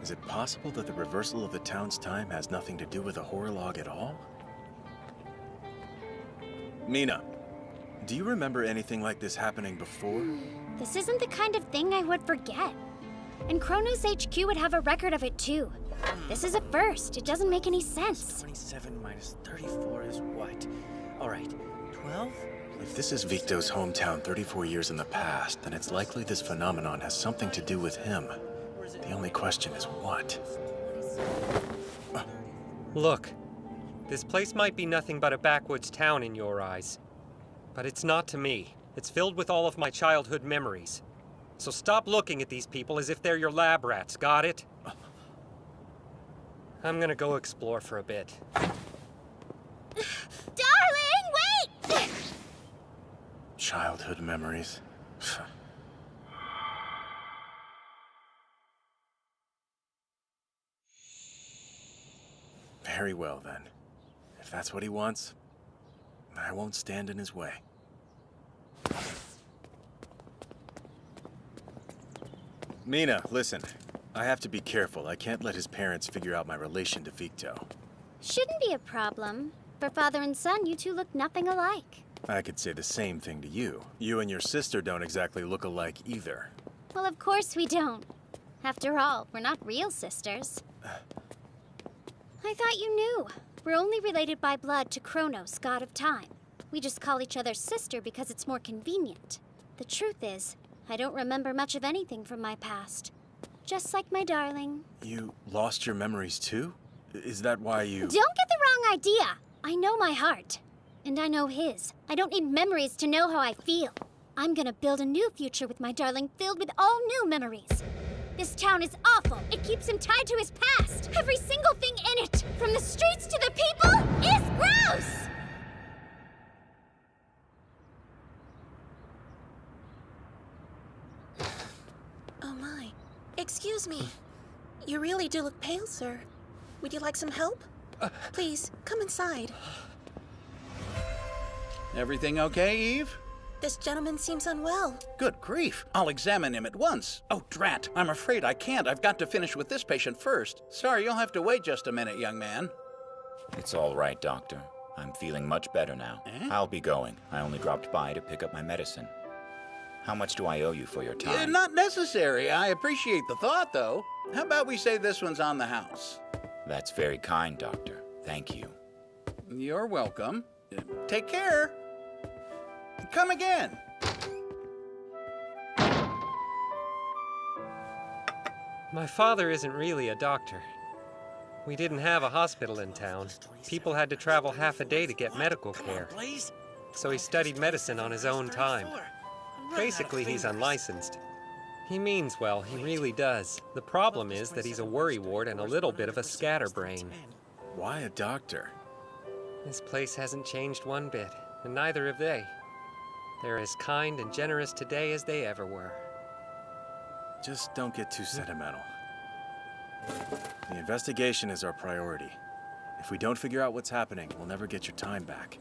Is it possible that the reversal of the town's time has nothing to do with a horolog at all? Mina, do you remember anything like this happening before? This isn't the kind of thing I would forget. And Chronos HQ would have a record of it too. This is a first. It doesn't make any sense. 27 minus 34 is what? All right, 12? If this is Victo's hometown 34 years in the past, then it's likely this phenomenon has something to do with him. The only question is what? Look, this place might be nothing but a backwoods town in your eyes. But it's not to me. It's filled with all of my childhood memories. So stop looking at these people as if they're your lab rats, got it? I'm gonna go explore for a bit. Darling, wait! Childhood memories. Very well, then. If that's what he wants, I won't stand in his way. Mina, listen. I have to be careful. I can't let his parents figure out my relation to Victo. Shouldn't be a problem. For father and son, you two look nothing alike. I could say the same thing to you. You and your sister don't exactly look alike either. Well, of course we don't. After all, we're not real sisters. I thought you knew. We're only related by blood to Chronos, god of time. We just call each other sister because it's more convenient. The truth is, I don't remember much of anything from my past. Just like my darling. You lost your memories too? Is that why you... Don't get the wrong idea. I know my heart. And I know his. I don't need memories to know how I feel. I'm gonna build a new future with my darling filled with all new memories. This town is awful. It keeps him tied to his past. Every single thing in it, from the streets to the people, is gross! Oh my. Excuse me. You really do look pale, sir. Would you like some help? Please, come inside. Everything okay, Eve? This gentleman seems unwell. Good grief. I'll examine him at once. Oh, drat. I'm afraid I can't. I've got to finish with this patient first. Sorry, you'll have to wait just a minute, young man. It's all right, Doctor. I'm feeling much better now. I'll be going. I only dropped by to pick up my medicine. How much do I owe you for your time? Not necessary. I appreciate the thought, though. How about we say this one's on the house? That's very kind, Doctor. Thank you. You're welcome. Take care. Come again. My father isn't really a doctor. We didn't have a hospital in town. People had to travel half a day to get medical care. So he studied medicine on his own time. Basically, he's unlicensed. He means well, he really does. The problem is that he's a worrywart and a little bit of a scatterbrain. Why a doctor? This place hasn't changed one bit, and neither have they. They're as kind and generous today as they ever were. Just don't get too sentimental. The investigation is our priority. If we don't figure out what's happening, we'll never get your time back.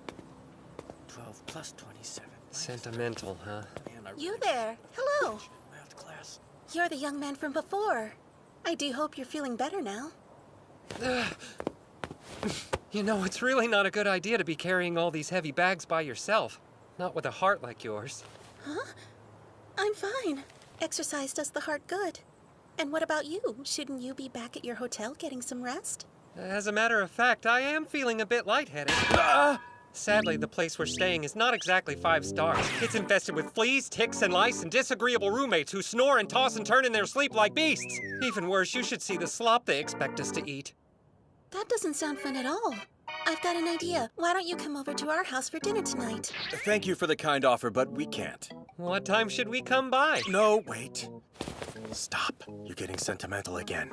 12 plus 27. Sentimental, huh? You there. Hello. You're the young man from before. I do hope you're feeling better now. You know, it's really not a good idea to be carrying all these heavy bags by yourself. Not with a heart like yours. Huh? I'm fine. Exercise does the heart good. And what about you? Shouldn't you be back at your hotel getting some rest? As a matter of fact, I am feeling a bit lightheaded. Sadly, the place we're staying is not exactly 5 stars. It's infested with fleas, ticks, and lice, and disagreeable roommates who snore and toss and turn in their sleep like beasts. Even worse, you should see the slop they expect us to eat. That doesn't sound fun at all. I've got an idea. Why don't you come over to our house for dinner tonight? Thank you for the kind offer, but we can't. What time should we come by? No, wait. Stop. You're getting sentimental again.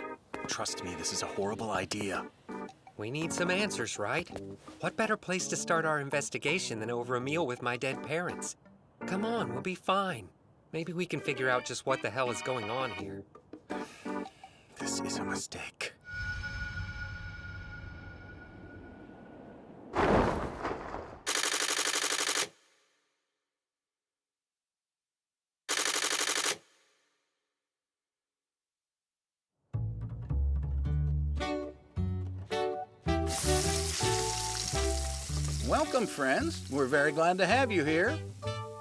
Trust me, this is a horrible idea. We need some answers, right? What better place to start our investigation than over a meal with my dead parents? Come on, we'll be fine. Maybe we can figure out just what the hell is going on here. This is a mistake. Welcome, friends. We're very glad to have you here.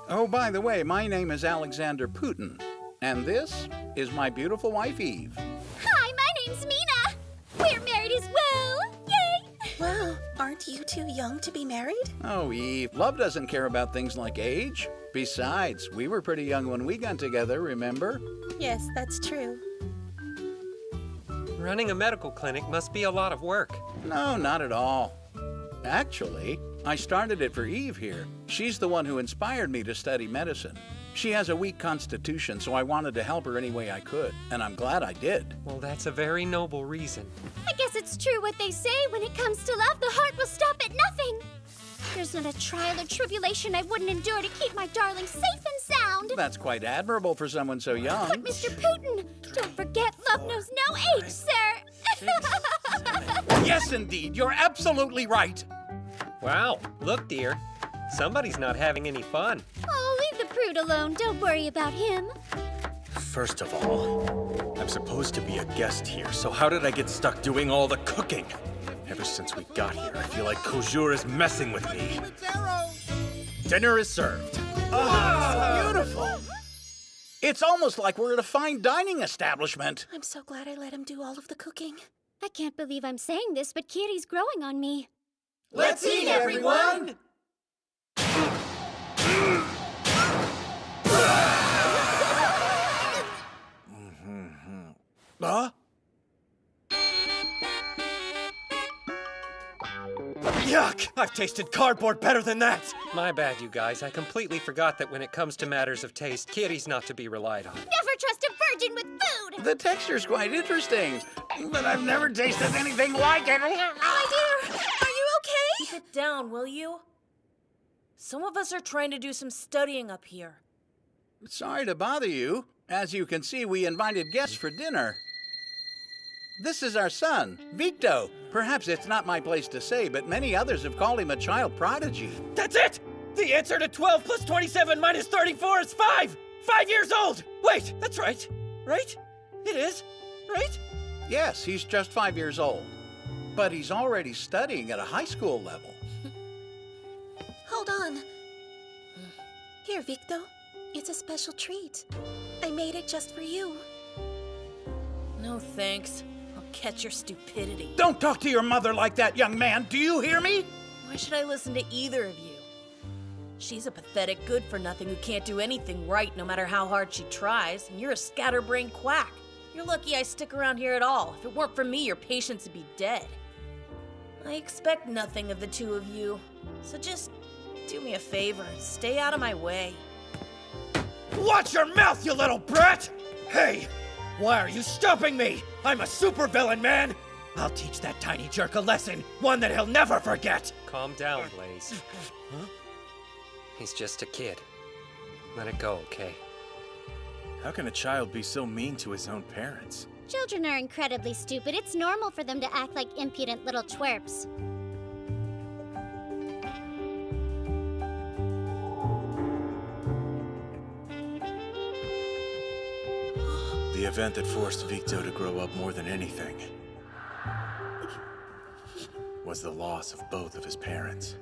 Oh, by the way, my name is Alexander Putin, and this is my beautiful wife, Eve. Hi, my name's Mina. We're married as well. Yay! Wow, aren't you too young to be married? Oh, Eve, love doesn't care about things like age. Besides, we were pretty young when we got together, remember? Yes, that's true. Running a medical clinic must be a lot of work. No, not at all. Actually, I started it for Eve here. She's the one who inspired me to study medicine. She has a weak constitution, so I wanted to help her any way I could, and I'm glad I did. Well, that's a very noble reason. I guess it's true what they say. When it comes to love, the heart will stop at nothing. There's not a trial or tribulation I wouldn't endure to keep my darling safe and sound. That's quite admirable for someone so young. But Mr. Putin, don't forget love knows no age, sir. Yes, indeed. You're absolutely right. Wow, look, dear. Somebody's not having any fun. Oh, leave the prude alone. Don't worry about him. First of all, I'm supposed to be a guest here, so how did I get stuck doing all the cooking? Ever since we got here, I feel like Kojur is messing with me. Dinner is served. Oh, beautiful. It's almost like we're at a fine dining establishment. I'm so glad I let him do all of the cooking. I can't believe I'm saying this, but Kiri's growing on me. Let's eat, everyone! Huh? Yuck! I've tasted cardboard better than that! My bad, you guys. I completely forgot that when it comes to matters of taste, Kiri's not to be relied on. Never trust a virgin with food! The texture's quite interesting, but I've never tasted anything like it. My dear, are you okay? Keep it down, will you? Some of us are trying to do some studying up here. Sorry to bother you. As you can see, we invited guests for dinner. This is our son, Victo. Perhaps it's not my place to say, but many others have called him a child prodigy. That's it! The answer to 12 plus 27 minus 34 is 5! 5 years old! Wait, that's right. Right? It is, right? Yes, he's just 5 years old. But he's already studying at a high school level. Hold on. Here, Victo. It's a special treat. I made it just for you. No thanks. I'll catch your stupidity. Don't talk to your mother like that, young man. Do you hear me? Why should I listen to either of you? She's a pathetic good-for-nothing who can't do anything right no matter how hard she tries, and you're a scatterbrained quack. You're lucky I stick around here at all. If it weren't for me, your patients would be dead. I expect nothing of the two of you, so just do me a favor and stay out of my way. Watch your mouth, you little brat! Hey, why are you stopping me? I'm a supervillain, man! I'll teach that tiny jerk a lesson, one that he'll never forget! Calm down, Blaze. Huh? He's just a kid. Let it go, okay? How can a child be so mean to his own parents? Children are incredibly stupid. It's normal for them to act like impudent little twerps. The event that forced Victo to grow up more than anything was the loss of both of his parents.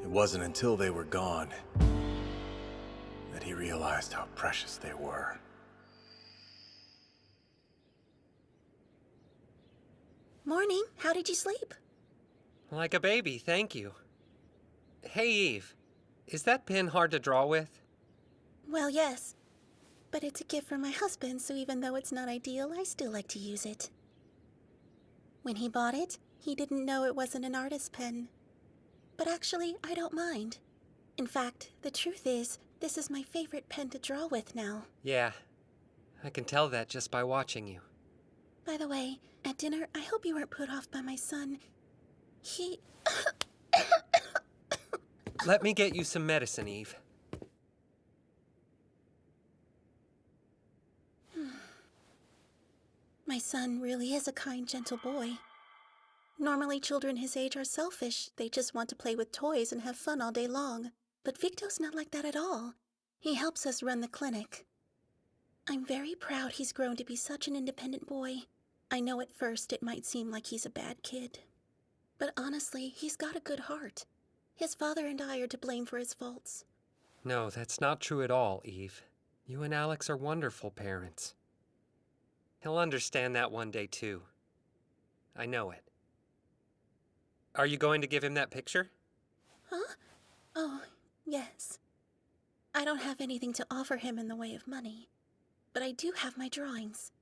It wasn't until they were gone that he realized how precious they were. Morning. How did you sleep? Like a baby, thank you. Hey, Eve. Is that pen hard to draw with? Well, yes. But it's a gift from my husband, so even though it's not ideal, I still like to use it. When he bought it, he didn't know it wasn't an artist's pen. But actually, I don't mind. In fact, the truth is, this is my favorite pen to draw with now. Yeah. I can tell that just by watching you. By the way, at dinner, I hope you weren't put off by my son. He... Let me get you some medicine, Eve. My son really is a kind, gentle boy. Normally, children his age are selfish. They just want to play with toys and have fun all day long. But Victo's not like that at all. He helps us run the clinic. I'm very proud he's grown to be such an independent boy. I know at first it might seem like he's a bad kid. But honestly, he's got a good heart. His father and I are to blame for his faults. No, that's not true at all, Eve. You and Alex are wonderful parents. He'll understand that one day, too. I know it. Are you going to give him that picture? Huh? Oh, yes. I don't have anything to offer him in the way of money. But I do have my drawings.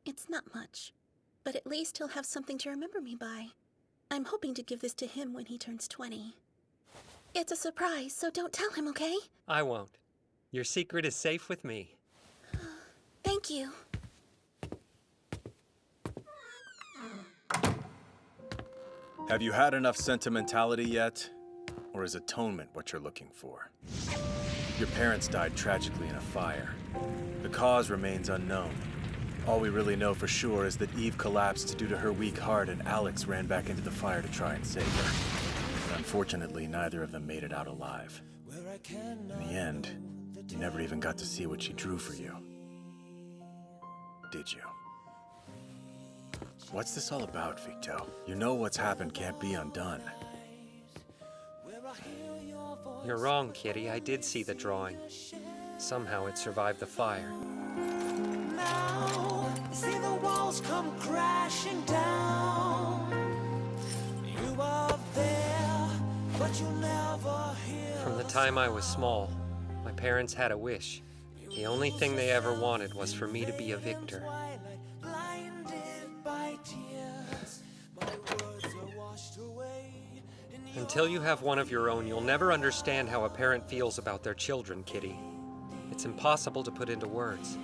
It's not much, but at least he'll have something to remember me by. I'm hoping to give this to him when he turns 20. It's a surprise, so don't tell him, okay? I won't. Your secret is safe with me. Thank you. Have you had enough sentimentality yet? Or is atonement what you're looking for? Your parents died tragically in a fire. The cause remains unknown. All we really know for sure is that Eve collapsed due to her weak heart and Alex ran back into the fire to try and save her. But unfortunately, neither of them made it out alive. In the end, you never even got to see what she drew for you. Did you? What's this all about, Victo? You know what's happened can't be undone. You're wrong, Kitty. I did see the drawing. Somehow it survived the fire. Now, see the walls come crashing down. You are there, but you'll never hear. From the time I was small, my parents had a wish. The only thing they ever wanted was for me to be a victor. Until you have one of your own, you'll never understand how a parent feels about their children, Kitty. It's impossible to put into words.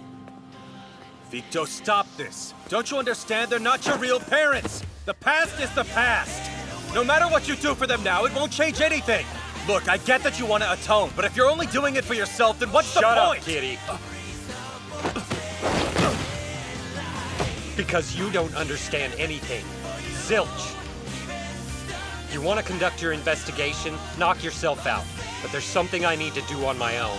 Victo, stop this! Don't you understand? They're not your real parents! The past is the past! No matter what you do for them now, it won't change anything! Look, I get that you want to atone, but if you're only doing it for yourself, then what's the point? Shut up, Kitty! Because you don't understand anything. Zilch! You want to conduct your investigation? Knock yourself out. But there's something I need to do on my own.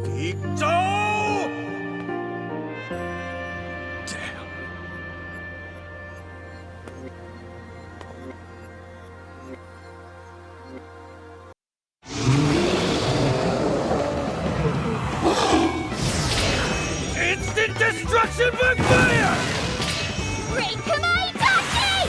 Victo! Damn. Action bug fire! Great Kamaitachi!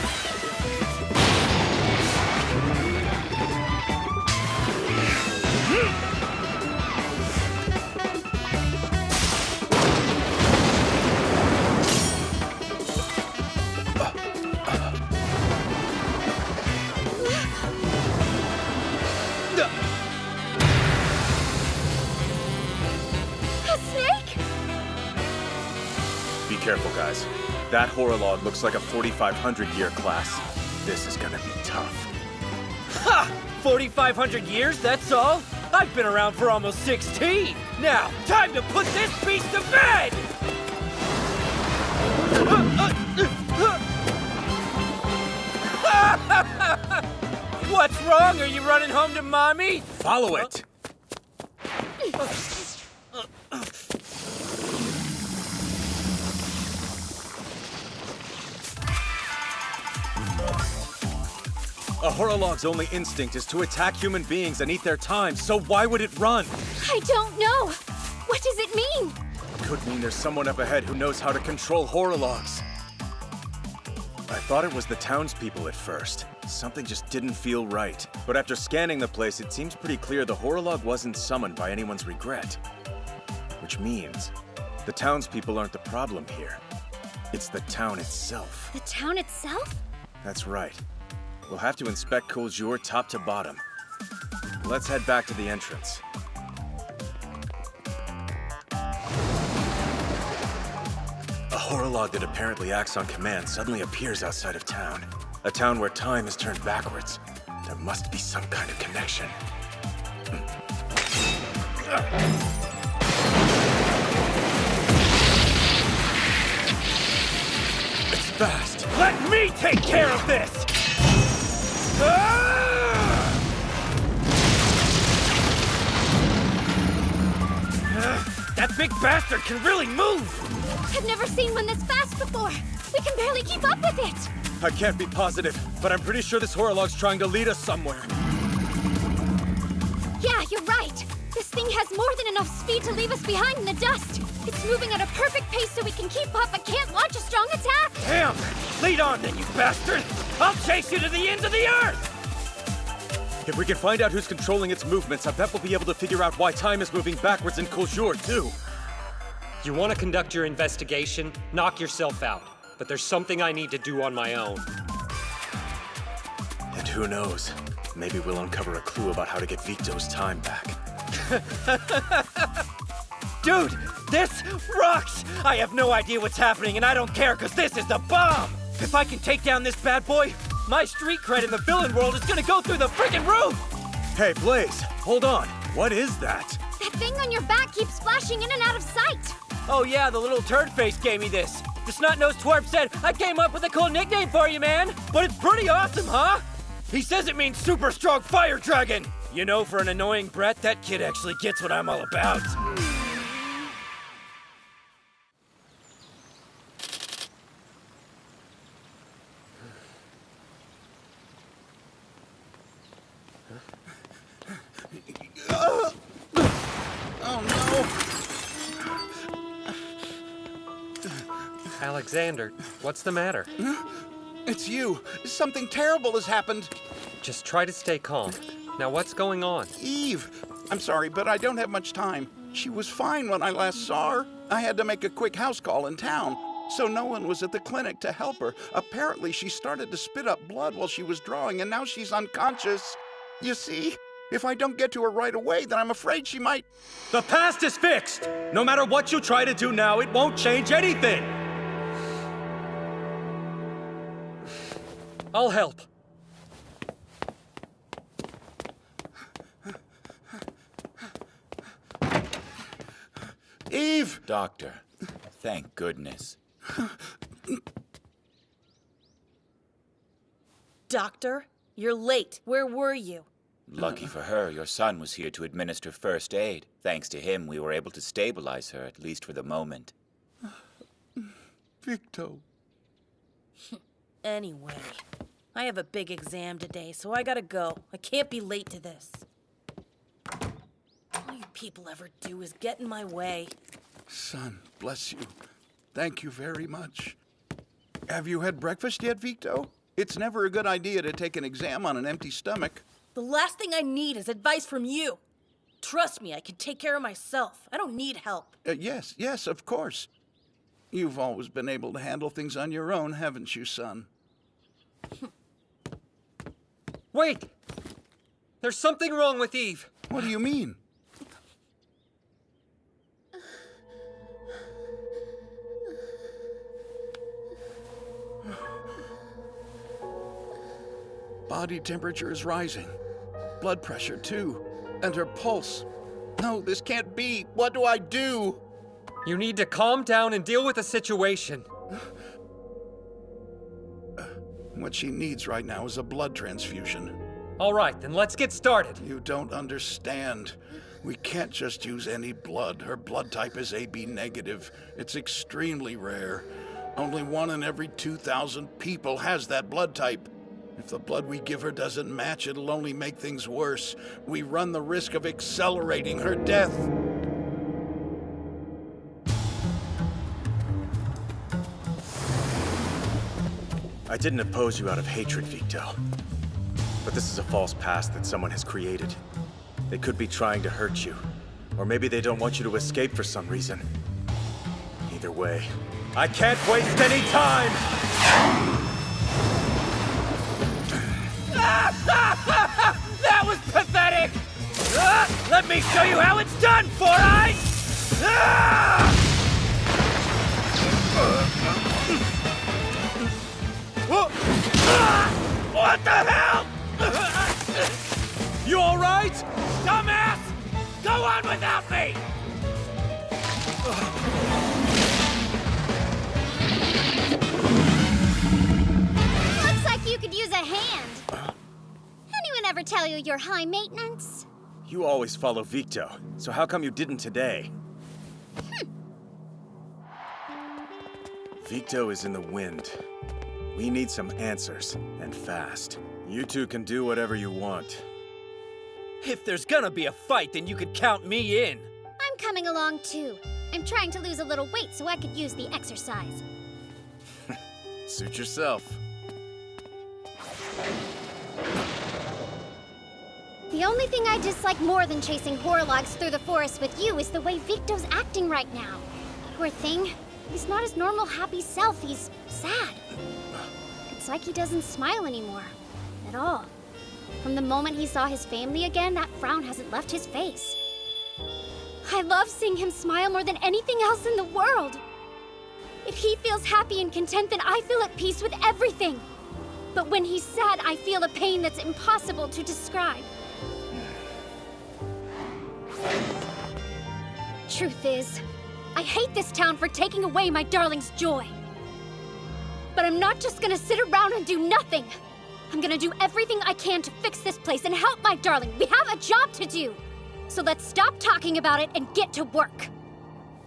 A snake? Be careful, guys. That horolog looks like a 4,500-year class. This is gonna be tough. Ha! 4,500 years, that's all? I've been around for almost 16. Now, time to put this beast to bed! What's wrong? Are you running home to mommy? Follow it! A horolog's only instinct is to attack human beings and eat their time, so why would it run? I don't know. What does it mean? Could mean there's someone up ahead who knows how to control horologs. I thought it was the townspeople at first. Something just didn't feel right. But after scanning the place, it seems pretty clear the horolog wasn't summoned by anyone's regret. Which means the townspeople aren't the problem here. It's the town itself. The town itself? That's right. We'll have to inspect Kuljour top to bottom. Let's head back to the entrance. A horolog that apparently acts on command suddenly appears outside of town. A town where time is turned backwards. There must be some kind of connection. It's fast. Let me take care of this! That big bastard can really move! I've never seen one this fast before. We can barely keep up with it. I can't be positive, but I'm pretty sure this horolog's trying to lead us somewhere. Yeah, you're right. This thing has more than enough speed to leave us behind in the dust. It's moving at a perfect pace so we can keep up, but can't launch a strong attack. Damn! Lead on then, you bastard! I'll chase you to the ends of the earth! If we can find out who's controlling its movements, I bet we'll be able to figure out why time is moving backwards in Kuljour, too. You want to conduct your investigation? Knock yourself out. But there's something I need to do on my own. And who knows? Maybe we'll uncover a clue about how to get Victo's time back. Dude, this rocks! I have no idea what's happening, and I don't care, because this is the bomb! If I can take down this bad boy, my street cred in the villain world is gonna go through the freaking roof! Hey, Blaze, hold on. What is that? That thing on your back keeps flashing in and out of sight. Oh yeah, the little turd face gave me this. The snot-nosed twerp said, I came up with a cool nickname for you, man! But it's pretty awesome, huh? He says it means super strong fire dragon! You know, for an annoying brat, that kid actually gets what I'm all about. Alexander, what's the matter? It's you. Something terrible has happened. Just try to stay calm. Now, what's going on? Eve. I'm sorry, but I don't have much time. She was fine when I last saw her. I had to make a quick house call in town, so no one was at the clinic to help her. Apparently, she started to spit up blood while she was drawing, and now she's unconscious. You see? If I don't get to her right away, then I'm afraid she might... The past is fixed! No matter what you try to do now, it won't change anything! I'll help. Eve! Doctor, thank goodness. Doctor, you're late. Where were you? Lucky for her, your son was here to administer first aid. Thanks to him, we were able to stabilize her, at least for the moment. Victo. Anyway, I have a big exam today, so I gotta go. I can't be late to this. All you people ever do is get in my way. Son, bless you. Thank you very much. Have you had breakfast yet, Victo? It's never a good idea to take an exam on an empty stomach. The last thing I need is advice from you. Trust me, I can take care of myself. I don't need help. Yes, of course. You've always been able to handle things on your own, haven't you, son? Wait! There's something wrong with Eve. What do you mean? Body temperature is rising. Blood pressure, too. And her pulse. No, this can't be. What do I do? You need to calm down and deal with the situation. What she needs right now is a blood transfusion. All right, then let's get started. You don't understand. We can't just use any blood. Her blood type is AB negative. It's extremely rare. Only 1 in every 2,000 people has that blood type. If the blood we give her doesn't match, it'll only make things worse. We run the risk of accelerating her death. I didn't oppose you out of hatred, Victo. But this is a false past that someone has created. They could be trying to hurt you. Or maybe they don't want you to escape for some reason. Either way, I can't waste any time! That was pathetic! Let me show you how it's done, Four Eyes! What the hell? You all right? Dumbass! Go on without me! Looks like you could use a hand. Anyone ever tell you you're high maintenance? You always follow Victo, so how come you didn't today? Victo is in the wind. We need some answers, and fast. You two can do whatever you want. If there's gonna be a fight, then you could count me in. I'm coming along too. I'm trying to lose a little weight so I could use the exercise. Suit yourself. The only thing I dislike more than chasing horologs through the forest with you is the way Victo's acting right now. Poor thing. He's not his normal happy self. He's sad. It's like he doesn't smile anymore. At all. From the moment he saw his family again, that frown hasn't left his face. I love seeing him smile more than anything else in the world. If he feels happy and content, then I feel at peace with everything. But when he's sad, I feel a pain that's impossible to describe. Truth is, I hate this town for taking away my darling's joy. But I'm not just gonna sit around and do nothing. I'm gonna do everything I can to fix this place and help my darling. We have a job to do. So let's stop talking about it and get to work.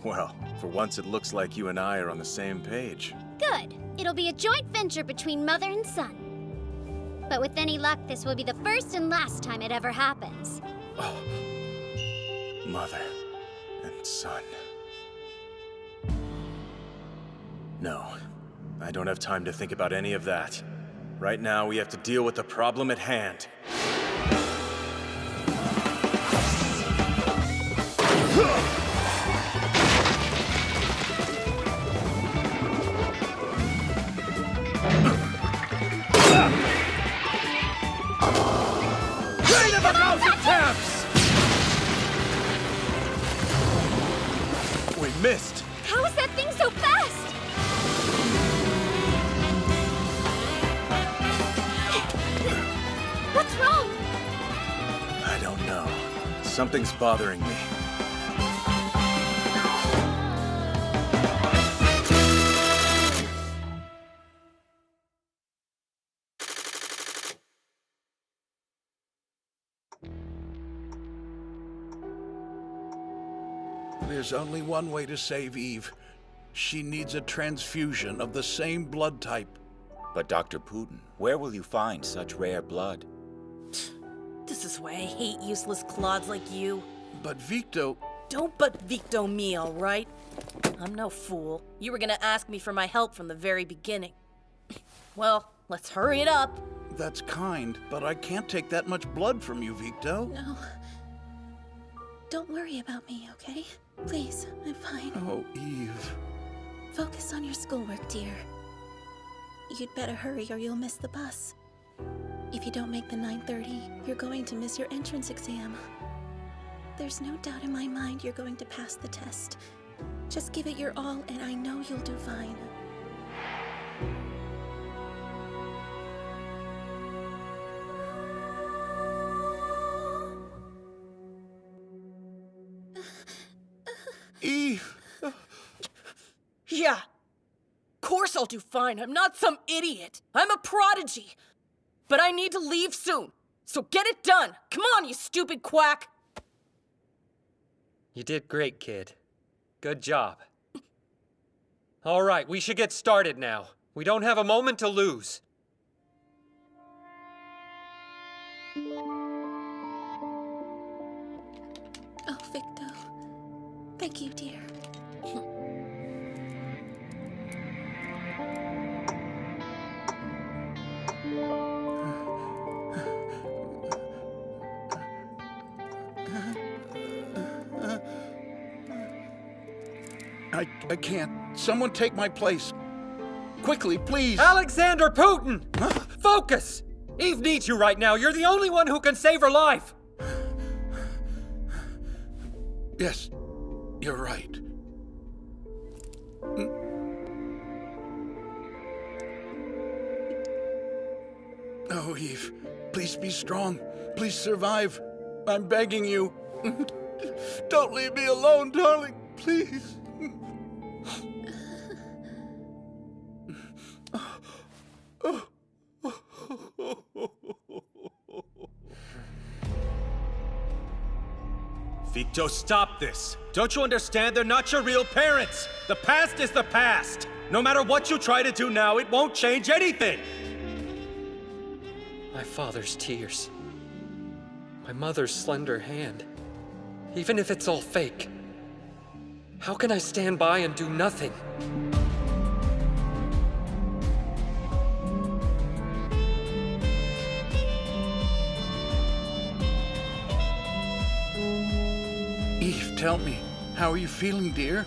Well, for once it looks like you and I are on the same page. Good. It'll be a joint venture between mother and son. But with any luck, this will be the first and last time it ever happens. Oh. Mother and son. No, I don't have time to think about any of that. Right now, we have to deal with the problem at hand. Rate of 1,000 taps! We missed! How is that thing so fast? What's wrong? I don't know. Something's bothering me. There's only one way to save Eve. She needs a transfusion of the same blood type. But Dr. Putin, where will you find such rare blood? This is why I hate useless clods like you. But Victo... Don't but Victo me, all right? I'm no fool. You were gonna ask me for my help from the very beginning. Well, let's hurry it up. That's kind, but I can't take that much blood from you, Victo. No. Don't worry about me, okay? Please, I'm fine. Oh, Eve. Focus on your schoolwork, dear. You'd better hurry or you'll miss the bus. If you don't make the 9:30, you're going to miss your entrance exam. There's no doubt in my mind you're going to pass the test. Just give it your all and I know you'll do fine. Eve! Yeah. Of course I'll do fine. I'm not some idiot. I'm a prodigy. But I need to leave soon. So get it done. Come on, you stupid quack. You did great, kid. Good job. All right, we should get started now. We don't have a moment to lose. Oh, Victo. Thank you, dear. I can't. Someone take my place. Quickly, please. Alexander Putin! Focus! Eve needs you right now. You're the only one who can save her life. Yes, you're right. Oh, Eve, please be strong. Please survive. I'm begging you. Don't leave me alone, darling. Please. Victo, stop this! Don't you understand? They're not your real parents! The past is the past! No matter what you try to do now, it won't change anything! My father's tears. My mother's slender hand. Even if it's all fake, how can I stand by and do nothing? Eve, tell me, how are you feeling, dear?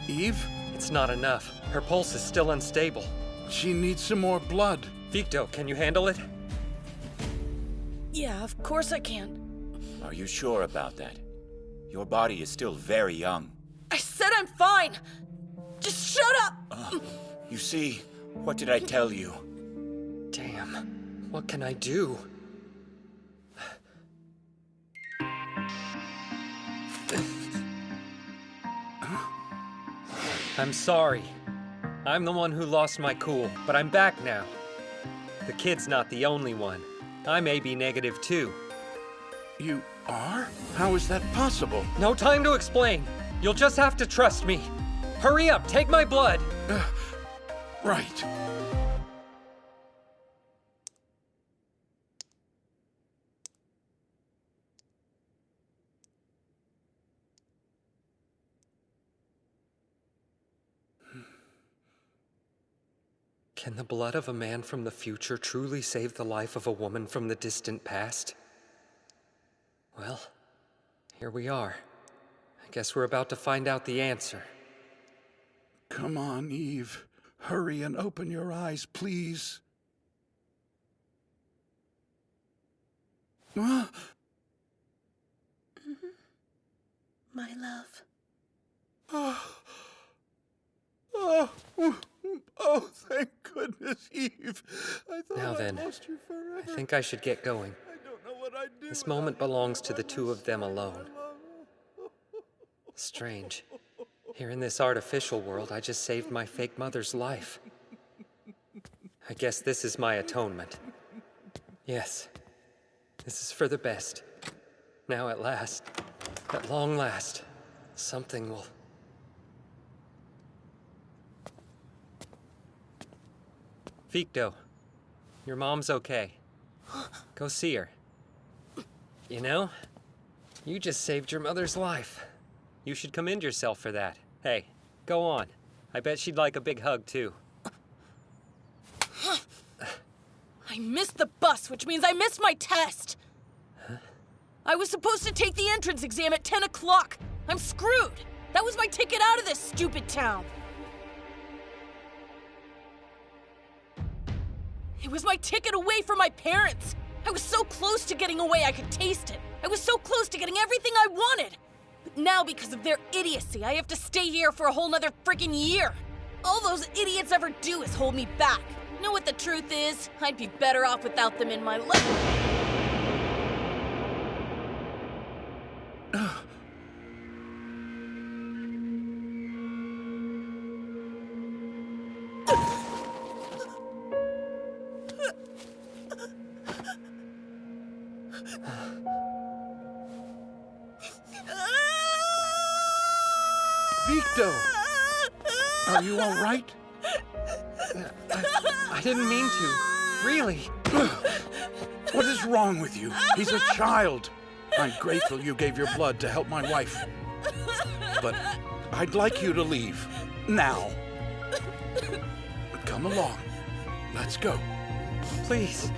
Eve? It's not enough. Her pulse is still unstable. She needs some more blood. Victo, can you handle it? Yeah, of course I can. Are you sure about that? Your body is still very young. I said I'm fine. Just shut up. You see, what did I tell you? Damn. What can I do? I'm sorry. I'm the one who lost my cool, but I'm back now. The kid's not the only one. I may be negative too. You are? How is that possible? No time to explain. You'll just have to trust me. Hurry up, take my blood. Right. Can the blood of a man from the future truly save the life of a woman from the distant past? Well, here we are. I guess we're about to find out the answer. Come on, Eve. Hurry and open your eyes, please. My love. Oh, thank goodness, Eve. I thought Now then, I lost you forever. I think I should get going. I don't know what I'd do. This moment belongs to the two of them alone. Strange. Here in this artificial world, I just saved my fake mother's life. I guess this is my atonement. Yes, this is for the best. Now at last, at long last, something will... Victo, your mom's okay. Go see her. You know, you just saved your mother's life. You should commend yourself for that. Hey, go on. I bet she'd like a big hug, too. I missed the bus, which means I missed my test. Huh? I was supposed to take the entrance exam at 10 o'clock. I'm screwed. That was my ticket out of this stupid town. It was my ticket away from my parents. I was so close to getting away I could taste it. I was so close to getting everything I wanted. But now, because of their idiocy, I have to stay here for a whole nother freaking year. All those idiots ever do is hold me back. You know what the truth is? I'd be better off without them in my life. Victo! Are you all right? I didn't mean to. Really. What is wrong with you? He's a child. I'm grateful you gave your blood to help my wife. But I'd like you to leave. Now. Come along. Let's go. Please.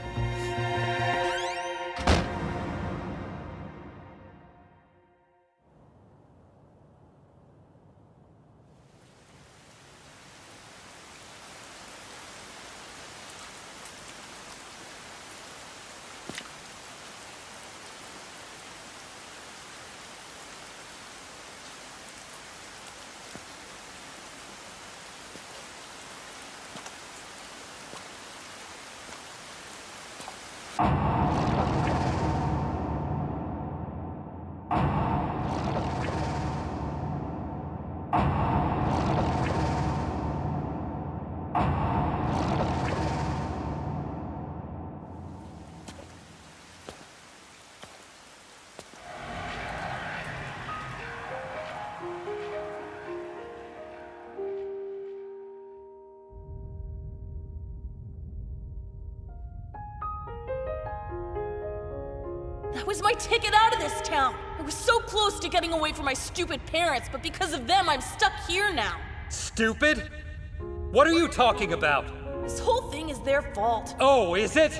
That was my ticket out of this town. I was so close to getting away from my stupid parents, but because of them, I'm stuck here now. Stupid? What are you talking about? This whole thing is their fault. Oh, is it?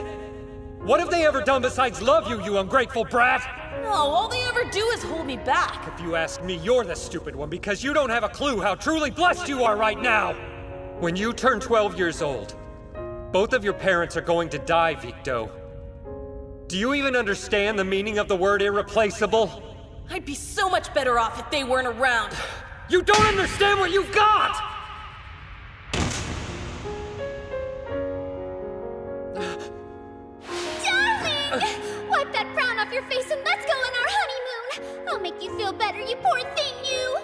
What have they ever done besides love you, you ungrateful brat? No, all they ever do is hold me back. If you ask me, you're the stupid one because you don't have a clue how truly blessed you are right now. When you turn 12 years old, both of your parents are going to die, Victo. Do you even understand the meaning of the word irreplaceable? I'd be so much better off if they weren't around. You don't understand what you've got! Darling! Wipe that frown off your face and let's go on our honeymoon! I'll make you feel better, you poor thing, you!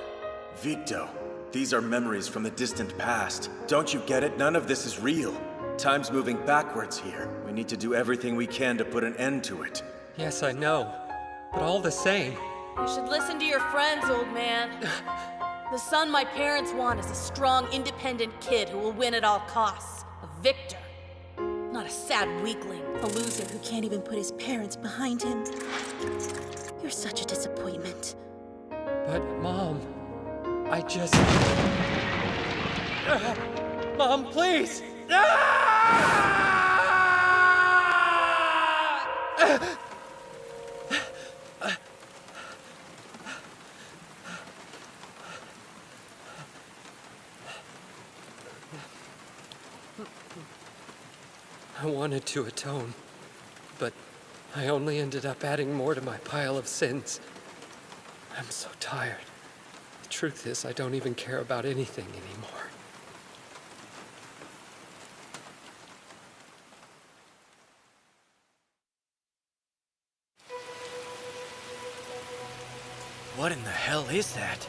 Victo, these are memories from the distant past. Don't you get it? None of this is real. Time's moving backwards here. We need to do everything we can to put an end to it. Yes, I know. But all the same... You should listen to your friends, old man. The son my parents want is a strong, independent kid who will win at all costs. A victor. Not a sad weakling. A loser who can't even put his parents behind him. You're such a disappointment. But, Mom... I just... Mom, please! I wanted to atone, but I only ended up adding more to my pile of sins. I'm so tired. The truth is, I don't even care about anything anymore. What in the hell is that?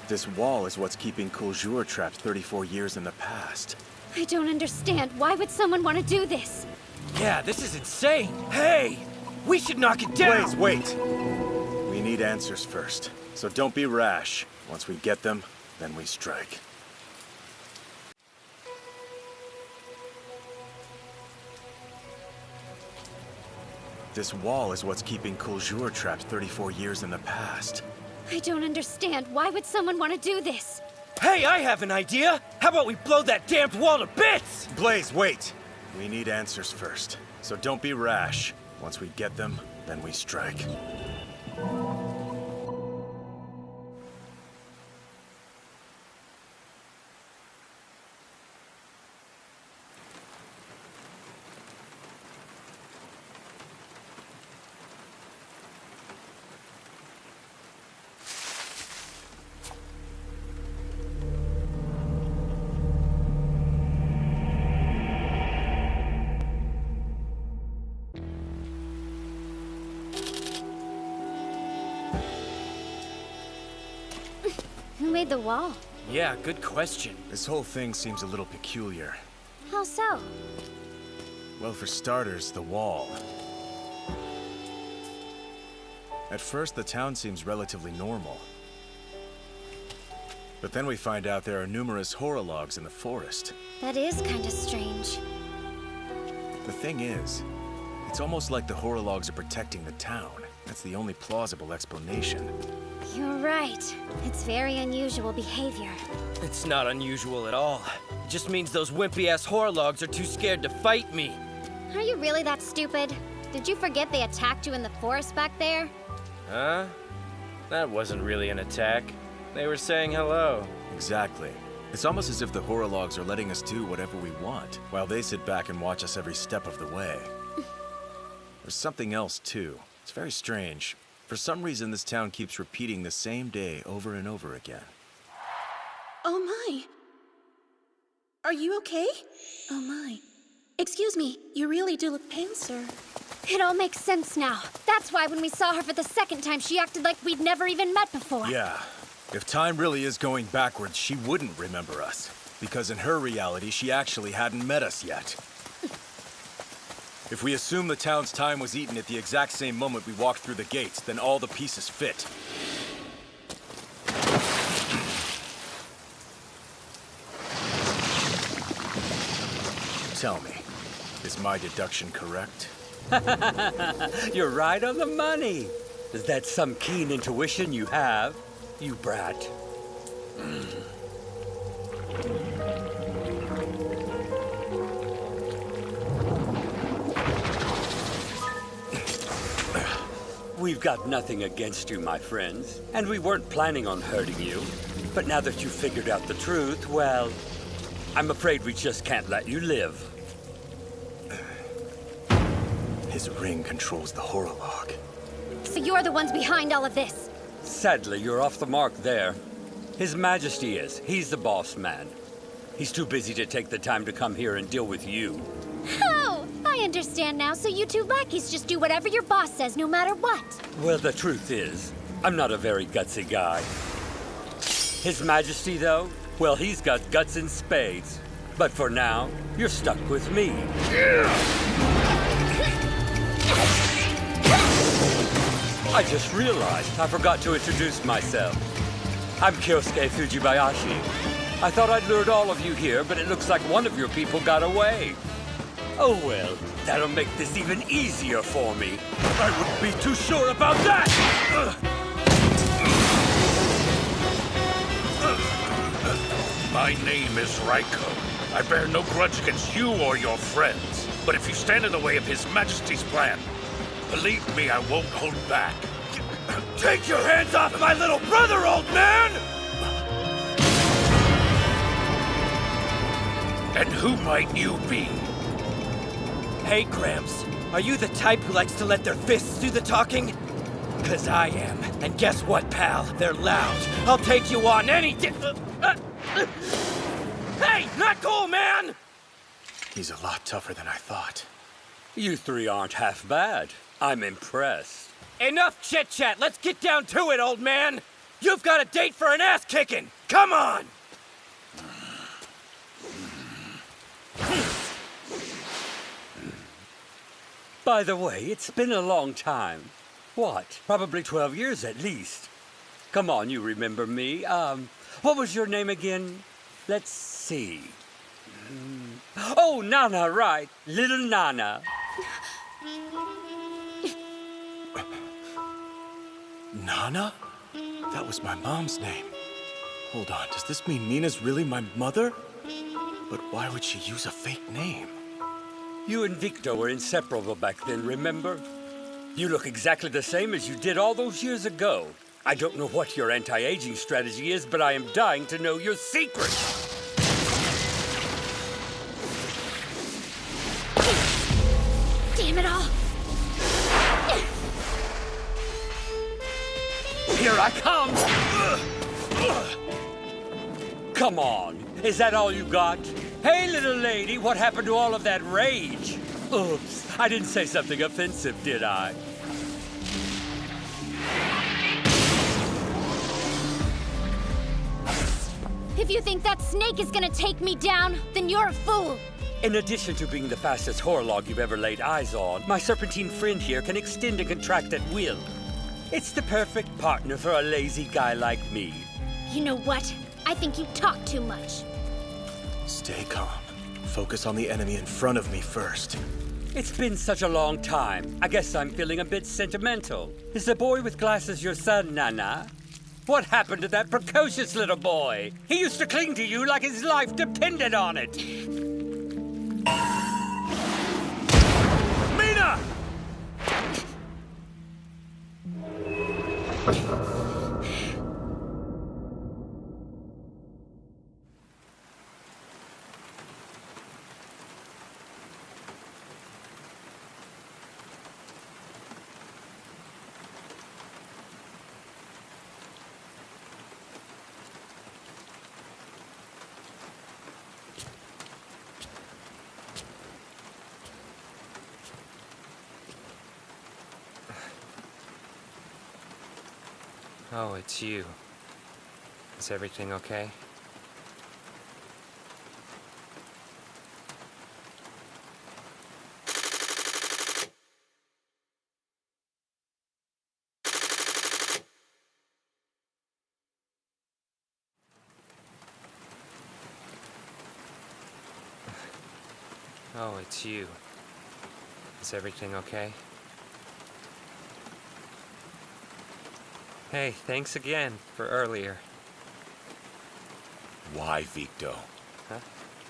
This wall is what's keeping Kuljour trapped 34 years in the past. I don't understand. Why would someone want to do this? Yeah, this is insane. Hey! We should knock it down! Please, wait! We need answers first, so don't be rash. Once we get them, then we strike. This wall is what's keeping Kuljour trapped 34 years in the past. I don't understand. Why would someone want to do this? Hey, I have an idea! How about we blow that damned wall to bits? Blaze, wait! We need answers first, so don't be rash. Once we get them, then we strike. Who made the wall? Yeah, good question. This whole thing seems a little peculiar. How so? Well, for starters, the wall. At first, the town seems relatively normal. But then we find out there are numerous horologs in the forest. That is kinda strange. The thing is, it's almost like the horologs are protecting the town. That's the only plausible explanation. You're right. It's very unusual behavior. It's not unusual at all. It just means those wimpy-ass horologs are too scared to fight me. Are you really that stupid? Did you forget they attacked you in the forest back there? Huh? That wasn't really an attack. They were saying hello. Exactly. It's almost as if the horologs are letting us do whatever we want, while they sit back and watch us every step of the way. There's something else, too. It's very strange. For some reason, this town keeps repeating the same day over and over again. Oh my. Are you okay? Oh my. Excuse me, you really do look pale, sir. It all makes sense now. That's why when we saw her for the second time, she acted like we'd never even met before. Yeah. If time really is going backwards, she wouldn't remember us. Because in her reality, she actually hadn't met us yet. If we assume the town's time was eaten at the exact same moment we walked through the gates, then all the pieces fit. Tell me, is my deduction correct? You're right on the money. Is that some keen intuition you have, you brat? We've got nothing against you, my friends, and we weren't planning on hurting you. But now that you've figured out the truth, well, I'm afraid we just can't let you live. His ring controls the horolog. So you're the ones behind all of this? Sadly, you're off the mark there. His Majesty is. He's the boss man. He's too busy to take the time to come here and deal with you. Oh, I understand now. So you two lackeys just do whatever your boss says, no matter what. Well, the truth is, I'm not a very gutsy guy. His Majesty, though, well, he's got guts in spades. But for now, you're stuck with me. I just realized I forgot to introduce myself. I'm Kyosuke Fujibayashi. I thought I'd lured all of you here, but it looks like one of your people got away. Oh well, that'll make this even easier for me. I wouldn't be too sure about that! My name is Raiko. I bear no grudge against you or your friends. But if you stand in the way of His Majesty's plan, believe me, I won't hold back. Take your hands off my little brother, old man! And who might you be? Hey, Gramps. Are you the type who likes to let their fists do the talking? 'Cause I am. And guess what, pal? They're loud. I'll take you on any Hey! Not cool, man! He's a lot tougher than I thought. You three aren't half bad. I'm impressed. Enough chit-chat. Let's get down to it, old man. You've got a date for an ass-kicking. Come on! By the way, it's been a long time. What? Probably 12 years at least. Come on, you remember me. What was your name again? Let's see. Oh, Nana, right. Little Nana. Nana? That was my mom's name. Hold on, does this mean Mina's really my mother? But why would she use a fake name? You and Victor were inseparable back then, remember? You look exactly the same as you did all those years ago. I don't know what your anti-aging strategy is, but I am dying to know your secret. Damn it all! Here I come! Come on, is that all you got? Hey, little lady, what happened to all of that rage? Oops, I didn't say something offensive, did I? If you think that snake is gonna take me down, then you're a fool! In addition to being the fastest horolog you've ever laid eyes on, my serpentine friend here can extend and contract at will. It's the perfect partner for a lazy guy like me. You know what? I think you talk too much. Stay calm. Focus on the enemy in front of me first. It's been such a long time. I guess I'm feeling a bit sentimental. Is the boy with glasses your son, Nana? What happened to that precocious little boy? He used to cling to you like his life depended on it. Mina! Oh, it's you. Is everything okay? Oh, it's you. Is everything okay? Hey, thanks again for earlier. Why, Victo? Huh?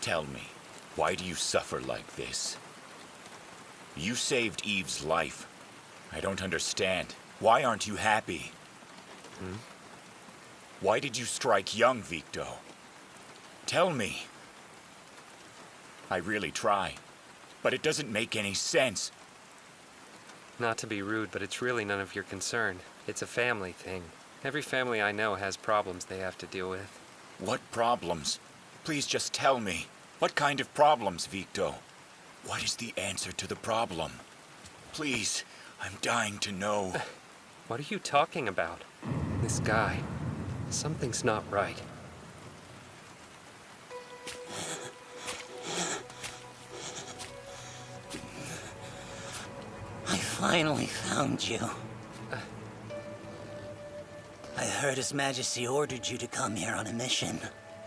Tell me, why do you suffer like this? You saved Eve's life. I don't understand. Why aren't you happy? Why did you strike young, Victo? Tell me. I really try, but it doesn't make any sense. Not to be rude, but it's really none of your concern. It's a family thing. Every family I know has problems they have to deal with. What problems? Please just tell me. What kind of problems, Victo? What is the answer to the problem? Please, I'm dying to know. What are you talking about? This guy. Something's not right. I finally found you. I heard His Majesty ordered you to come here on a mission.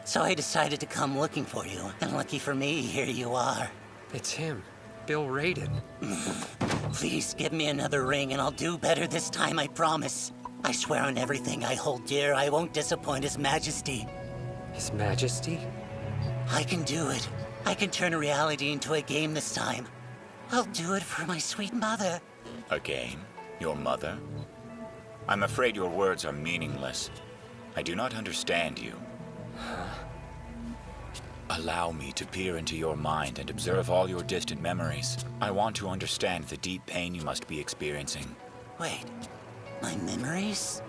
So I decided to come looking for you. And lucky for me, here you are. It's him. Bill Raiden. Please give me another ring and I'll do better this time, I promise. I swear on everything I hold dear, I won't disappoint His Majesty. His Majesty? I can do it. I can turn reality into a game this time. I'll do it for my sweet mother. A game? Your mother? I'm afraid your words are meaningless. I do not understand you. Allow me to peer into your mind and observe all your distant memories. I want to understand the deep pain you must be experiencing. Wait, my memories?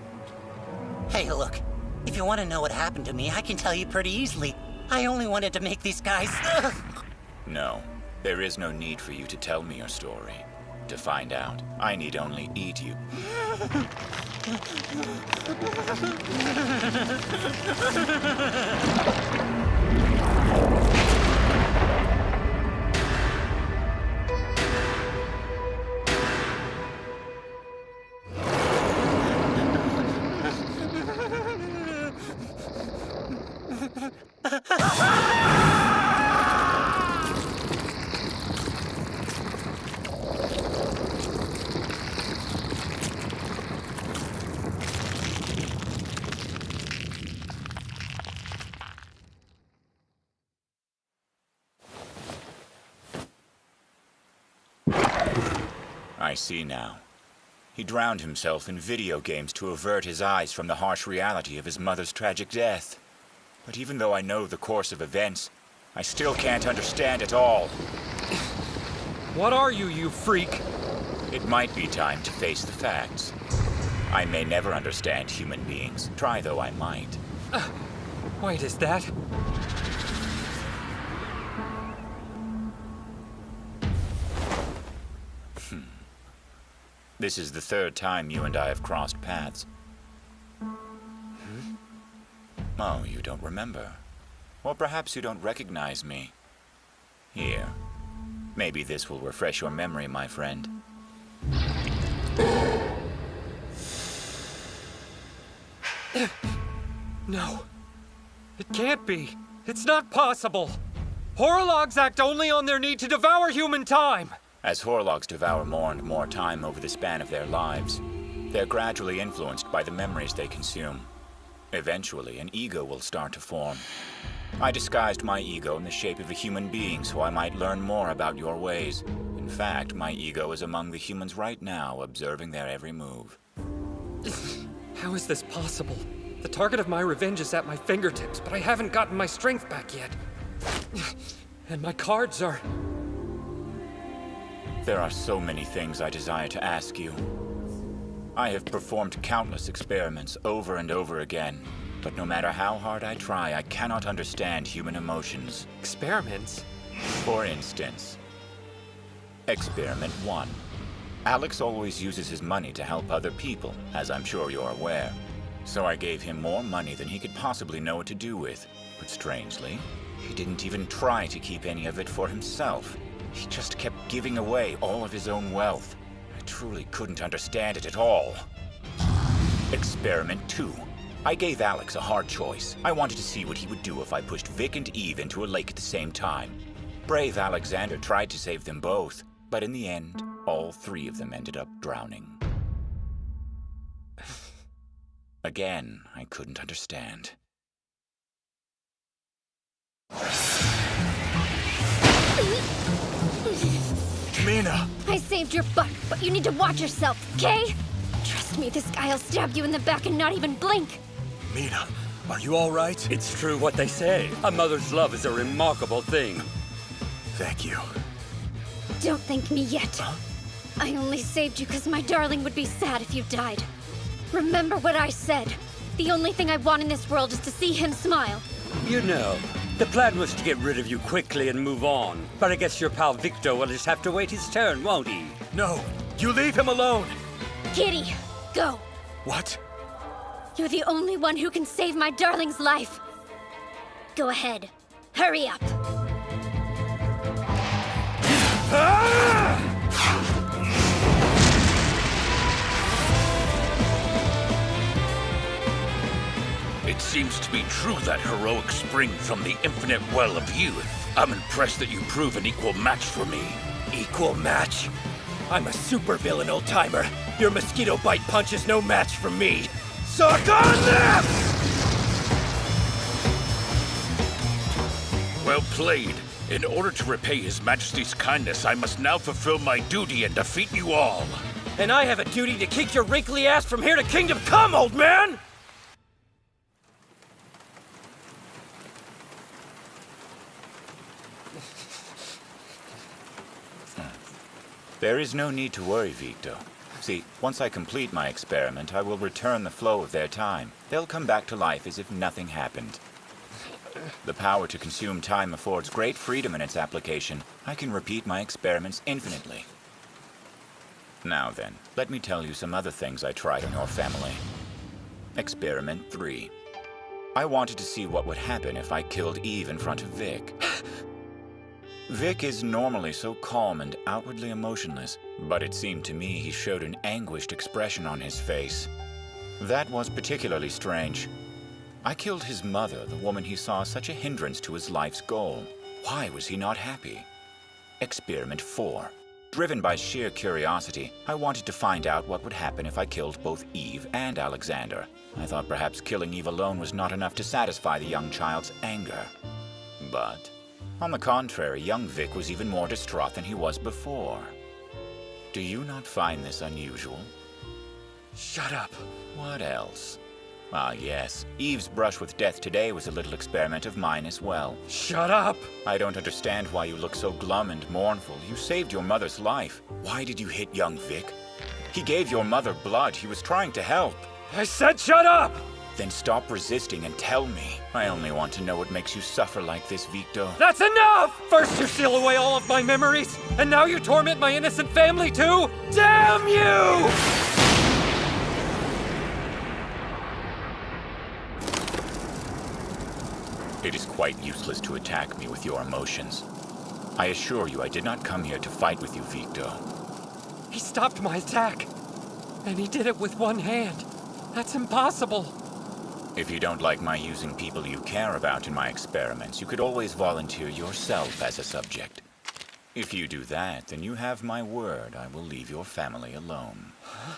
Hey, look, if you want to know what happened to me, I can tell you pretty easily. I only wanted to make these guys... No, there is no need for you to tell me your story. To find out, I need only eat you. I see now. He drowned himself in video games to avert his eyes from the harsh reality of his mother's tragic death. But even though I know the course of events, I still can't understand it all. What are you, you freak? It might be time to face the facts. I may never understand human beings. Try though I might. Wait, is that? This is the third time you and I have crossed paths. Oh, you don't remember. Or perhaps you don't recognize me. Here. Maybe this will refresh your memory, my friend. No. It can't be. It's not possible. Horologs act only on their need to devour human time. As horologs devour more and more time over the span of their lives, they're gradually influenced by the memories they consume. Eventually, an ego will start to form. I disguised my ego in the shape of a human being so I might learn more about your ways. In fact, my ego is among the humans right now, observing their every move. How is this possible? The target of my revenge is at my fingertips, but I haven't gotten my strength back yet. And my cards are... There are so many things I desire to ask you. I have performed countless experiments over and over again, but no matter how hard I try, I cannot understand human emotions. Experiments? For instance, Experiment 1. Alex always uses his money to help other people, as I'm sure you're aware. So I gave him more money than he could possibly know what to do with. But strangely, he didn't even try to keep any of it for himself. He just kept giving away all of his own wealth. I truly couldn't understand it at all. Experiment 2. I gave Alex a hard choice. I wanted to see what he would do if I pushed Vic and Eve into a lake at the same time. Brave Alexander tried to save them both, but in the end, all three of them ended up drowning. Again, I couldn't understand. Mina! I saved your butt, but you need to watch yourself, okay? Trust me, this guy'll stab you in the back and not even blink. Mina, are you all right? It's true what they say. A mother's love is a remarkable thing. Thank you. Don't thank me yet. Huh? I only saved you because my darling would be sad if you died. Remember what I said. The only thing I want in this world is to see him smile. You know, the plan was to get rid of you quickly and move on. But I guess your pal Victor will just have to wait his turn, won't he? No, you leave him alone! Kitty, go. What? You're the only one who can save my darling's life. Go ahead. Hurry up. It seems to be true, that heroic spring from the infinite well of youth. I'm impressed that you prove an equal match for me. Equal match? I'm a supervillain, old-timer. Your mosquito bite punch is no match for me. Suck on this! Well played. In order to repay His Majesty's kindness, I must now fulfill my duty and defeat you all. And I have a duty to kick your wrinkly ass from here to Kingdom Come, old man! There is no need to worry, Victor. See, once I complete my experiment, I will return the flow of their time. They'll come back to life as if nothing happened. The power to consume time affords great freedom in its application. I can repeat my experiments infinitely. Now then, let me tell you some other things I tried on your family. Experiment 3. I wanted to see what would happen if I killed Eve in front of Vic. Vic is normally so calm and outwardly emotionless, but it seemed to me he showed an anguished expression on his face. That was particularly strange. I killed his mother, the woman he saw such a hindrance to his life's goal. Why was he not happy? Experiment 4. Driven by sheer curiosity, I wanted to find out what would happen if I killed both Eve and Alexander. I thought perhaps killing Eve alone was not enough to satisfy the young child's anger. But on the contrary, young Vic was even more distraught than he was before. Do you not find this unusual? Shut up. What else? Ah, yes. Eve's brush with death today was a little experiment of mine as well. Shut up! I don't understand why you look so glum and mournful. You saved your mother's life. Why did you hit young Vic? He gave your mother blood. He was trying to help. I said shut up! Then stop resisting and tell me. I only want to know what makes you suffer like this, Victo. That's enough! First you steal away all of my memories, and now you torment my innocent family too? Damn you! It is quite useless to attack me with your emotions. I assure you I did not come here to fight with you, Victo. He stopped my attack, and he did it with one hand. That's impossible. If you don't like my using people you care about in my experiments, you could always volunteer yourself as a subject. If you do that, then you have my word I will leave your family alone. Huh?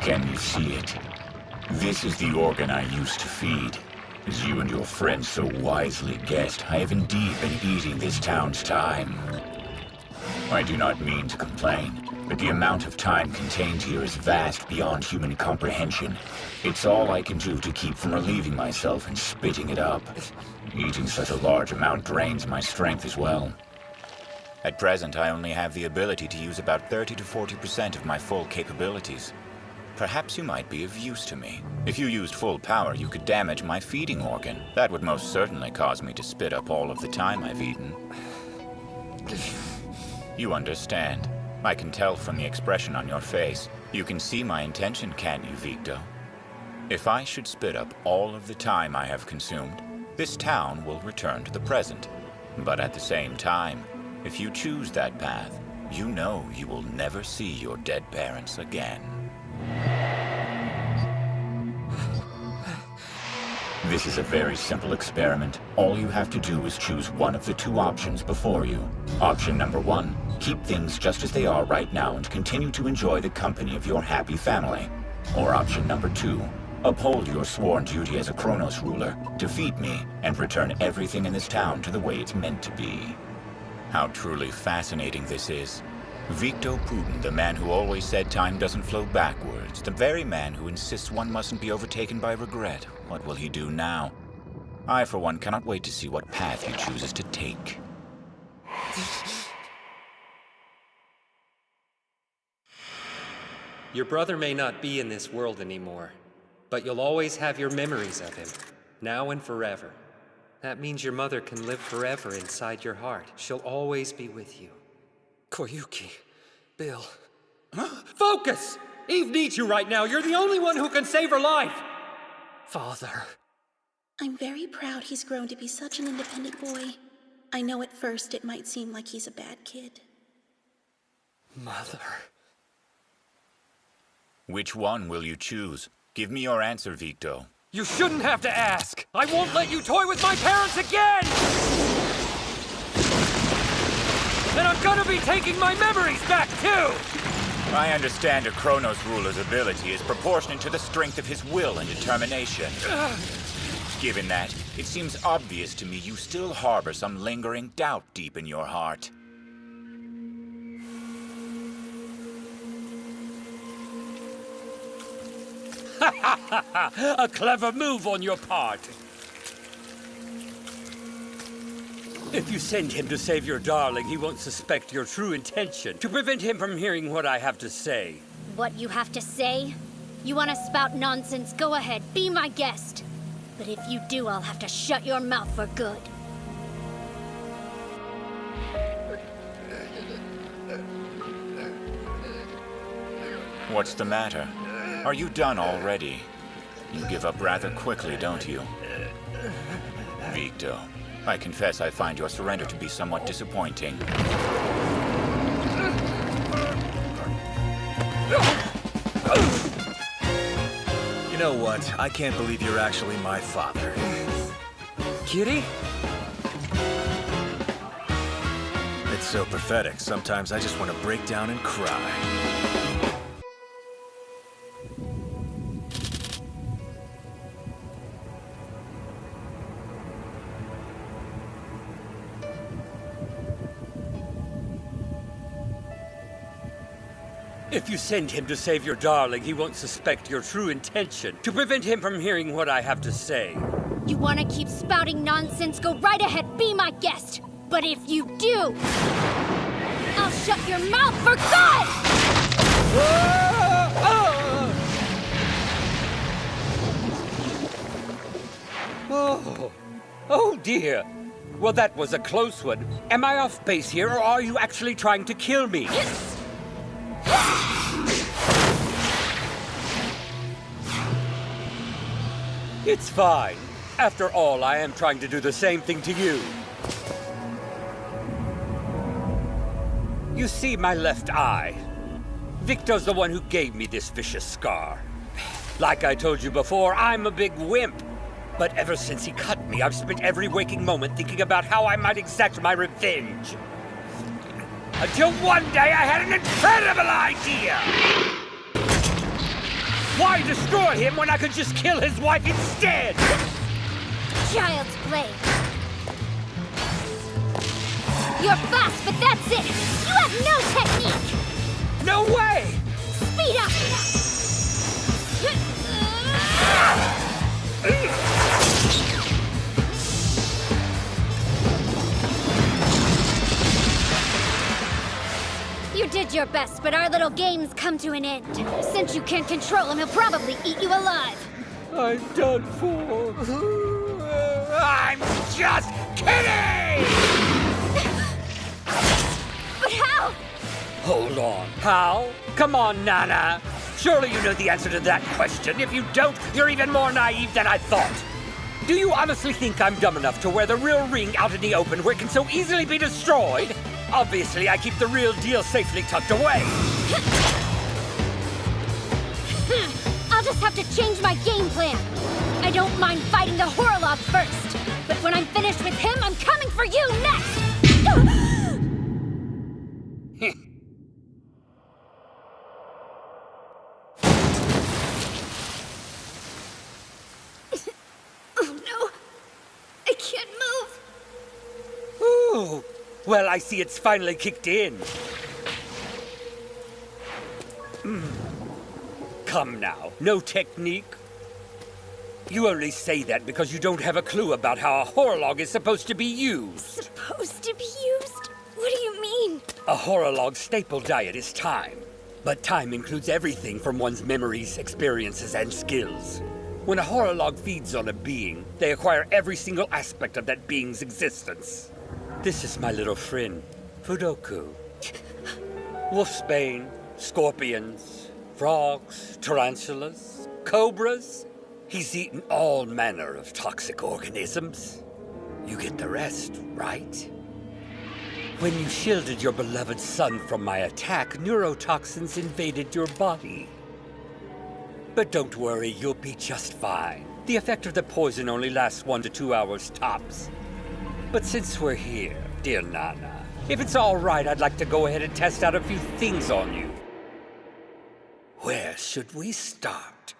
Can you see it? This is the organ I used to feed. As you and your friends so wisely guessed, I have indeed been eating this town's time. I do not mean to complain, but the amount of time contained here is vast beyond human comprehension. It's all I can do to keep from relieving myself and spitting it up. Eating such a large amount drains my strength as well. At present, I only have the ability to use about 30 to 40% of my full capabilities. Perhaps you might be of use to me. If you used full power, you could damage my feeding organ. That would most certainly cause me to spit up all of the time I've eaten. You understand. I can tell from the expression on your face. You can see my intention, can't you, Victo? If I should spit up all of the time I have consumed, this town will return to the present. But at the same time, if you choose that path, you know you will never see your dead parents again. This is a very simple experiment. All you have to do is choose one of the two options before you. Option number 1, keep things just as they are right now and continue to enjoy the company of your happy family. Or option number 2, uphold your sworn duty as a Chronos Ruler, defeat me, and return everything in this town to the way it's meant to be. How truly fascinating this is. Victo Putin, the man who always said time doesn't flow backwards, the very man who insists one mustn't be overtaken by regret. What will he do now? I, for one, cannot wait to see what path he chooses to take. Your brother may not be in this world anymore, but you'll always have your memories of him, now and forever. That means your mother can live forever inside your heart. She'll always be with you. Koyuki, Bill. Focus! Eve needs you right now. You're the only one who can save her life. Father. I'm very proud he's grown to be such an independent boy. I know at first it might seem like he's a bad kid. Mother. Which one will you choose? Give me your answer, Victo. You shouldn't have to ask. I won't let you toy with my parents again! And I'm gonna be taking my memories back, too! I understand a Chronos Ruler's ability is proportionate to the strength of his will and determination. Given that, it seems obvious to me you still harbor some lingering doubt deep in your heart. A clever move on your part. If you send him to save your darling, he won't suspect your true intention, to prevent him from hearing what I have to say. What you have to say? You want to spout nonsense? Go ahead, be my guest. But if you do, I'll have to shut your mouth for good. What's the matter? Are you done already? You give up rather quickly, don't you? Victo, I confess I find your surrender to be somewhat disappointing. You know what? I can't believe you're actually my father. Kitty? It's so pathetic. Sometimes I just want to break down and cry. If you send him to save your darling, he won't suspect your true intention, to prevent him from hearing what I have to say. You want to keep spouting nonsense? Go right ahead, be my guest. But if you do, I'll shut your mouth for good! Oh dear. Well, that was a close one. Am I off base here, or are you actually trying to kill me? It's fine. After all, I am trying to do the same thing to you. You see my left eye? Victor's the one who gave me this vicious scar. Like I told you before, I'm a big wimp. But ever since he cut me, I've spent every waking moment thinking about how I might exact my revenge. Until one day I had an incredible idea! Why destroy him when I could just kill his wife instead? Child's play. You're fast, but that's it! You have no technique! No way! Speed up! You did your best, but our little game's come to an end. Since you can't control him, he'll probably eat you alive. I'm done for. I'm just kidding! But how? Hold on. How? Come on, Nana. Surely you know the answer to that question. If you don't, you're even more naive than I thought. Do you honestly think I'm dumb enough to wear the real ring out in the open where it can so easily be destroyed? Obviously, I keep the real deal safely tucked away. I'll just have to change my game plan. I don't mind fighting the Horolog first, but when I'm finished with him, I'm coming for you next! Oh no, I can't move. Ooh, well, I see it's finally kicked in. Come now, no technique? You only say that because you don't have a clue about how a horolog is supposed to be used. Supposed to be used? What do you mean? A horolog's staple diet is time. But time includes everything from one's memories, experiences, and skills. When a horolog feeds on a being, they acquire every single aspect of that being's existence. This is my little friend, Fudoku. Wolfsbane, scorpions, frogs, tarantulas, cobras. He's eaten all manner of toxic organisms. You get the rest, right? When you shielded your beloved son from my attack, neurotoxins invaded your body. But don't worry, you'll be just fine. The effect of the poison only lasts 1 to 2 hours tops. But since we're here, dear Nana, if it's all right, I'd like to go ahead and test out a few things on you. Where should we start?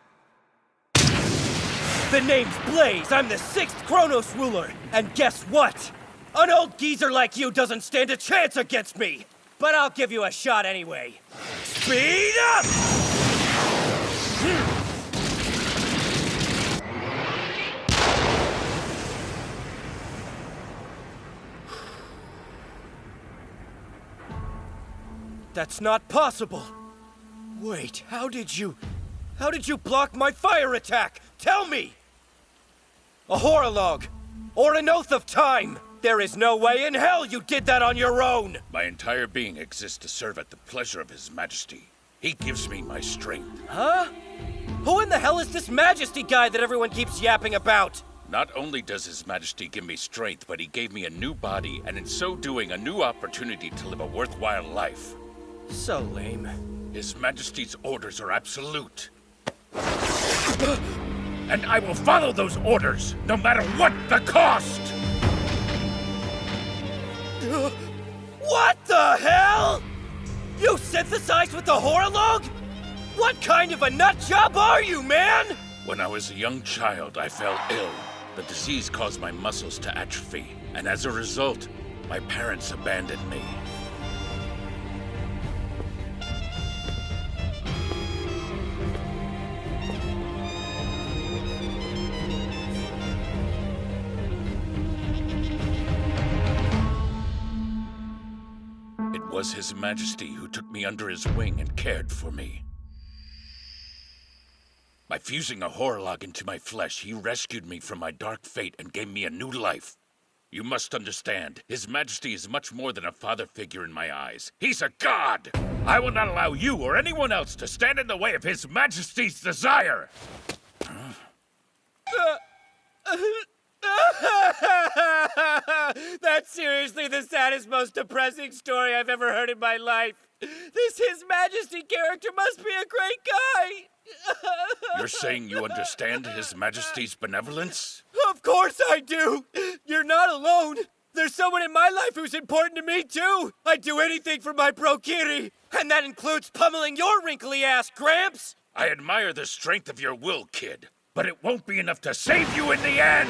The name's Blaze. I'm the 6th Chronos Ruler. And guess what? An old geezer like you doesn't stand a chance against me. But I'll give you a shot anyway. Speed up! That's not possible. Wait, how did you block my fire attack? Tell me! A horolog, or an oath of time. There is no way in hell you did that on your own! My entire being exists to serve at the pleasure of His Majesty. He gives me my strength. Huh? Who in the hell is this Majesty guy that everyone keeps yapping about? Not only does His Majesty give me strength, but he gave me a new body, and in so doing, a new opportunity to live a worthwhile life. So lame. His Majesty's orders are absolute. And I will follow those orders, no matter what the cost! What the hell? You synthesized with the horolog? What kind of a nut job are you, man? When I was a young child, I fell ill. The disease caused my muscles to atrophy, and as a result, my parents abandoned me. was His Majesty who took me under his wing and cared for me. By fusing a horolog into my flesh, he rescued me from my dark fate and gave me a new life. You must understand, His Majesty is much more than a father figure in my eyes. He's a god! I will not allow you or anyone else to stand in the way of His Majesty's desire! That's seriously the saddest, most depressing story I've ever heard in my life. This His Majesty character must be a great guy. You're saying you understand His Majesty's benevolence? Of course I do. You're not alone. There's someone in my life who's important to me, too. I'd do anything for my bro Kitty. And that includes pummeling your wrinkly ass, Gramps. I admire the strength of your will, kid. But it won't be enough to save you in the end!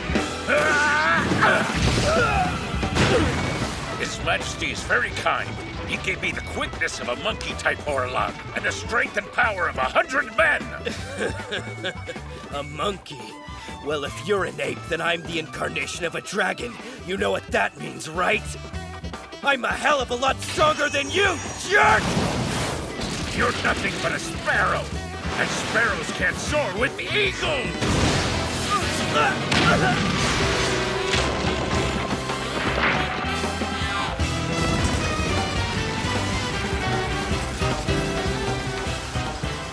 His Majesty is very kind. He gave me the quickness of a monkey-type horolog and the strength and power of 100 men! A monkey? Well, if you're an ape, then I'm the incarnation of a dragon. You know what that means, right? I'm a hell of a lot stronger than you, jerk! You're nothing but a sparrow! And sparrows can't soar with the eagle!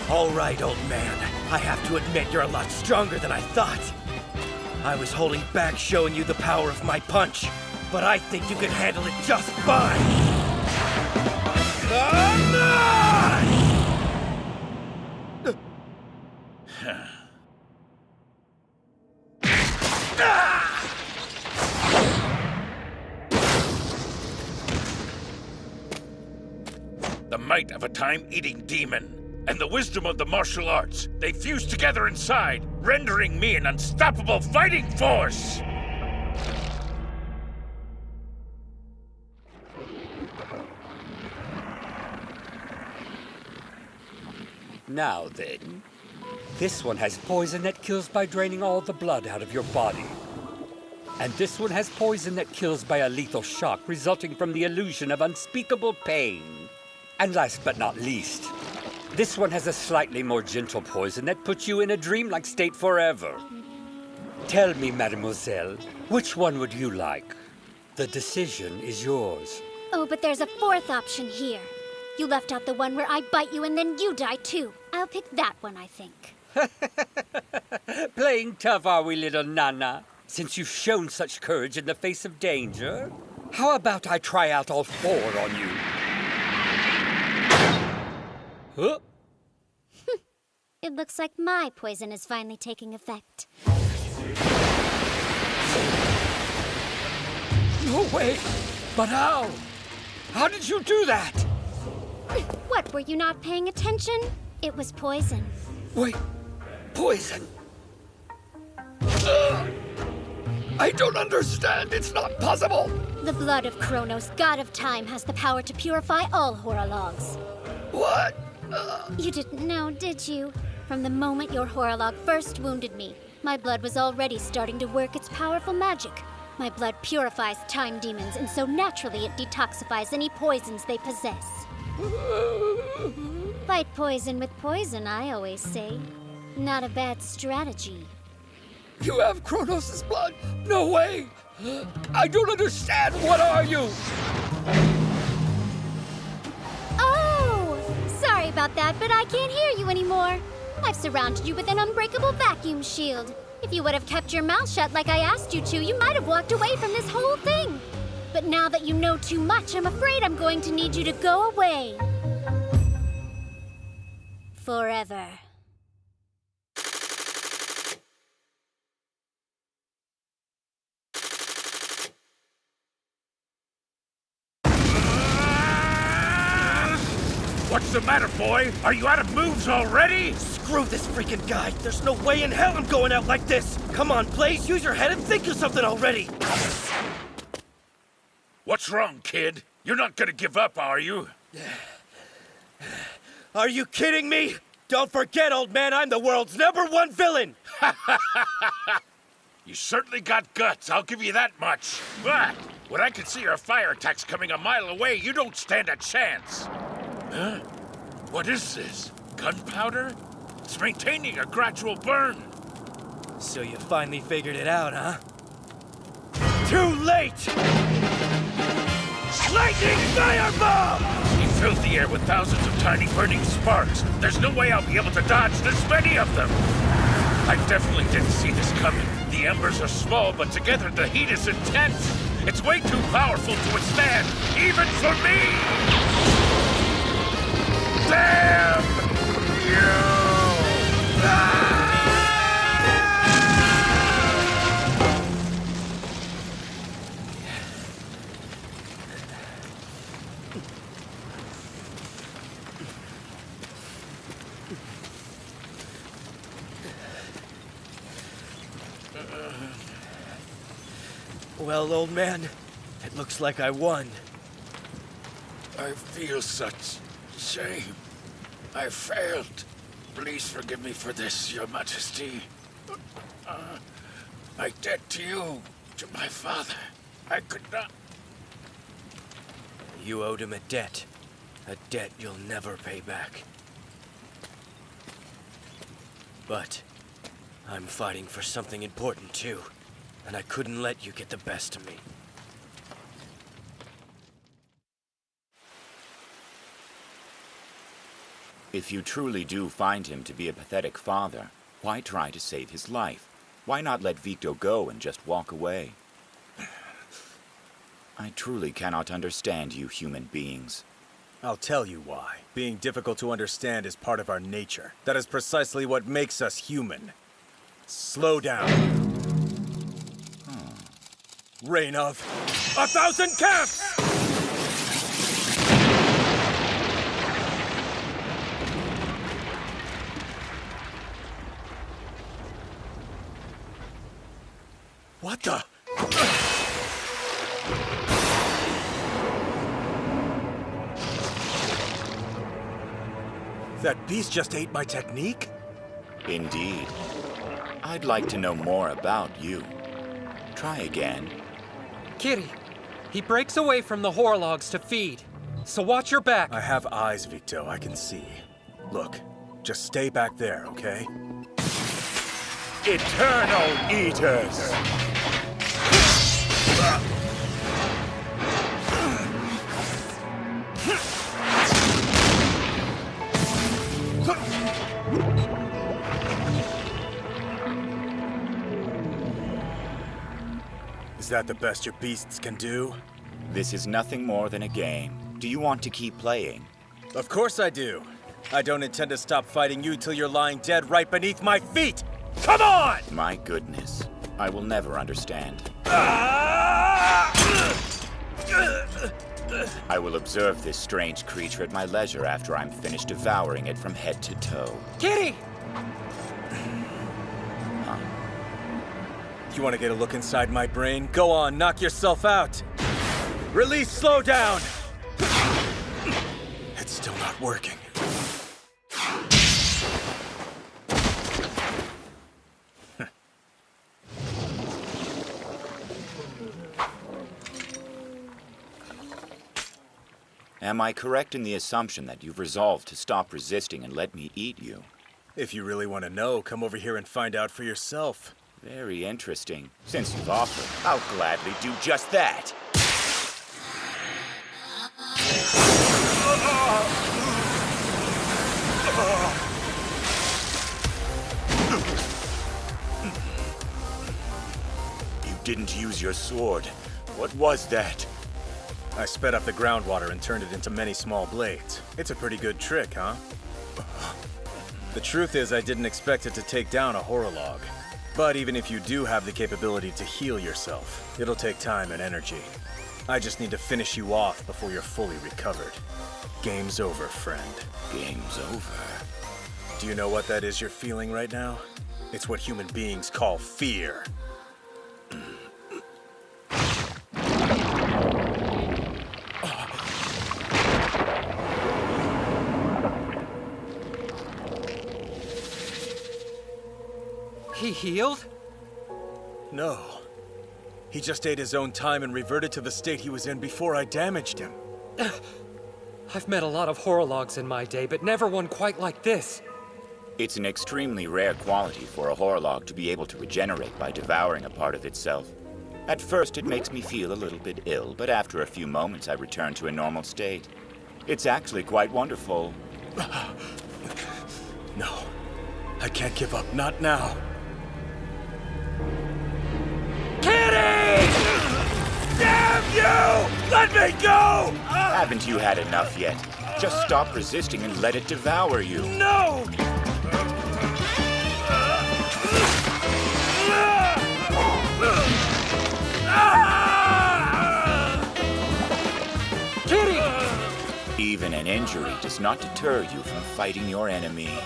All right, old man. I have to admit you're a lot stronger than I thought. I was holding back showing you the power of my punch, but I think you can handle it just fine. The might of a time-eating demon and the wisdom of the martial arts, they fuse together inside, rendering me an unstoppable fighting force! Now then, this one has poison that kills by draining all the blood out of your body. And this one has poison that kills by a lethal shock resulting from the illusion of unspeakable pain. And last but not least, this one has a slightly more gentle poison that puts you in a dreamlike state forever. Tell me, mademoiselle, which one would you like? The decision is yours. Oh, but there's a fourth option here. You left out the one where I bite you and then you die too. I'll pick that one, I think. Playing tough, are we, little Nana? Since you've shown such courage in the face of danger, how about I try out all four on you? Huh? It looks like my poison is finally taking effect. No way! But how? How did you do that? What, were you not paying attention? It was poison. Wait, poison? I don't understand. It's not possible. The blood of Chronos, god of time, has the power to purify all horologs. What? You didn't know, did you? From the moment your horolog first wounded me, my blood was already starting to work its powerful magic. My blood purifies time demons, and so naturally it detoxifies any poisons they possess. Fight poison with poison, I always say. Not a bad strategy. You have Chronos' blood? No way! I don't understand. What are you? Oh! Sorry about that, but I can't hear you anymore. I've surrounded you with an unbreakable vacuum shield. If you would have kept your mouth shut like I asked you to, you might have walked away from this whole thing. But now that you know too much, I'm afraid I'm going to need you to go away. Forever. What's the matter, boy? Are you out of moves already? Screw this freaking guy. There's no way in hell I'm going out like this. Come on, Blaze, use your head and think of something already. What's wrong, kid? You're not gonna give up, are you? Are you kidding me? Don't forget, old man, I'm the world's #1 villain. You certainly got guts, I'll give you that much. But When I can see your fire attacks coming a mile away, you don't stand a chance. Huh? What is this? Gunpowder? It's maintaining a gradual burn. So you finally figured it out, huh? Too late! Lightning fireball! He filled the air with thousands of tiny burning sparks. There's no way I'll be able to dodge this many of them. I definitely didn't see this coming. The embers are small, but together the heat is intense. It's way too powerful to withstand, even for me! Damn you! Ah! Well, old man, it looks like I won. I feel such shame. I failed. Please forgive me for this, Your Majesty. My debt to you, to my father, I could not... You owed him a debt you'll never pay back. But I'm fighting for something important too, and I couldn't let you get the best of me. If you truly do find him to be a pathetic father, why try to save his life? Why not let Victo go and just walk away? I truly cannot understand you human beings. I'll tell you why. Being difficult to understand is part of our nature. That is precisely what makes us human. Slow down. Reign of 1,000 camps! What the? That beast just ate my technique? Indeed. I'd like to know more about you. Try again. Kitty, he breaks away from the horlogs to feed. So watch your back. I have eyes, Victo. I can see. Look, just stay back there, okay? Eternal Eaters! Is that the best your beasts can do? This is nothing more than a game. Do you want to keep playing? Of course I do. I don't intend to stop fighting you till you're lying dead right beneath my feet! Come on! My goodness. I will never understand. I will observe this strange creature at my leisure after I'm finished devouring it from head to toe. Kitty! You want to get a look inside my brain? Go on, knock yourself out! Release slow down! It's still not working. Am I correct in the assumption that you've resolved to stop resisting and let me eat you? If you really want to know, come over here and find out for yourself. Very interesting. Since you've offered, I'll gladly do just that. You didn't use your sword. What was that? I sped up the groundwater and turned it into many small blades. It's a pretty good trick, huh? The truth is, I didn't expect it to take down a horolog. But even if you do have the capability to heal yourself, it'll take time and energy. I just need to finish you off before you're fully recovered. Game's over, friend. Game's over? Do you know what that is you're feeling right now? It's what human beings call fear. He healed? No. He just ate his own time and reverted to the state he was in before I damaged him. I've met a lot of horologs in my day, but never one quite like this. It's an extremely rare quality for a horolog to be able to regenerate by devouring a part of itself. At first, it makes me feel a little bit ill, but after a few moments, I return to a normal state. It's actually quite wonderful. No, I can't give up, not now. Kitty! Damn you! Let me go! Haven't you had enough yet? Just stop resisting and let it devour you. No! Kitty! Even an injury does not deter you from fighting your enemy.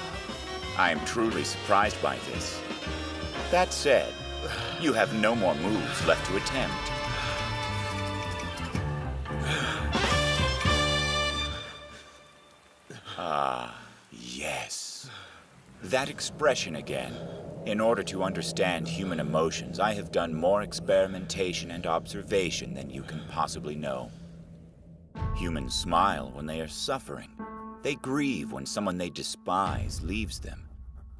I am truly surprised by this. That said, you have no more moves left to attempt. Ah, yes. That expression again. In order to understand human emotions, I have done more experimentation and observation than you can possibly know. Humans smile when they are suffering. They grieve when someone they despise leaves them.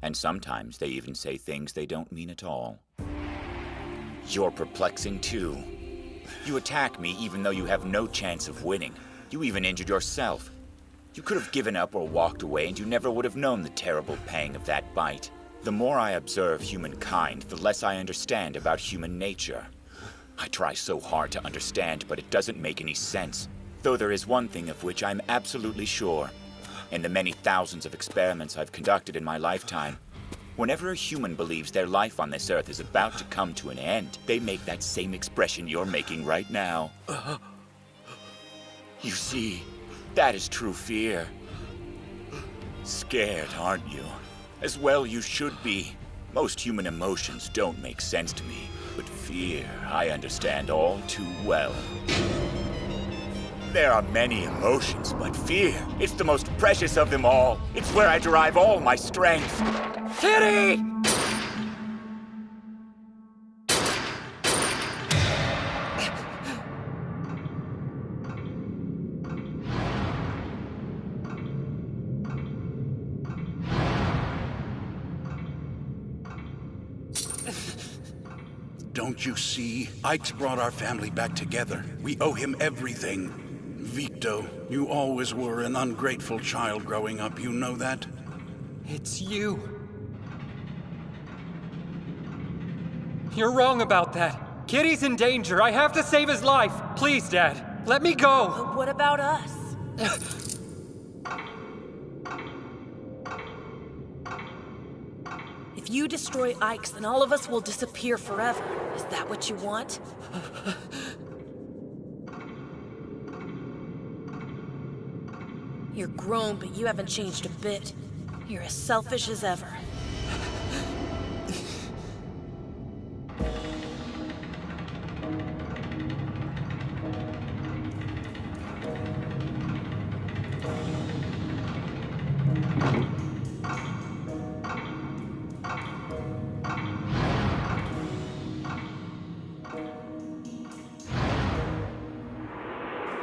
And sometimes they even say things they don't mean at all. You're perplexing too. You attack me even though you have no chance of winning. You even injured yourself. You could have given up or walked away and you never would have known the terrible pang of that bite. The more I observe humankind, the less I understand about human nature. I try so hard to understand, but it doesn't make any sense. Though there is one thing of which I'm absolutely sure. In the many thousands of experiments I've conducted in my lifetime, whenever a human believes their life on this earth is about to come to an end, they make that same expression you're making right now. You see, that is true fear. Scared, aren't you? As well you should be. Most human emotions don't make sense to me, but fear I understand all too well. There are many emotions, but fear, it's the most precious of them all. It's where I derive all my strength. Kitty! Don't you see? Ike's brought our family back together. We owe him everything. Victo, you always were an ungrateful child growing up, you know that? It's you. You're wrong about that. Kitty's in danger. I have to save his life. Please, Dad, let me go. But what about us? If you destroy Ike's, then all of us will disappear forever. Is that what you want? You're grown, but you haven't changed a bit. You're as selfish as ever.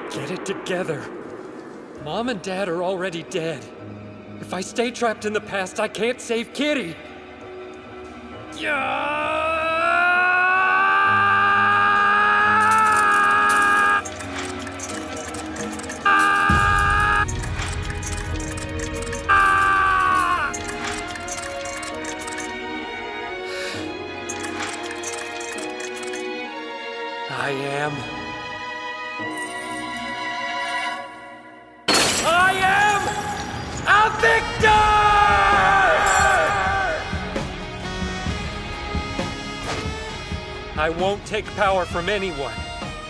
Get it together. Mom and Dad are already dead. If I stay trapped in the past, I can't save Kitty. I am a victor! I won't take power from anyone.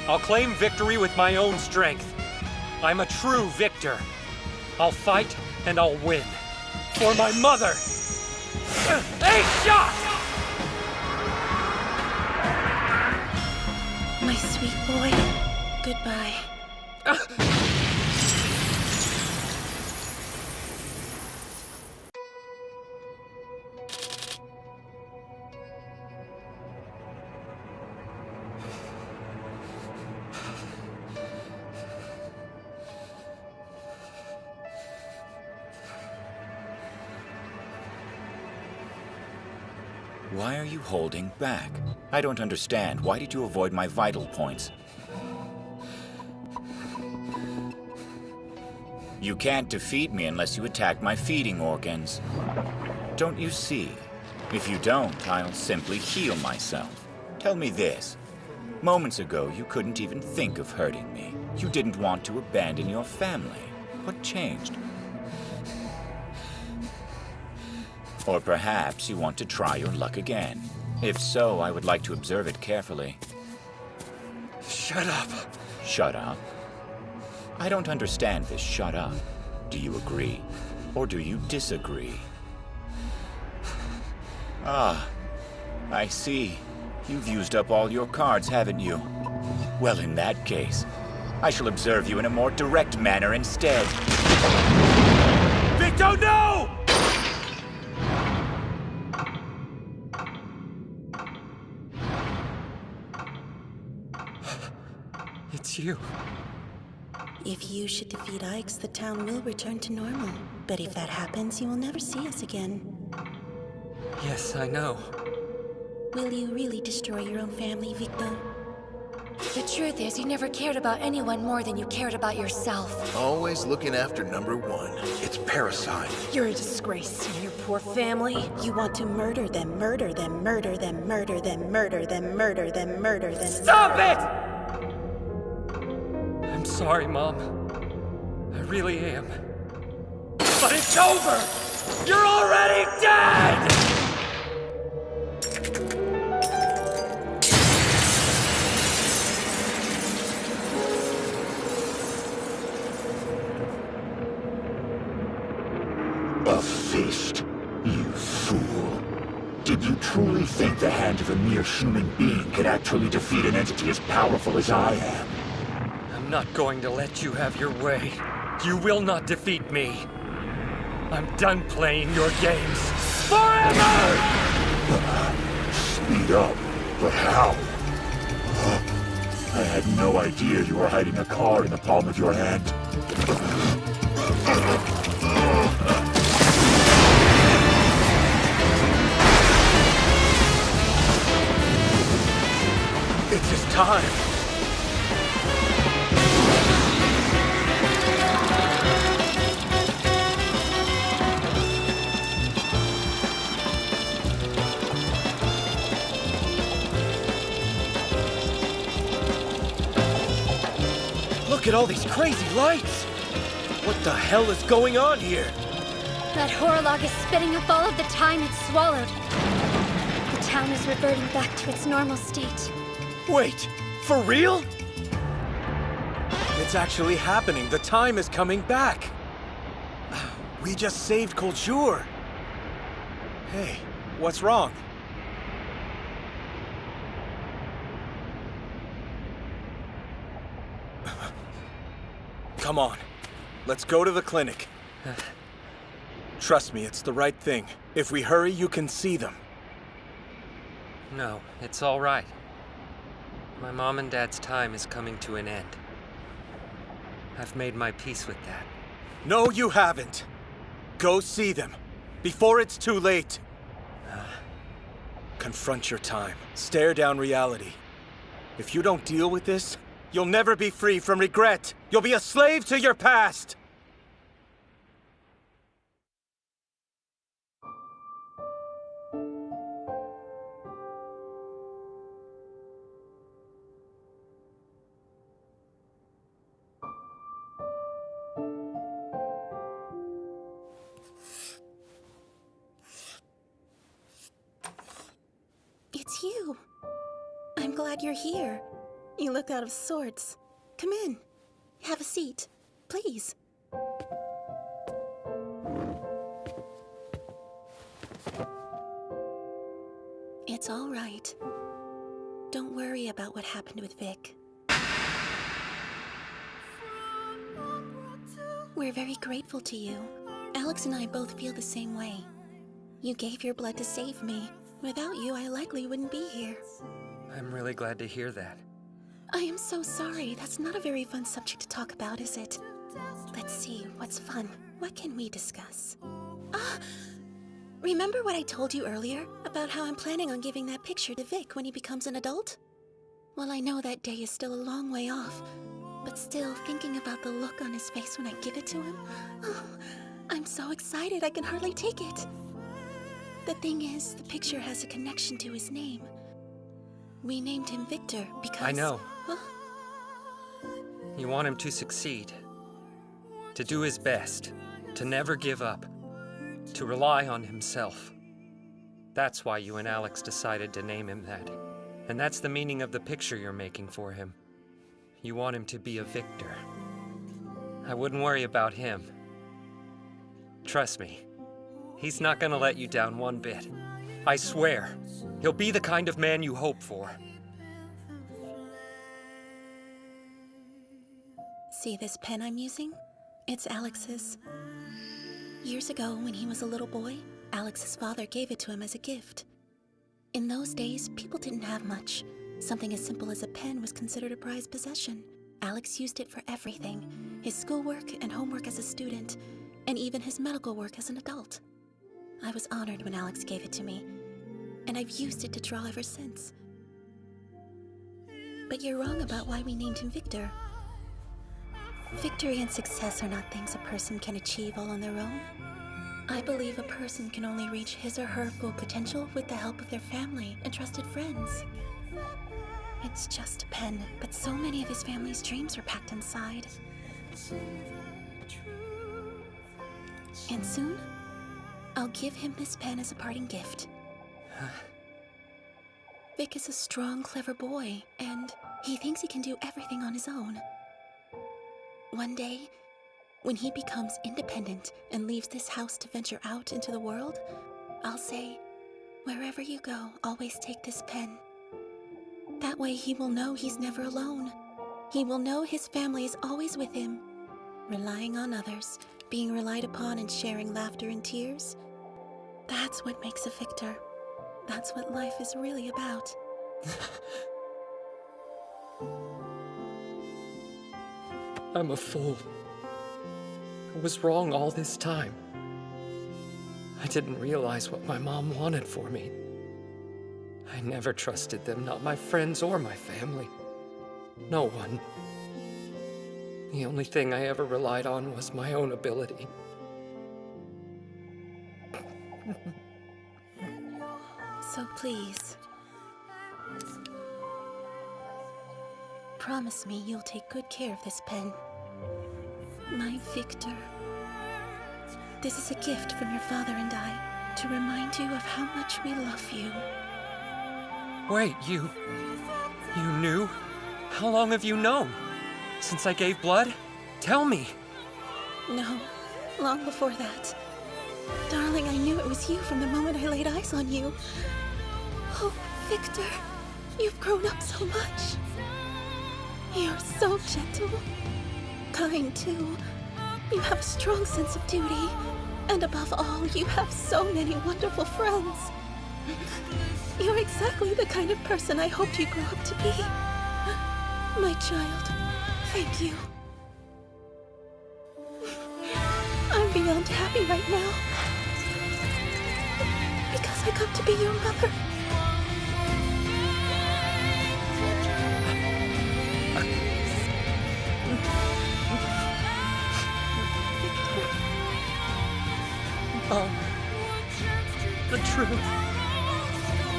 I'll claim victory with my own strength. I'm a true victor. I'll fight and I'll win. For my mother! A shot! My sweet boy, goodbye. Why are you holding back? I don't understand. Why did you avoid my vital points? You can't defeat me unless you attack my feeding organs. Don't you see? If you don't, I'll simply heal myself. Tell me this. Moments ago, you couldn't even think of hurting me. You didn't want to abandon your family. What changed? Or perhaps you want to try your luck again. If so, I would like to observe it carefully. Shut up. Shut up? I don't understand this shut up. Do you agree? Or do you disagree? Ah, I see. You've used up all your cards, haven't you? Well, in that case, I shall observe you in a more direct manner instead. Victo, no! It's you. If you should defeat Ikes, the town will return to normal. But if that happens, you will never see us again. Yes, I know. Will you really destroy your own family, Victo? The truth is, you never cared about anyone more than you cared about yourself. Always looking after number one. It's parasite. You're a disgrace, and your poor family. You want to murder them, murder them, murder them, murder them, murder them, murder them, murder them. Stop it! I'm sorry, Mom. I really am. But it's over! You're already dead! A fist, you fool. Did you truly think the hand of a mere human being could actually defeat an entity as powerful as I am? I'm not going to let you have your way. You will not defeat me. I'm done playing your games. Forever! Speed up, but how? I had no idea you were hiding a card in the palm of your hand. It's his time. Look at all these crazy lights! What the hell is going on here? That horolog is spitting up all of the time it's swallowed. The town is reverting back to its normal state. Wait, for real? It's actually happening. The time is coming back. We just saved Kultur. Hey, what's wrong? Come on, let's go to the clinic. Trust me, it's the right thing. If we hurry, you can see them. No, it's all right. My mom and dad's time is coming to an end. I've made my peace with that. No, you haven't. Go see them, before it's too late. Confront your time. Stare down reality. If you don't deal with this, you'll never be free from regret. You'll be a slave to your past. It's you. I'm glad you're here. You look out of sorts. Come in. Have a seat, please. It's all right. Don't worry about what happened with Vic. We're very grateful to you. Alex and I both feel the same way. You gave your blood to save me. Without you, I likely wouldn't be here. I'm really glad to hear that. I am so sorry. That's not a very fun subject to talk about, is it? Let's see, what's fun? What can we discuss? Remember what I told you earlier about how I'm planning on giving that picture to Vic when he becomes an adult? Well, I know that day is still a long way off, but still thinking about the look on his face when I give it to him, oh, I'm so excited I can hardly take it. The thing is, the picture has a connection to his name. We named him Victor because... I know. Huh? You want him to succeed. To do his best. To never give up. To rely on himself. That's why you and Alex decided to name him that. And that's the meaning of the picture you're making for him. You want him to be a victor. I wouldn't worry about him. Trust me, he's not gonna let you down one bit. I swear, he'll be the kind of man you hope for. See this pen I'm using? It's Alex's. Years ago, when he was a little boy, Alex's father gave it to him as a gift. In those days, people didn't have much. Something as simple as a pen was considered a prized possession. Alex used it for everything. His schoolwork and homework as a student, and even his medical work as an adult. I was honored when Alex gave it to me, and I've used it to draw ever since. But you're wrong about why we named him Victor. Victory and success are not things a person can achieve all on their own. I believe a person can only reach his or her full potential with the help of their family and trusted friends. It's just a pen, but so many of his family's dreams are packed inside. And soon, I'll give him this pen as a parting gift. Vic is a strong, clever boy, and he thinks he can do everything on his own. One day, when he becomes independent and leaves this house to venture out into the world, I'll say, wherever you go, always take this pen. That way he will know he's never alone. He will know his family is always with him, relying on others, being relied upon and sharing laughter and tears. That's what makes a victor. That's what life is really about. I'm a fool. I was wrong all this time. I didn't realize what my mom wanted for me. I never trusted them, not my friends or my family. No one. The only thing I ever relied on was my own ability. So please, promise me you'll take good care of this pen. My Victor. This is a gift from your father and I to remind you of how much we love you. Wait, you knew? How long have you known? Since I gave blood? Tell me. No, long before that. Darling, I knew it was you from the moment I laid eyes on you. Oh, Victor, you've grown up so much. You're so gentle, kind too. You have a strong sense of duty. And above all, you have so many wonderful friends. You're exactly the kind of person I hoped you'd grow up to be. My child, thank you. I'm beyond happy right now. Because I got to be your mother.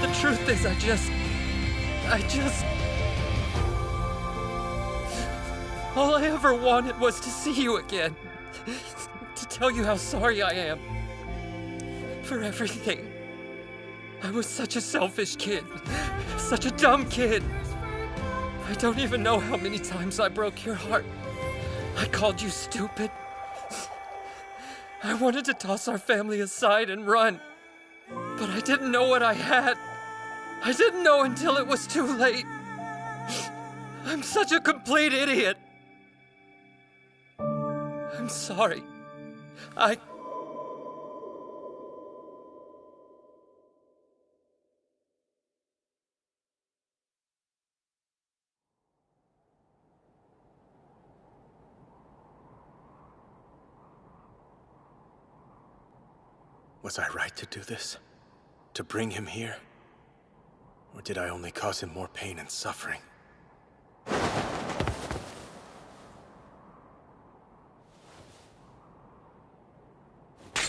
The truth is I just... All I ever wanted was to see you again. To tell you how sorry I am. For everything. I was such a selfish kid. Such a dumb kid. I don't even know how many times I broke your heart. I called you stupid. I wanted to toss our family aside and run. But I didn't know what I had. I didn't know until it was too late. I'm such a complete idiot. I'm sorry. Was I right to do this? To bring him here? Or did I only cause him more pain and suffering?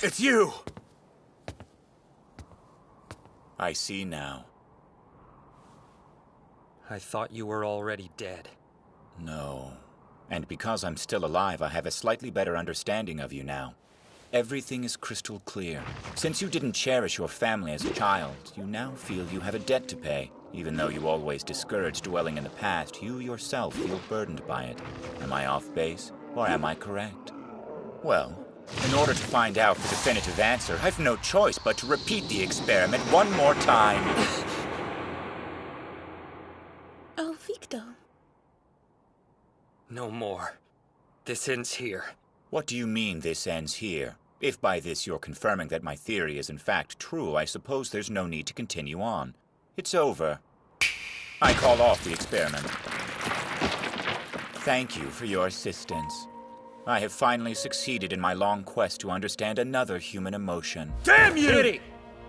It's you! I see now. I thought you were already dead. No. And because I'm still alive, I have a slightly better understanding of you now. Everything is crystal clear. Since you didn't cherish your family as a child, you now feel you have a debt to pay. Even though you always discouraged dwelling in the past, you yourself feel burdened by it. Am I off base, or am I correct? Well, in order to find out the definitive answer, I've no choice but to repeat the experiment one more time. Oh, Victor. No more. This ends here. What do you mean, this ends here? If by this you're confirming that my theory is in fact true, I suppose there's no need to continue on. It's over. I call off the experiment. Thank you for your assistance. I have finally succeeded in my long quest to understand another human emotion. Damn you! Kitty!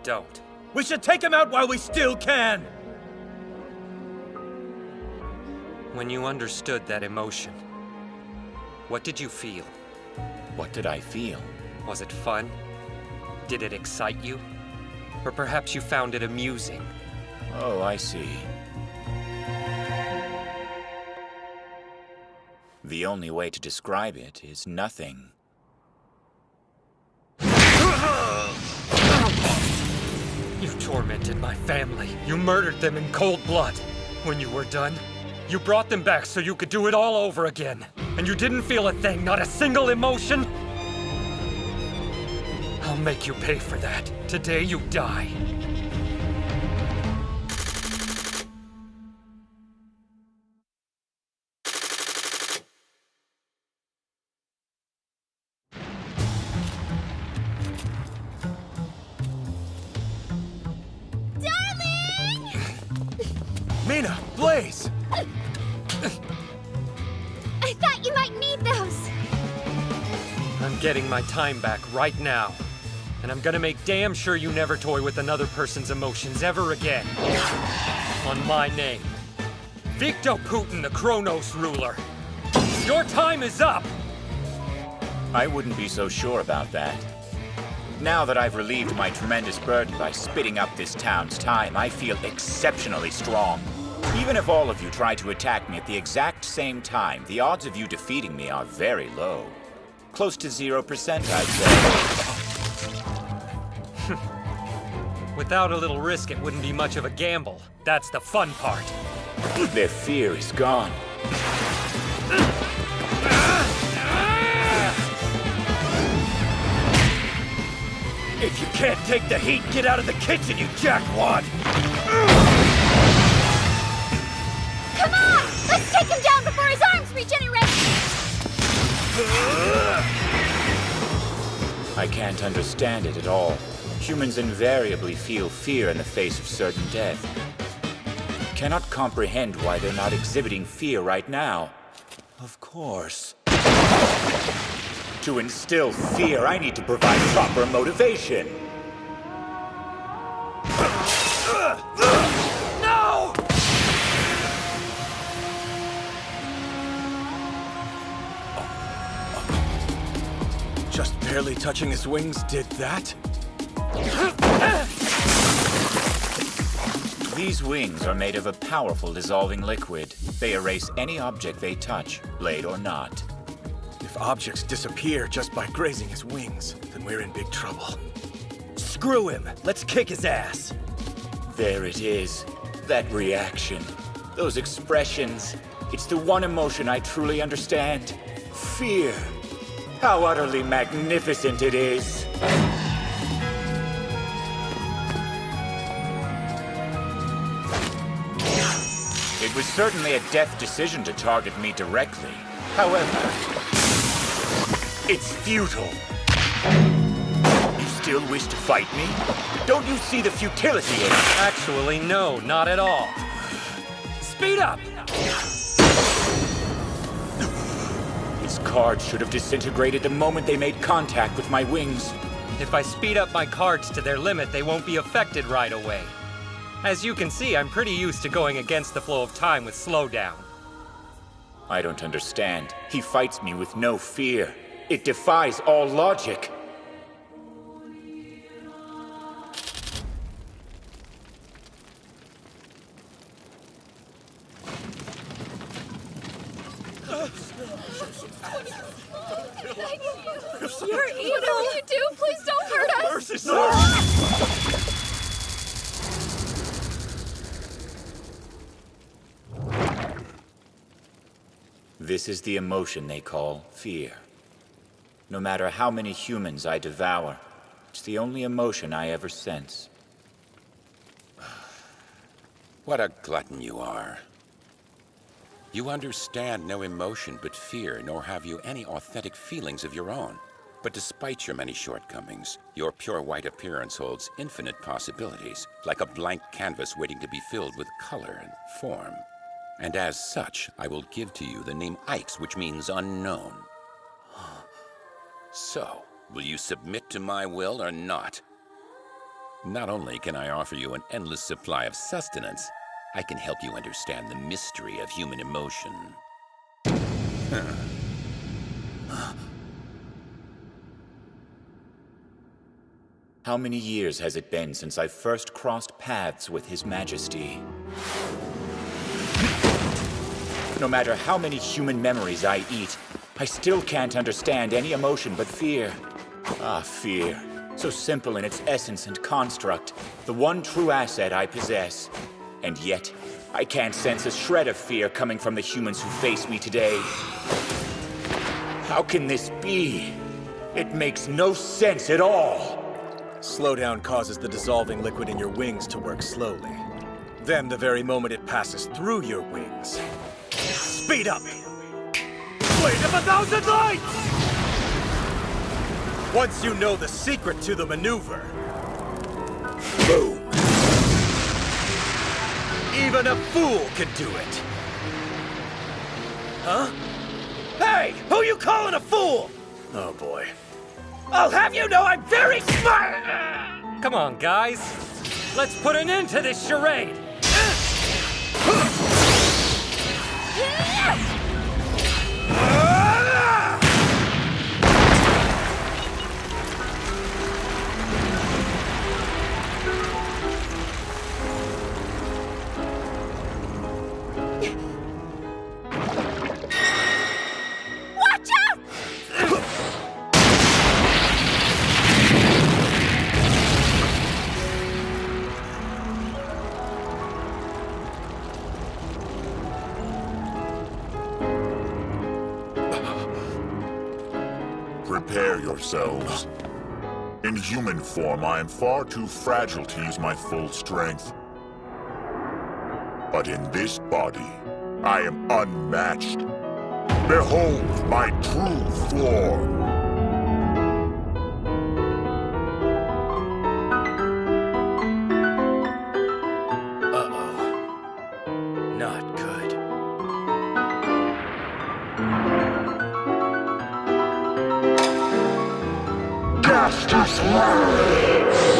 Don't. We should take him out while we still can! When you understood that emotion, what did you feel? What did I feel? Was it fun? Did it excite you? Or perhaps you found it amusing? Oh, I see. The only way to describe it is nothing. You tormented my family. You murdered them in cold blood. When you were done, you brought them back so you could do it all over again. And you didn't feel a thing, not a single emotion? I'll make you pay for that. Today you die. Mina! Blaze! I thought you might need those! I'm getting my time back right now. And I'm gonna make damn sure you never toy with another person's emotions ever again. On my name. Victor Putin, the Chronos Ruler. Your time is up! I wouldn't be so sure about that. Now that I've relieved my tremendous burden by spitting up this town's time, I feel exceptionally strong. Even if all of you try to attack me at the exact same time, the odds of you defeating me are very low. Close to 0%, I'd say. Without a little risk, it wouldn't be much of a gamble. That's the fun part. Their fear is gone. If you can't take the heat, get out of the kitchen, you jackwad! Come on! Let's take him down before his arms regenerate! I can't understand it at all. Humans invariably feel fear in the face of certain death. Cannot comprehend why they're not exhibiting fear right now. Of course. To instill fear, I need to provide proper motivation. No! Just barely touching his wings did that? These wings are made of a powerful dissolving liquid. They erase any object they touch, blade or not. If objects disappear just by grazing his wings, then we're in big trouble. Screw him! Let's kick his ass! There it is. That reaction. Those expressions. It's the one emotion I truly understand. Fear. How utterly magnificent it is. It was certainly a deft decision to target me directly. However, it's futile. You still wish to fight me? Don't you see the futility in it? Actually, no, not at all. Speed up! His cards should have disintegrated the moment they made contact with my wings. If I speed up my cards to their limit, they won't be affected right away. As you can see, I'm pretty used to going against the flow of time with slowdown. I don't understand. He fights me with no fear. It defies all logic. You're evil! Whatever you do, please don't hurt us! Mercy, sir! This is the emotion they call fear. No matter how many humans I devour, it's the only emotion I ever sense. What a glutton you are. You understand no emotion but fear, nor have you any authentic feelings of your own. But despite your many shortcomings, your pure white appearance holds infinite possibilities, like a blank canvas waiting to be filled with color and form. And as such, I will give to you the name Ix, which means unknown. So, will you submit to my will or not? Not only can I offer you an endless supply of sustenance, I can help you understand the mystery of human emotion. How many years has it been since I first crossed paths with His Majesty? No matter how many human memories I eat, I still can't understand any emotion but fear. Ah, fear. So simple in its essence and construct. The one true asset I possess. And yet, I can't sense a shred of fear coming from the humans who face me today. How can this be? It makes no sense at all. Slowdown causes the dissolving liquid in your wings to work slowly. Then, the very moment it passes through your wings, speed up! Blade of 1,000 lights! Once you know the secret to the maneuver, boom! Even a fool can do it! Huh? Hey! Who you calling a fool? Oh boy. I'll have you know I'm very smart! Come on, guys. Let's put an end to this charade! Watch out! Prepare yourselves. In human form, I am far too fragile to use my full strength. But in this body, I am unmatched. Behold my true form. Not good. Justice lives!